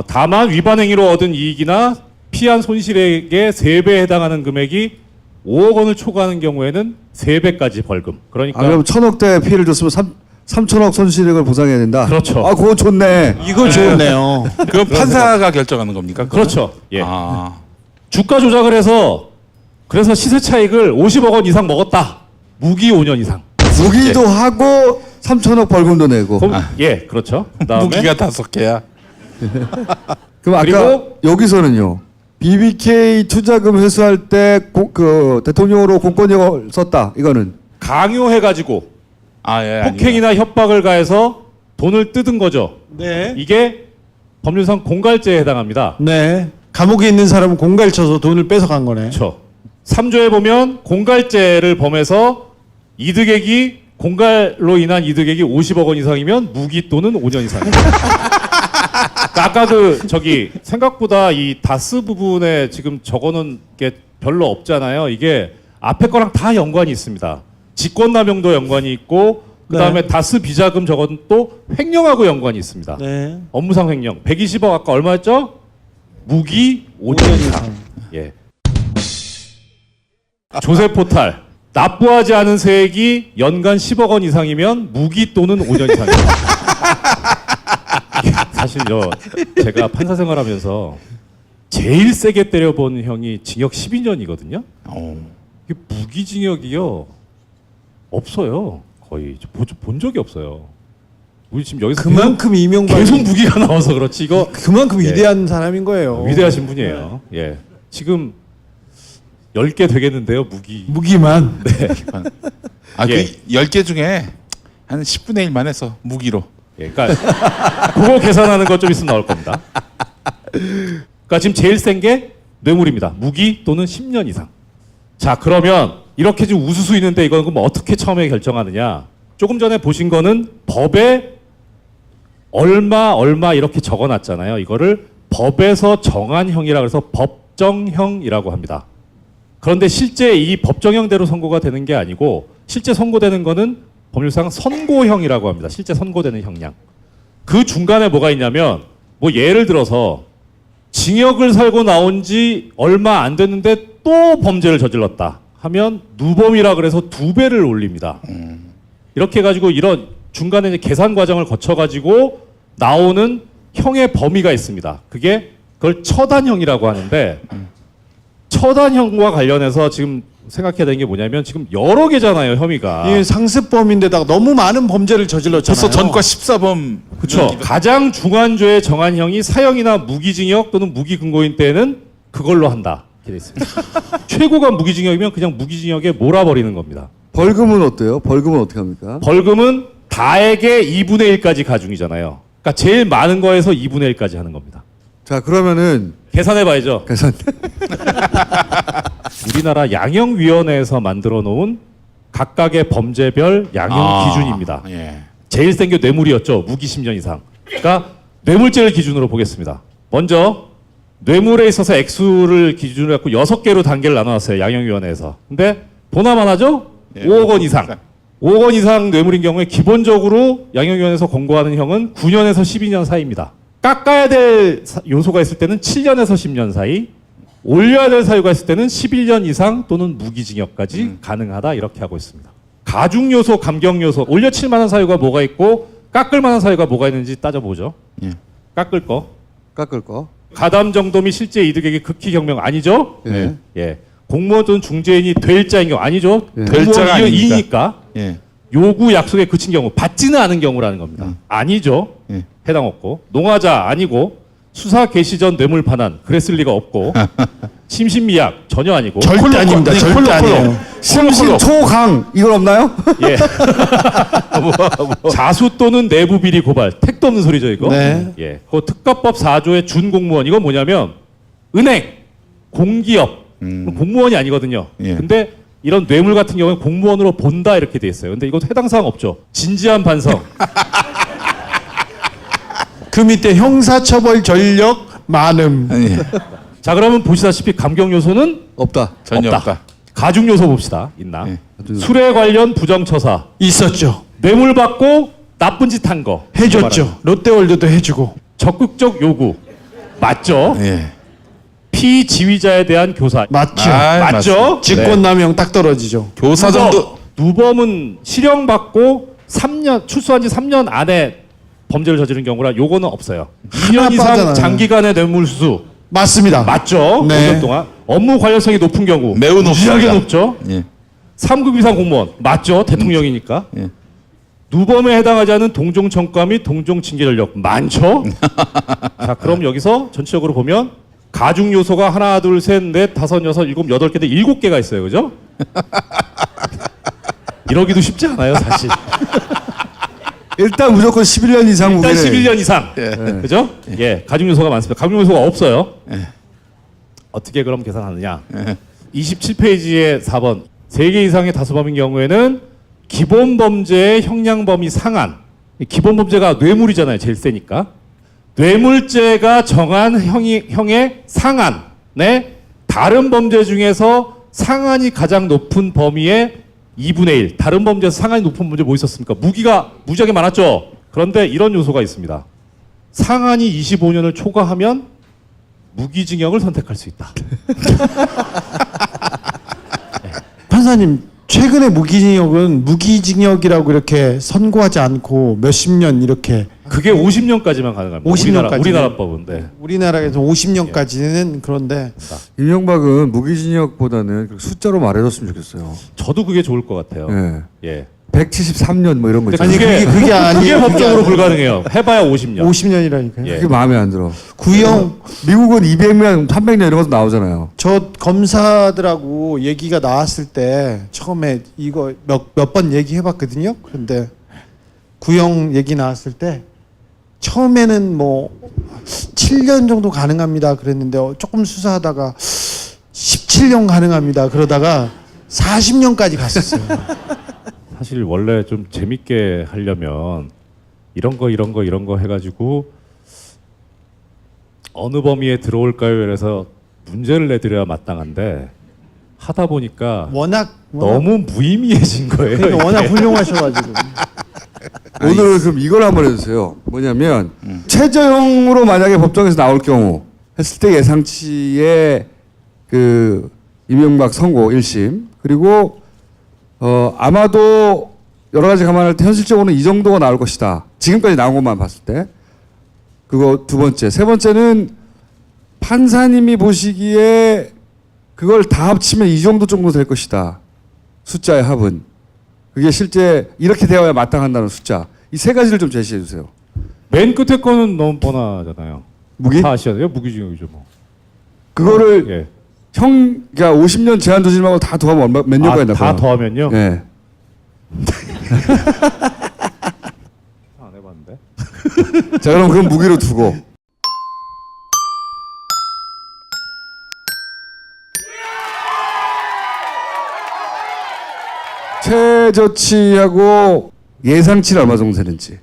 [SPEAKER 21] 다만 위반 행위로 얻은 이익이나 피한 손실액의 3배에 해당하는 금액이 5억 원을 초과하는 경우에는 3배까지 벌금. 그러니까
[SPEAKER 7] 그럼 1,000억대 피해를 줬으면 3천억 손실액을 보상해야 된다.
[SPEAKER 21] 그렇죠.
[SPEAKER 7] 그거 좋네.
[SPEAKER 15] 이거 좋네요.
[SPEAKER 8] 그럼 판사가 결정하는 겁니까?
[SPEAKER 21] 그렇죠. 예. 주가 조작을 해서 그래서 시세 차익을 50억 원 이상 먹었다. 무기 5년 이상.
[SPEAKER 7] 무기도 하고 3천억 벌금도 내고.
[SPEAKER 21] 예, 그렇죠. 그다음에
[SPEAKER 8] 무기가 5개야.
[SPEAKER 7] 그럼 아까 여기서는요. BBK 투자금 회수할 때 그 대통령으로 공권력을 썼다. 이거는
[SPEAKER 21] 강요해가지고 폭행이나 협박을 가해서 돈을 뜯은 거죠.
[SPEAKER 15] 네.
[SPEAKER 21] 이게 법률상 공갈죄에 해당합니다.
[SPEAKER 15] 네. 감옥에 있는 사람은 공갈 쳐서 돈을 뺏어간 거네.
[SPEAKER 21] 그렇죠. 3조에 보면 공갈죄를 범해서 이득액이 공갈로 인한 이득액이 50억 원 이상이면 무기 또는 5년 이상입니다. 아까 생각보다 이 다스 부분에 지금 적어놓은 게 별로 없잖아요. 이게 앞에 거랑 다 연관이 있습니다. 직권남용도 연관이 있고 그다음에 다스 비자금 저건 또 횡령하고 연관이 있습니다.
[SPEAKER 15] 네.
[SPEAKER 21] 업무상 횡령 120억 아까 얼마였죠? 무기 5년 이상. 예. 조세 포탈 납부하지 않은 세액이 연간 10억 원 이상이면 무기 또는 5년 이상입니다. 사실 제가 판사 생활하면서 제일 세게 때려본 형이 징역 12년이거든요. 이게 무기징역이요 없어요. 거의 본 적이 없어요. 우리 지금 여기서
[SPEAKER 15] 그만큼 이명박이
[SPEAKER 21] 계속 무기가 나와서 그렇지 이거
[SPEAKER 15] 그만큼 위대한 사람인 거예요.
[SPEAKER 21] 위대하신 분이에요. 예, 지금 10개 되겠는데요
[SPEAKER 15] 무기만.
[SPEAKER 21] 네.
[SPEAKER 8] 그 10개 중에 한 10분의 1만 해서 무기로.
[SPEAKER 21] 예, 그러니까 그거 계산하는 거 좀 있으면 나올 겁니다. 그러니까 지금 제일 센 게 뇌물입니다. 무기 또는 10년 이상. 자, 그러면 이렇게 지금 우수수 있는데 이건 그럼 어떻게 처음에 결정하느냐? 조금 전에 보신 거는 법에 얼마 이렇게 적어놨잖아요. 이거를 법에서 정한 형이라 그래서 법정형이라고 합니다. 그런데 실제 이 법정형대로 선고가 되는 게 아니고 실제 선고되는 거는 법률상 선고형이라고 합니다. 실제 선고되는 형량. 그 중간에 뭐가 있냐면 뭐 예를 들어서 징역을 살고 나온 지 얼마 안 됐는데 또 범죄를 저질렀다 하면 누범이라 그래서 2배를 올립니다. 이렇게 해가지고 이런 중간에 이제 계산 과정을 거쳐가지고 나오는 형의 범위가 있습니다. 그걸 처단형이라고 하는데 처단형과 관련해서 지금 생각해야 되는 게 뭐냐면 지금 여러 개잖아요, 혐의가.
[SPEAKER 15] 이 상습범인데다가 너무 많은 범죄를 저질렀잖아요.
[SPEAKER 8] 벌써 전과 14범.
[SPEAKER 21] 그렇죠. 가장 중한 죄의 정한 형이 사형이나 무기징역 또는 무기근거인 때에는 그걸로 한다. 이렇게 돼 있습니다. 최고가 무기징역이면 그냥 무기징역에 몰아버리는 겁니다.
[SPEAKER 7] 벌금은 어때요? 벌금은 어떻게 합니까?
[SPEAKER 21] 벌금은 다액의 2분의 1까지 가중이잖아요. 그러니까 제일 많은 거에서 2분의 1까지 하는 겁니다.
[SPEAKER 7] 자, 그러면은
[SPEAKER 21] 계산해봐야죠.
[SPEAKER 7] 계산.
[SPEAKER 21] 우리나라 양형위원회에서 만들어 놓은 각각의 범죄별 양형 기준입니다. 제일 센 게 뇌물이었죠. 무기 10년 이상. 그러니까 뇌물죄를 기준으로 보겠습니다. 먼저 뇌물에 있어서 액수를 기준으로 해서 6개로 단계를 나눠놨어요. 양형위원회에서. 근데 보나마나죠? 5억 원 이상. 5억 원 이상 뇌물인 경우에 기본적으로 양형위원회에서 권고하는 형은 9년에서 12년 사이입니다. 깎아야 될 요소가 있을 때는 7년에서 10년 사이, 올려야 될 사유가 있을 때는 11년 이상 또는 무기징역까지 가능하다 이렇게 하고 있습니다. 가중 요소, 감경 요소, 올려칠 만한 사유가 뭐가 있고 깎을 만한 사유가 뭐가 있는지 따져보죠. 깎을 거. 가담 정도 및 실제 이득액이 극히 경명 아니죠?
[SPEAKER 7] 예.
[SPEAKER 21] 예. 공무원 또는 중재인이 될 자인 경우 아니죠?
[SPEAKER 8] 될 자가
[SPEAKER 21] 이니까. 요구 약속에 그친 경우 받지는 않은 경우라는 겁니다. 아니죠. 해당 없고. 농화자 아니고 수사 개시 전 뇌물 반환 그랬을 리가 없고 심신미약 전혀 아니고
[SPEAKER 15] 절대 아닙니다. 절대 아니에요.
[SPEAKER 7] 심신초강 이건 없나요?
[SPEAKER 21] 예. 자수 또는 내부 비리 고발 택도 없는 소리죠 이거.
[SPEAKER 15] 네.
[SPEAKER 21] 예. 그 특가법 4조의 준공무원 이건 뭐냐면 은행, 공기업 공무원이 아니거든요.
[SPEAKER 8] 예.
[SPEAKER 21] 근데 이런 뇌물 같은 경우는 공무원으로 본다 이렇게 돼 있어요. 근데 이것도 해당 사항 없죠. 진지한 반성.
[SPEAKER 15] 그 밑에 형사처벌 전력 많음.
[SPEAKER 21] 자 그러면 보시다시피 감경 요소는
[SPEAKER 7] 없다.
[SPEAKER 8] 전혀 없다.
[SPEAKER 21] 가중 요소 봅시다. 있나? 술에 관련 부정처사
[SPEAKER 15] 있었죠.
[SPEAKER 21] 뇌물 받고 나쁜 짓 한 거
[SPEAKER 15] 해줬죠. 롯데월드도 해주고.
[SPEAKER 21] 적극적 요구 맞죠?
[SPEAKER 8] 예.
[SPEAKER 21] 피지휘자에 대한 교사
[SPEAKER 15] 맞죠.
[SPEAKER 21] 맞죠?
[SPEAKER 15] 직권남용 딱 떨어지죠.
[SPEAKER 8] 교사 정도.
[SPEAKER 21] 누범은 실형 받고 3년 출소한 지 3년 안에 범죄를 저지른 경우라 요거는 없어요. 2년 이상
[SPEAKER 15] 빠져나요.
[SPEAKER 21] 장기간의 뇌물 수수
[SPEAKER 15] 맞습니다.
[SPEAKER 21] 맞죠?
[SPEAKER 15] 네.
[SPEAKER 21] 5년 동안 업무 관련성이 높은 경우
[SPEAKER 8] 매우 높습니다.
[SPEAKER 21] 무지하게 높죠.
[SPEAKER 8] 예.
[SPEAKER 21] 3급 이상 공무원 맞죠? 대통령이니까.
[SPEAKER 8] 예.
[SPEAKER 21] 누범에 해당하지 않은 동종청과 및 동종징계 전력 많죠? 자 그럼 여기서 전체적으로 보면 가중 요소가 하나 둘 셋 넷 다섯 여섯 일곱 여덟 개인데 7개가 있어요. 그죠? 이러기도 쉽지 않아요 사실.
[SPEAKER 7] 일단 무조건 11년 이상
[SPEAKER 21] 일단
[SPEAKER 7] 무기를
[SPEAKER 21] 11년 이상. 그죠? 예. 가중 요소가 많습니다. 가중 요소가 없어요. 어떻게 그럼 계산하느냐? 27페이지의 4번. 3개 이상의 다수범인 경우에는 기본 범죄의 형량 범위 상한. 기본 범죄가 뇌물이잖아요. 제일 세니까. 뇌물죄가 정한 형의 상한에 다른 범죄 중에서 상한이 가장 높은 범위의 2분의 1. 다른 범죄에서 상한이 높은 범죄 뭐 있었습니까? 무기가 무지하게 많았죠. 그런데 이런 요소가 있습니다. 상한이 25년을 초과하면 무기징역을 선택할 수 있다.
[SPEAKER 15] 판사님 최근에 무기징역이라고 이렇게 선고하지 않고 몇십 년 이렇게
[SPEAKER 21] 그게 50년까지만 가능합니다.
[SPEAKER 15] 50년까지.
[SPEAKER 21] 우리나라 법은. 네.
[SPEAKER 15] 우리나라에서 50년까지는 그런데
[SPEAKER 7] 이명박은 무기징역보다는 숫자로 말해줬으면 좋겠어요.
[SPEAKER 21] 저도 그게 좋을 것 같아요.
[SPEAKER 7] 예.
[SPEAKER 21] 예.
[SPEAKER 7] 173년 뭐 이런 거
[SPEAKER 21] 근데
[SPEAKER 7] 있잖아요.
[SPEAKER 15] 그게 아니에요.
[SPEAKER 21] 그게 법적으로
[SPEAKER 15] 아니에요.
[SPEAKER 21] 불가능해요. 해봐야 50년.
[SPEAKER 15] 50년이라니까요.
[SPEAKER 21] 예.
[SPEAKER 7] 그게 마음에 안 들어.
[SPEAKER 15] 구형
[SPEAKER 7] 미국은 200년, 300년 이런 것도 나오잖아요.
[SPEAKER 15] 저 검사들하고 얘기가 나왔을 때 처음에 이거 몇 번 얘기해봤거든요. 그런데 구형 얘기 나왔을 때 처음에는 뭐 7년 정도 가능합니다 그랬는데 조금 수사하다가 17년 가능합니다 그러다가 40년까지 갔었어요.
[SPEAKER 21] 사실 원래 좀 재밌게 하려면 이런 거 해가지고 어느 범위에 들어올까요? 그래서 문제를 내드려야 마땅한데 하다 보니까
[SPEAKER 15] 워낙
[SPEAKER 21] 너무 무의미해진 거예요.
[SPEAKER 15] 그러니까 워낙
[SPEAKER 21] 이게.
[SPEAKER 15] 훌륭하셔가지고.
[SPEAKER 7] 오늘 그럼 이걸 한번 해주세요. 뭐냐면 최저형으로 만약에 법정에서 나올 경우 했을 때 예상치의 그 이명박 선고 1심 그리고 아마도 여러 가지 감안할 때 현실적으로는 이 정도가 나올 것이다. 지금까지 나온 것만 봤을 때 그거 두 번째. 세 번째는 판사님이 보시기에 그걸 다 합치면 이 정도 될 것이다. 숫자의 합은. 그게 실제 이렇게 되어야 마땅한다는 숫자. 이 세 가지를 좀 제시해 주세요.
[SPEAKER 21] 맨 끝에 거는 너무 뻔하잖아요.
[SPEAKER 7] 무기?
[SPEAKER 21] 다 아시잖아요. 무기징역이죠 뭐.
[SPEAKER 7] 그거를
[SPEAKER 21] 예.
[SPEAKER 7] 그러니까 50년 제한 두지 말고 다 더하면 몇 년까지 나가요?
[SPEAKER 21] 다 더하면요?
[SPEAKER 7] 네.
[SPEAKER 21] 안 해봤는데.
[SPEAKER 7] 자 그럼 그건 무기로 두고. 최저치하고 예상치는 얼마 정도 되는지.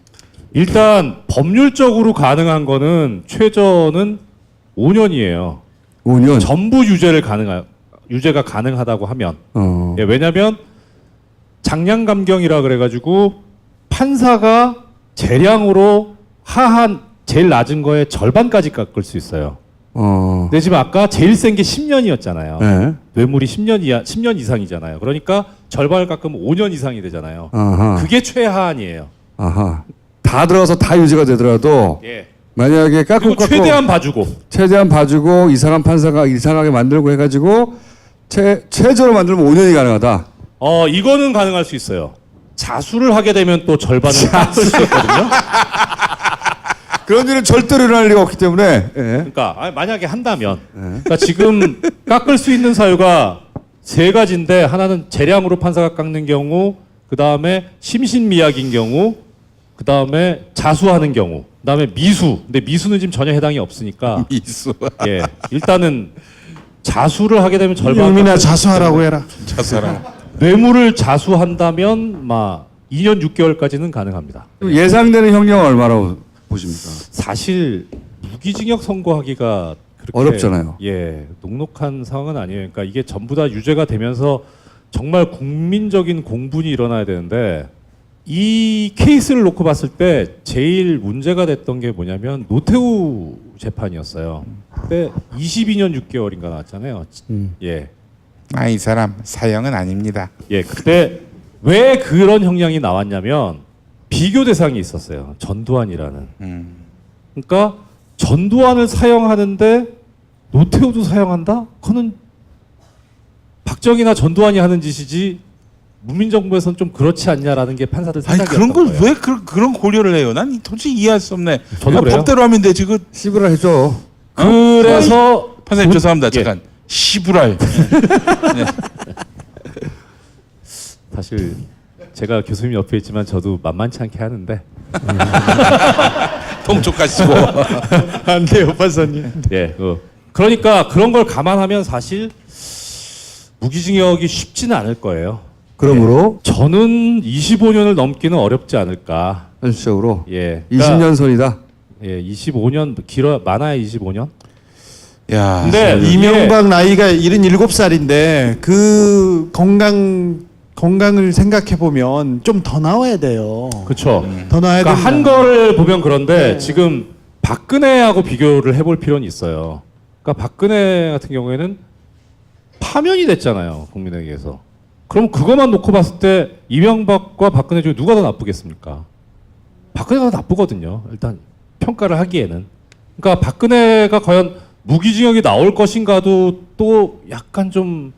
[SPEAKER 21] 일단 법률적으로 가능한 거는 최저는 5년이에요.
[SPEAKER 7] 5년.
[SPEAKER 21] 전부 유죄가 가능하다고 하면. 예, 왜냐하면 장량 감경이라 그래가지고 판사가 재량으로 하한 제일 낮은 거에 절반까지 깎을 수 있어요. 근데 지금 아까 제일 센 게 10년이었잖아요.
[SPEAKER 7] 네.
[SPEAKER 21] 뇌물이 10년 이상이잖아요. 그러니까 절반을 깎으면 5년 이상이 되잖아요.
[SPEAKER 7] 아하.
[SPEAKER 21] 그게 최하한이에요.
[SPEAKER 7] 아하. 다 들어가서 다 유죄가 되더라도
[SPEAKER 21] 예.
[SPEAKER 7] 만약에
[SPEAKER 21] 그리고 최대한 봐주고
[SPEAKER 7] 이상한 판사가 이상하게 만들고 해가지고 최저로 만들면 5년이 가능하다.
[SPEAKER 21] 이거는 가능할 수 있어요. 자수를 하게 되면 또 절반을 깎을 수 있거든요.
[SPEAKER 7] 그런 일은 절대로 일어날 리가 없기 때문에. 예.
[SPEAKER 21] 그러니까 만약에 한다면, 그러니까 지금 깎을 수 있는 사유가 세 가지인데 하나는 재량으로 판사가 깎는 경우, 그 다음에 심신미약인 경우, 그 다음에 자수하는 경우, 그 다음에 미수. 근데 미수는 지금 전혀 해당이 없으니까.
[SPEAKER 8] 미수.
[SPEAKER 21] 예, 일단은 자수를 하게 되면 절반.
[SPEAKER 15] 용민아 자수하라고 해라.
[SPEAKER 8] 자수하라.
[SPEAKER 21] 뇌물을 자수한다면 막 2년 6개월까지는 가능합니다.
[SPEAKER 7] 예상되는 형량은 얼마라고 보십니까?
[SPEAKER 21] 사실 무기징역 선고하기가 그렇게
[SPEAKER 7] 어렵잖아요.
[SPEAKER 21] 예, 녹록한 상황은 아니에요. 그러니까 이게 전부 다 유죄가 되면서 정말 국민적인 공분이 일어나야 되는데 이 케이스를 놓고 봤을 때 제일 문제가 됐던 게 뭐냐면 노태우 재판이었어요. 그때 22년 6개월인가 나왔잖아요. 예.
[SPEAKER 8] 이 사람 사형은 아닙니다.
[SPEAKER 21] 예, 그때 왜 그런 형량이 나왔냐면 비교 대상이 있었어요. 전두환이라는. 그러니까 전두환을 사형하는데 노태우도 사형한다? 그거는 박정희나 전두환이 하는 짓이지 문민정부에서는 좀 그렇지 않냐라는 게 판사들 생각이었던
[SPEAKER 8] 그런 걸
[SPEAKER 21] 거예요.
[SPEAKER 8] 왜 그런 고려를 해요? 난 도저히 이해할 수 없네.
[SPEAKER 21] 저도 그래요.
[SPEAKER 8] 법대로 하면 되지. 그
[SPEAKER 7] 시부라 해줘.
[SPEAKER 21] 그래서
[SPEAKER 8] 판사님 죄송합니다. 잠깐. 시부랄. 네.
[SPEAKER 21] 사실 제가 교수님 옆에 있지만 저도 만만치 않게 하는데
[SPEAKER 8] 통촉하시고
[SPEAKER 15] 안 돼요, 판사님.
[SPEAKER 21] 예, 그러니까 그런 걸 감안하면 사실 무기징역이 쉽지는 않을 거예요.
[SPEAKER 7] 그러므로
[SPEAKER 21] 저는 25년을 넘기는 어렵지 않을까.
[SPEAKER 7] 현실적으로
[SPEAKER 21] 예,
[SPEAKER 7] 20년 선이다.
[SPEAKER 21] 예, 25년 길어 많아야 25년.
[SPEAKER 8] 야,
[SPEAKER 21] 근데
[SPEAKER 15] 이명박 나이가 77살인데 그 건강을 생각해 보면 좀 더 나와야 돼요.
[SPEAKER 21] 그렇죠.
[SPEAKER 15] 더 나와야
[SPEAKER 21] 그러니까
[SPEAKER 15] 된다.
[SPEAKER 21] 한 거를 보면 그런데 지금 박근혜하고 비교를 해볼 필요는 있어요. 그러니까 박근혜 같은 경우에는 파면이 됐잖아요, 국민에게서. 그럼 그것만 놓고 봤을 때 이명박과 박근혜 중에 누가 더 나쁘겠습니까? 박근혜가 더 나쁘거든요. 일단 평가를 하기에는. 그러니까 박근혜가 과연 무기징역이 나올 것인가도 또 약간 좀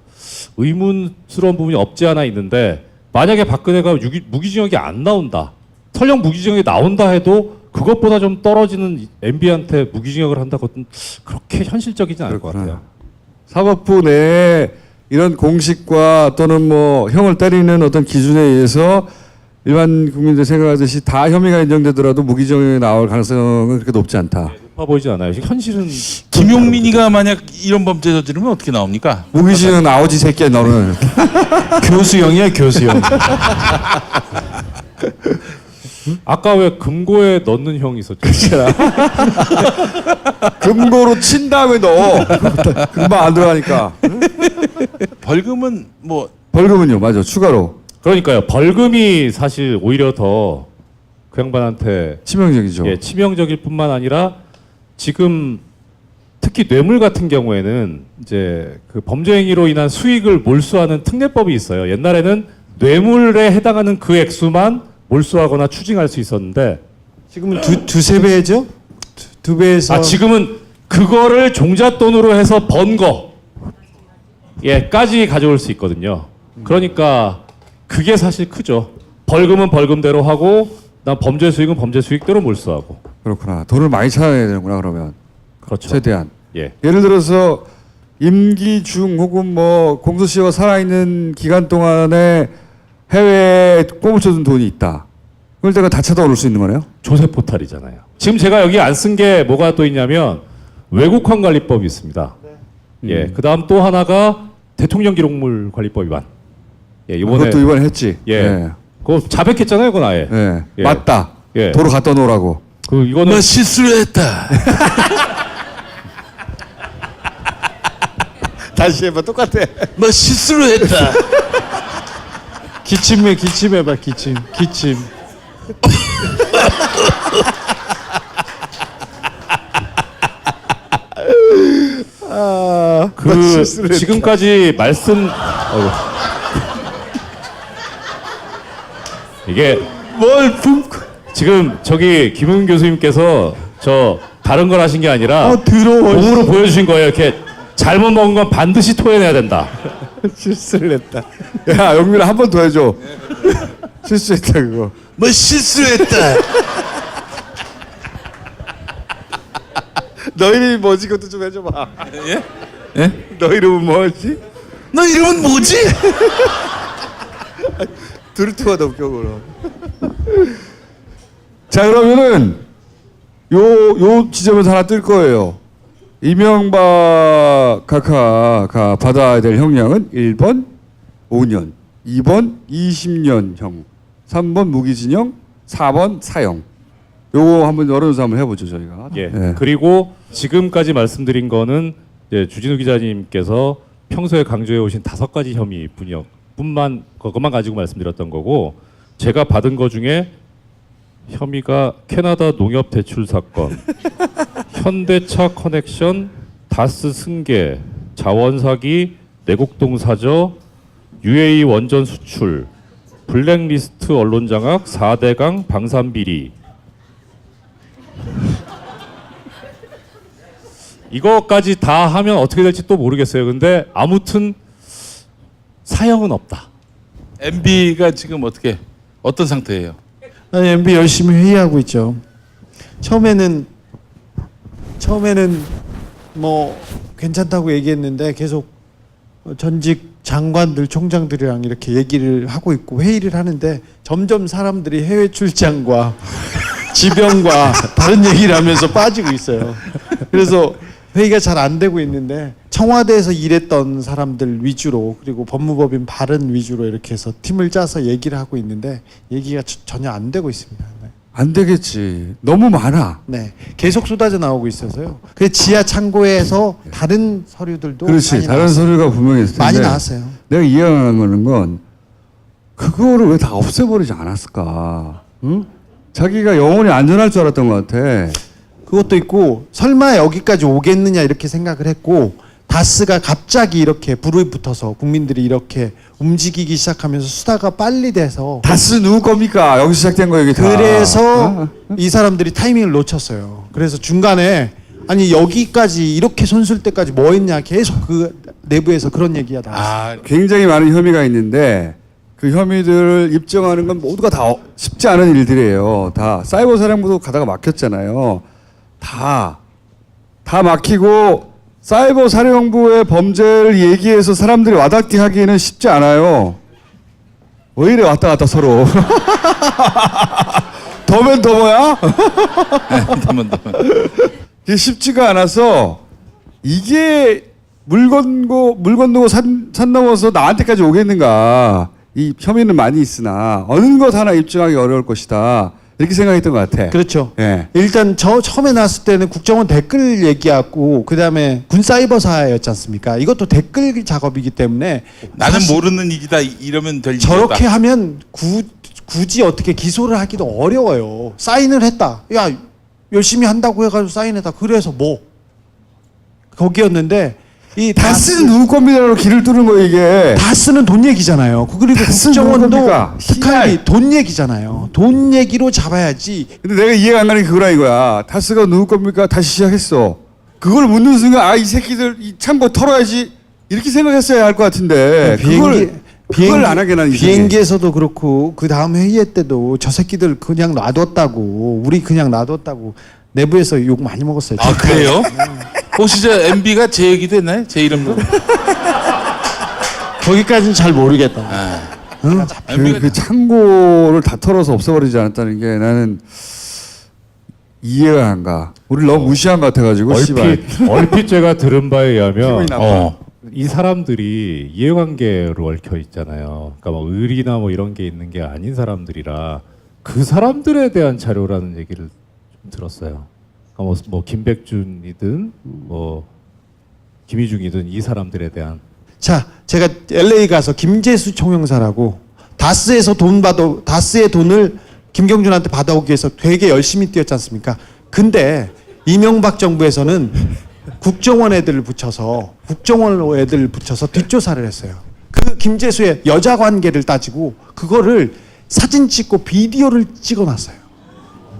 [SPEAKER 21] 의문스러운 부분이 없지 않아 있는데 만약에 박근혜가 무기징역이 안 나온다. 설령 무기징역이 나온다 해도 그것보다 좀 떨어지는 MB한테 무기징역을 한다고는 그렇게 현실적이진 않을 것 같아요.
[SPEAKER 7] 사법부 내에 이런 공식과 또는 뭐 형을 때리는 어떤 기준에 의해서 일반 국민들 생각하듯이 다 혐의가 인정되더라도 무기징역이 나올 가능성은 그렇게 높지 않다.
[SPEAKER 21] 높아 보이지 않아요. 현실은
[SPEAKER 8] 김용민이가 만약 이런 범죄 저지르면 어떻게 나옵니까?
[SPEAKER 7] 무기징역 나오지 새끼야 너는.
[SPEAKER 15] 교수형이야, 교수형.
[SPEAKER 21] 아까 왜 금고에 넣는 형이 있었죠?
[SPEAKER 7] 금고로 친 다음에 넣어. 금방 안 들어가니까.
[SPEAKER 8] 벌금은 뭐
[SPEAKER 7] 벌금은요, 맞아. 추가로.
[SPEAKER 21] 그러니까요. 벌금이 사실 오히려 더 그 양반한테
[SPEAKER 7] 치명적이죠.
[SPEAKER 21] 예, 치명적일 뿐만 아니라 지금 특히 뇌물 같은 경우에는 이제 그 범죄 행위로 인한 수익을 몰수하는 특례법이 있어요. 옛날에는 뇌물에 해당하는 그 액수만 몰수하거나 추징할 수 있었는데
[SPEAKER 15] 지금은 두세 배죠? 두 배에서.
[SPEAKER 21] 지금은 그거를 종잣돈으로 해서 번 거, 까지 가져올 수 있거든요. 그러니까 그게 사실 크죠. 벌금은 벌금대로 하고, 난 범죄 수익은 범죄 수익대로 몰수하고.
[SPEAKER 7] 그렇구나. 돈을 많이 찾아야 되는구나 그러면.
[SPEAKER 21] 그렇죠.
[SPEAKER 7] 최대한.
[SPEAKER 21] 예.
[SPEAKER 7] 예를 들어서 임기 중 혹은 뭐 공소시효가 살아있는 기간 동안에 해외에 꼬물쳐둔 돈이 있다. 그걸 내가 다 찾아올 수 있는 거네요?
[SPEAKER 21] 조세 포탈이잖아요. 지금 제가 여기 안 쓴 게 뭐가 또 있냐면 외국환 관리법이 있습니다. 예. 그다음 또 하나가 대통령 기록물 관리법 위반. 예, 이번에
[SPEAKER 7] 그것도 이번에 했지.
[SPEAKER 21] 예. 그거 자백했잖아요, 그건 아예.
[SPEAKER 7] 예.
[SPEAKER 21] 예.
[SPEAKER 7] 맞다.
[SPEAKER 21] 예.
[SPEAKER 7] 도로 갖다 놓으라고.
[SPEAKER 21] 이거는
[SPEAKER 8] 너 실수를 했다.
[SPEAKER 15] 다시 해봐, 똑같아.
[SPEAKER 8] 너 실수를 했다.
[SPEAKER 15] 기침해봐, 기침.
[SPEAKER 21] 지금까지 말씀 이게 지금 저기 김웅 교수님께서 저 다른 걸 하신 게 아니라 몸으로 보여주신 거예요. 이렇게 잘못 먹은 건 반드시 토해내야 된다.
[SPEAKER 15] 실수를 했다.
[SPEAKER 7] 야, 영민아 한 번 더 해줘. 실수했다 그거.
[SPEAKER 8] 뭐 실수를 했다.
[SPEAKER 7] 너 이름이 뭐지? 그것도 좀 해줘봐.
[SPEAKER 8] 예? 예?
[SPEAKER 7] 너 이름은 뭐지?
[SPEAKER 8] 너 이름은 뭐지?
[SPEAKER 7] 드루트가 더 웃겨 그럼. 자 그러면은 요 지점에서 하나 뜰 거예요. 이명박 각하가 받아야 될 형량은 1번 5년, 2번 20년형, 3번 무기징역, 4번 사형. 요거 한번 여론조사 한번 해보죠 저희가.
[SPEAKER 21] 예.
[SPEAKER 7] 네.
[SPEAKER 21] 그리고 지금까지 말씀드린 거는 이제 주진우 기자님께서 평소에 강조해 오신 5가지 혐의 뿐만 그것만 가지고 말씀드렸던 거고, 제가 받은 거 중에 혐의가 캐나다 농협 대출 사건, 현대차 커넥션, 다스 승계, 자원 사기, 내곡동 사저, UAE 원전 수출, 블랙리스트 언론 장악, 4대강 방산 비리. 이거까지 다 하면 어떻게 될지 또 모르겠어요. 근데 아무튼 사형은 없다.
[SPEAKER 8] MB가 지금 어떤 상태예요?
[SPEAKER 15] 아니, MB 열심히 회의하고 있죠. 처음에는 뭐 괜찮다고 얘기했는데 계속 전직 장관들, 총장들이랑 이렇게 얘기를 하고 있고 회의를 하는데 점점 사람들이 해외 출장과 지병과 다른 얘기를 하면서 빠지고 있어요. 그래서 회의가 잘 안 되고 있는데 청와대에서 일했던 사람들 위주로, 그리고 법무법인 발언 위주로 이렇게 해서 팀을 짜서 얘기를 하고 있는데 얘기가 전혀 안 되고 있습니다. 네.
[SPEAKER 7] 안 되겠지. 너무 많아.
[SPEAKER 15] 네, 계속 쏟아져 나오고 있어서요. 그 지하 창고에서 다른 서류들도
[SPEAKER 7] 그렇지.
[SPEAKER 15] 많이
[SPEAKER 7] 다른
[SPEAKER 15] 나왔어요.
[SPEAKER 7] 서류가 분명히 있을 텐데
[SPEAKER 15] 많이 나왔어요.
[SPEAKER 7] 내가 이해하는 건 그거를 왜 다 없애버리지 않았을까? 응? 자기가 영원히 안전할 줄 알았던 것 같아.
[SPEAKER 15] 그것도 있고 설마 여기까지 오겠느냐 이렇게 생각을 했고, 다스가 갑자기 이렇게 불이 붙어서 국민들이 이렇게 움직이기 시작하면서 수사가 빨리 돼서
[SPEAKER 7] 다스 누구 겁니까? 여기 시작된 거 여기 다.
[SPEAKER 15] 그래서 이 사람들이 타이밍을 놓쳤어요. 그래서 중간에 아니 여기까지 이렇게 손쓸 때까지 뭐 했냐 계속 그 내부에서 그런 얘기가 나왔어요.
[SPEAKER 7] 굉장히 많은 혐의가 있는데 그 혐의들을 입증하는 건 모두가 다 쉽지 않은 일들이에요. 다 사이버 사령부도 가다가 막혔잖아요. 다 막히고 사이버 사령부의 범죄를 얘기해서 사람들이 와닿게 하기에는 쉽지 않아요. 왜 이래 왔다 갔다 서로. 더면 더머야?
[SPEAKER 8] 더면
[SPEAKER 7] 이게 쉽지가 않아서 이게 물 건너고 산 넘어서 나한테까지 오겠는가. 이 혐의는 많이 있으나 어느 것 하나 입증하기 어려울 것이다. 이렇게 생각했던 것 같아.
[SPEAKER 15] 그렇죠.
[SPEAKER 7] 예.
[SPEAKER 15] 일단 저 처음에 나왔을 때는 국정원 댓글 얘기하고 그다음에 군사이버사였지 않습니까? 이것도 댓글 작업이기 때문에
[SPEAKER 8] 나는 모르는 일이다 이러면 될 일이다.
[SPEAKER 15] 저렇게 하면 굳이 어떻게 기소를 하기도 어려워요. 사인을 했다. 야 열심히 한다고 해가지고 사인했다. 그래서 뭐 거기였는데 이
[SPEAKER 7] 다스는 누구 겁니다라고 길을 뚫는 거 이게.
[SPEAKER 15] 다스는 돈 얘기잖아요. 그리고 국정원도 특활비 돈 얘기잖아요. 돈 얘기로 잡아야지.
[SPEAKER 7] 근데 내가 이해가 안 가는 게 그거라 이거야. 다스가 누구 겁니까? 다시 시작했어. 그걸 묻는 순간 아 이 새끼들 이 참고 털어야지 이렇게 생각했어야 할 것 같은데 그걸 안 하게 난
[SPEAKER 15] 비행기에서도 그렇고 그 다음 회의 때도 저 새끼들 그냥 놔뒀다고, 우리 그냥 놔뒀다고 내부에서 욕 많이 먹었어요.
[SPEAKER 8] 아 그래요? 혹시 저 MB가 제 얘기도 했나요? 제 이름도?
[SPEAKER 15] 거기까지는 잘 모르겠다.
[SPEAKER 7] 응? 그 창고를 다 털어서 없애버리지 않았다는 게 나는 이해가 안 가. 우리 너무 무시한 것 같아가지고.
[SPEAKER 21] 얼핏 제가 들은 바에 의하면
[SPEAKER 7] 기분이 나빠.
[SPEAKER 21] 이 사람들이 이해관계로 얽혀 있잖아요. 그러니까 뭐 의리나 뭐 이런 게 있는 게 아닌 사람들이라 그 사람들에 대한 자료라는 얘기를 좀 들었어요. 그러니까 뭐 김백준이든 뭐 김희중이든 이 사람들에 대한.
[SPEAKER 15] 자, 제가 LA 가서 김재수 총영사라고 다스에서 다스의 돈을 김경준한테 받아오기 위해서 되게 열심히 뛰었지 않습니까? 근데 이명박 정부에서는 국정원 애들을 붙여서 뒷조사를 했어요. 그 김재수의 여자 관계를 따지고 그거를 사진 찍고 비디오를 찍어놨어요.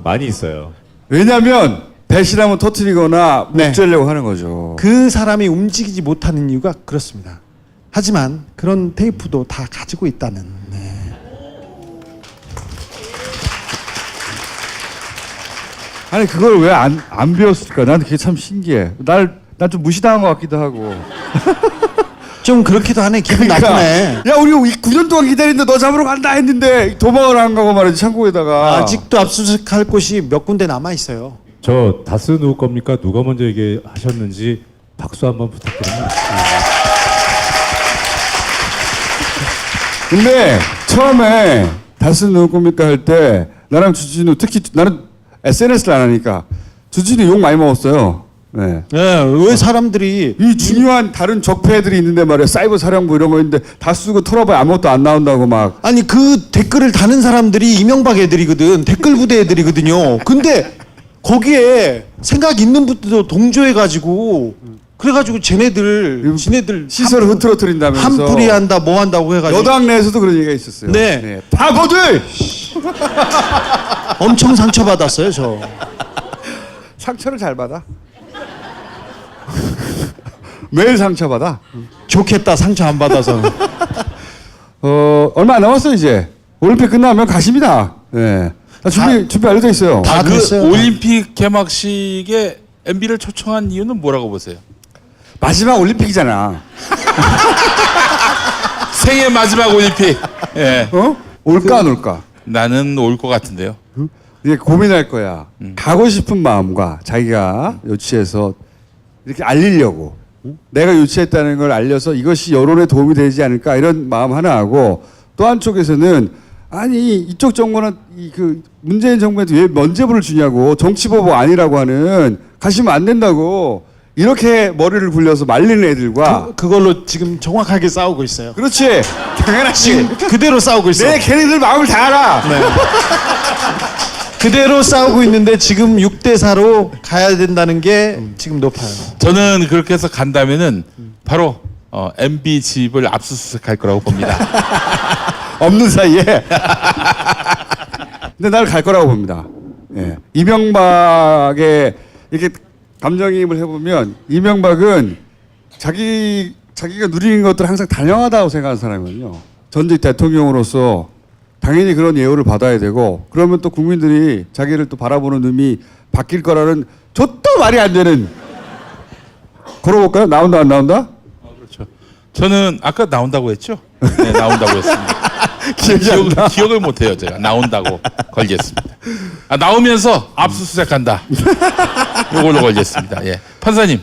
[SPEAKER 21] 많이 있어요.
[SPEAKER 7] 왜냐하면 배신하면 터뜨리거나 묵죄려고 하는 거죠.
[SPEAKER 15] 그 사람이 움직이지 못하는 이유가 그렇습니다. 하지만 그런 테이프도 다 가지고 있다는. 네.
[SPEAKER 7] 아니 그걸 왜 안 배웠을까? 난 그게 참 신기해. 난 좀 무시당한 것 같기도 하고.
[SPEAKER 15] 좀 그렇기도 하네. 기분 나쁘네.
[SPEAKER 7] 야 우리 9년 동안 기다리는데 너 잡으러 간다 했는데 도망을 안 가고 말이지 창고에다가.
[SPEAKER 15] 아직도 압수수색할 곳이 몇 군데 남아 있어요.
[SPEAKER 21] 저 다스 누구 겁니까? 누가 먼저 얘기하셨는지 박수 한번 부탁드립니다.
[SPEAKER 7] 근데 처음에 다스 누구 겁니까 할 때 나랑 주진우 특히 나는 SNS를 안 하니까 주진우 욕 많이 먹었어요. 네.
[SPEAKER 15] 왜 사람들이
[SPEAKER 7] 이 중요한 다른 적폐들이 있는데 말이야 사이버 사령부 이런 거 있는데 다 쓰고 털어봐야 아무것도 안 나온다고 막.
[SPEAKER 15] 아니 그 댓글을 다는 사람들이 이명박 애들이거든. 댓글 부대 애들이거든요. 근데 거기에 생각 있는 분들도 동조해가지고 그래가지고 지네들
[SPEAKER 7] 시설을 흐트러뜨린다면서
[SPEAKER 15] 한풀이 한다 뭐 한다고 해가지고
[SPEAKER 7] 여당 내에서도 그런 얘기가 있었어요.
[SPEAKER 15] 네.
[SPEAKER 7] 바보들
[SPEAKER 15] 엄청 상처받았어요 저.
[SPEAKER 7] 상처를 잘 받아. 매일 상처받아.
[SPEAKER 15] 좋겠다 상처 안 받아서.
[SPEAKER 7] 얼마 안 남았어 이제. 올림픽 끝나면 가십니다. 네. 준비 알려져 있어요.
[SPEAKER 8] 그 올림픽 개막식에 MB를 초청한 이유는 뭐라고 보세요?
[SPEAKER 7] 마지막 올림픽이잖아.
[SPEAKER 8] 생애 마지막 올림픽. 예.
[SPEAKER 7] 올까 안 올까?
[SPEAKER 8] 나는 올 것 같은데요.
[SPEAKER 7] 이제 고민할 거야. 가고 싶은 마음과 자기가 유치해서 이렇게 알리려고 내가 유치했다는 걸 알려서 이것이 여론에 도움이 되지 않을까 이런 마음 하나 하고 또 한쪽에서는 아니 이쪽 정부는 그 문재인 정부한테 왜 면죄부를 주냐고 정치보복 아니라고 하는 가시면 안 된다고 이렇게 머리를 굴려서 말리는 애들과
[SPEAKER 15] 그걸로 지금 정확하게 싸우고 있어요.
[SPEAKER 7] 그렇지 당연하지
[SPEAKER 15] 지금 그대로 싸우고 있어요.
[SPEAKER 7] 내 걔네들 마음을 다 알아.
[SPEAKER 15] 네. 그대로 싸우고 있는데 지금 6대4로 가야 된다는 게 지금 높아요.
[SPEAKER 8] 저는 그렇게 해서 간다면은 바로 MB 집을 압수수색할 거라고 봅니다.
[SPEAKER 7] 없는 사이에. 근데 나를 갈 거라고 봅니다. 예. 이명박의 이렇게 감정이입을 해보면 이명박은 자기가 누리는 것들 항상 단영하다고 생각하는 사람이거든요. 전직 대통령으로서 당연히 그런 예우를 받아야 되고 그러면 또 국민들이 자기를 또 바라보는 눈이 바뀔 거라는 저도 말이 안 되는. 걸어볼까요? 나온다 안 나온다?
[SPEAKER 8] 그렇죠. 저는 아까 나온다고 했죠? 네, 나온다고 했습니다. 기억을 못해요 제가. 나온다고 걸겠습니다. 나오면서 압수수색한다. 이걸로 걸겠습니다. 예. 판사님.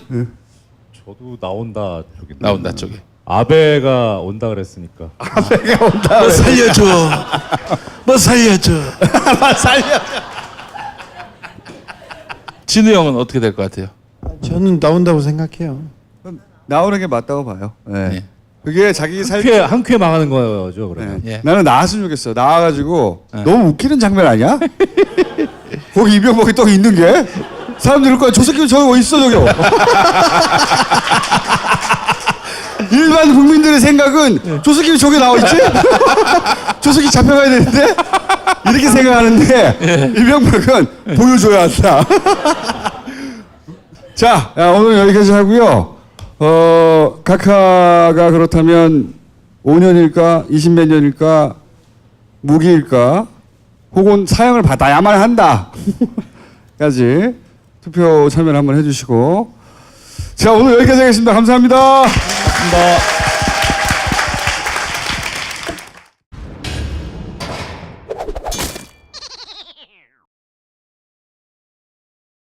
[SPEAKER 21] 저도 나온다 쪽인데.
[SPEAKER 8] 나온다 쪽에.
[SPEAKER 21] 아베가 온다 그랬으니까.
[SPEAKER 7] 아베가 온다.
[SPEAKER 15] 뭐 살려줘. 뭐 살려줘.
[SPEAKER 8] 진우 형은 어떻게 될 것 같아요?
[SPEAKER 15] 저는 나온다고 생각해요.
[SPEAKER 7] 나오는 게 맞다고 봐요. 네.
[SPEAKER 8] 네.
[SPEAKER 7] 그게 자기
[SPEAKER 21] 한 큐에 망하는 거죠 그러면.
[SPEAKER 7] 네. 나는 나왔으면 좋겠어. 나와가지고 너무 웃기는 장면 아니야? 거기 이병박이 또 있는 게 사람들이 거야. 저 새끼 저기 어디 있어 저기요. 일반 국민들의 생각은 저 새끼 저기 나와 있지? 저 새끼 잡혀가야 되는데 이렇게 생각하는데 이병박은 보여줘야 한다. 자, 오늘 여기까지 하고요. 각하가 그렇다면 5년일까 20몇 년일까 무기일까 혹은 사형을 받아야만 한다 까지 투표 참여를 한번 해주시고 자 오늘 여기까지 하겠습니다. 감사합니다.
[SPEAKER 8] 고맙습니다.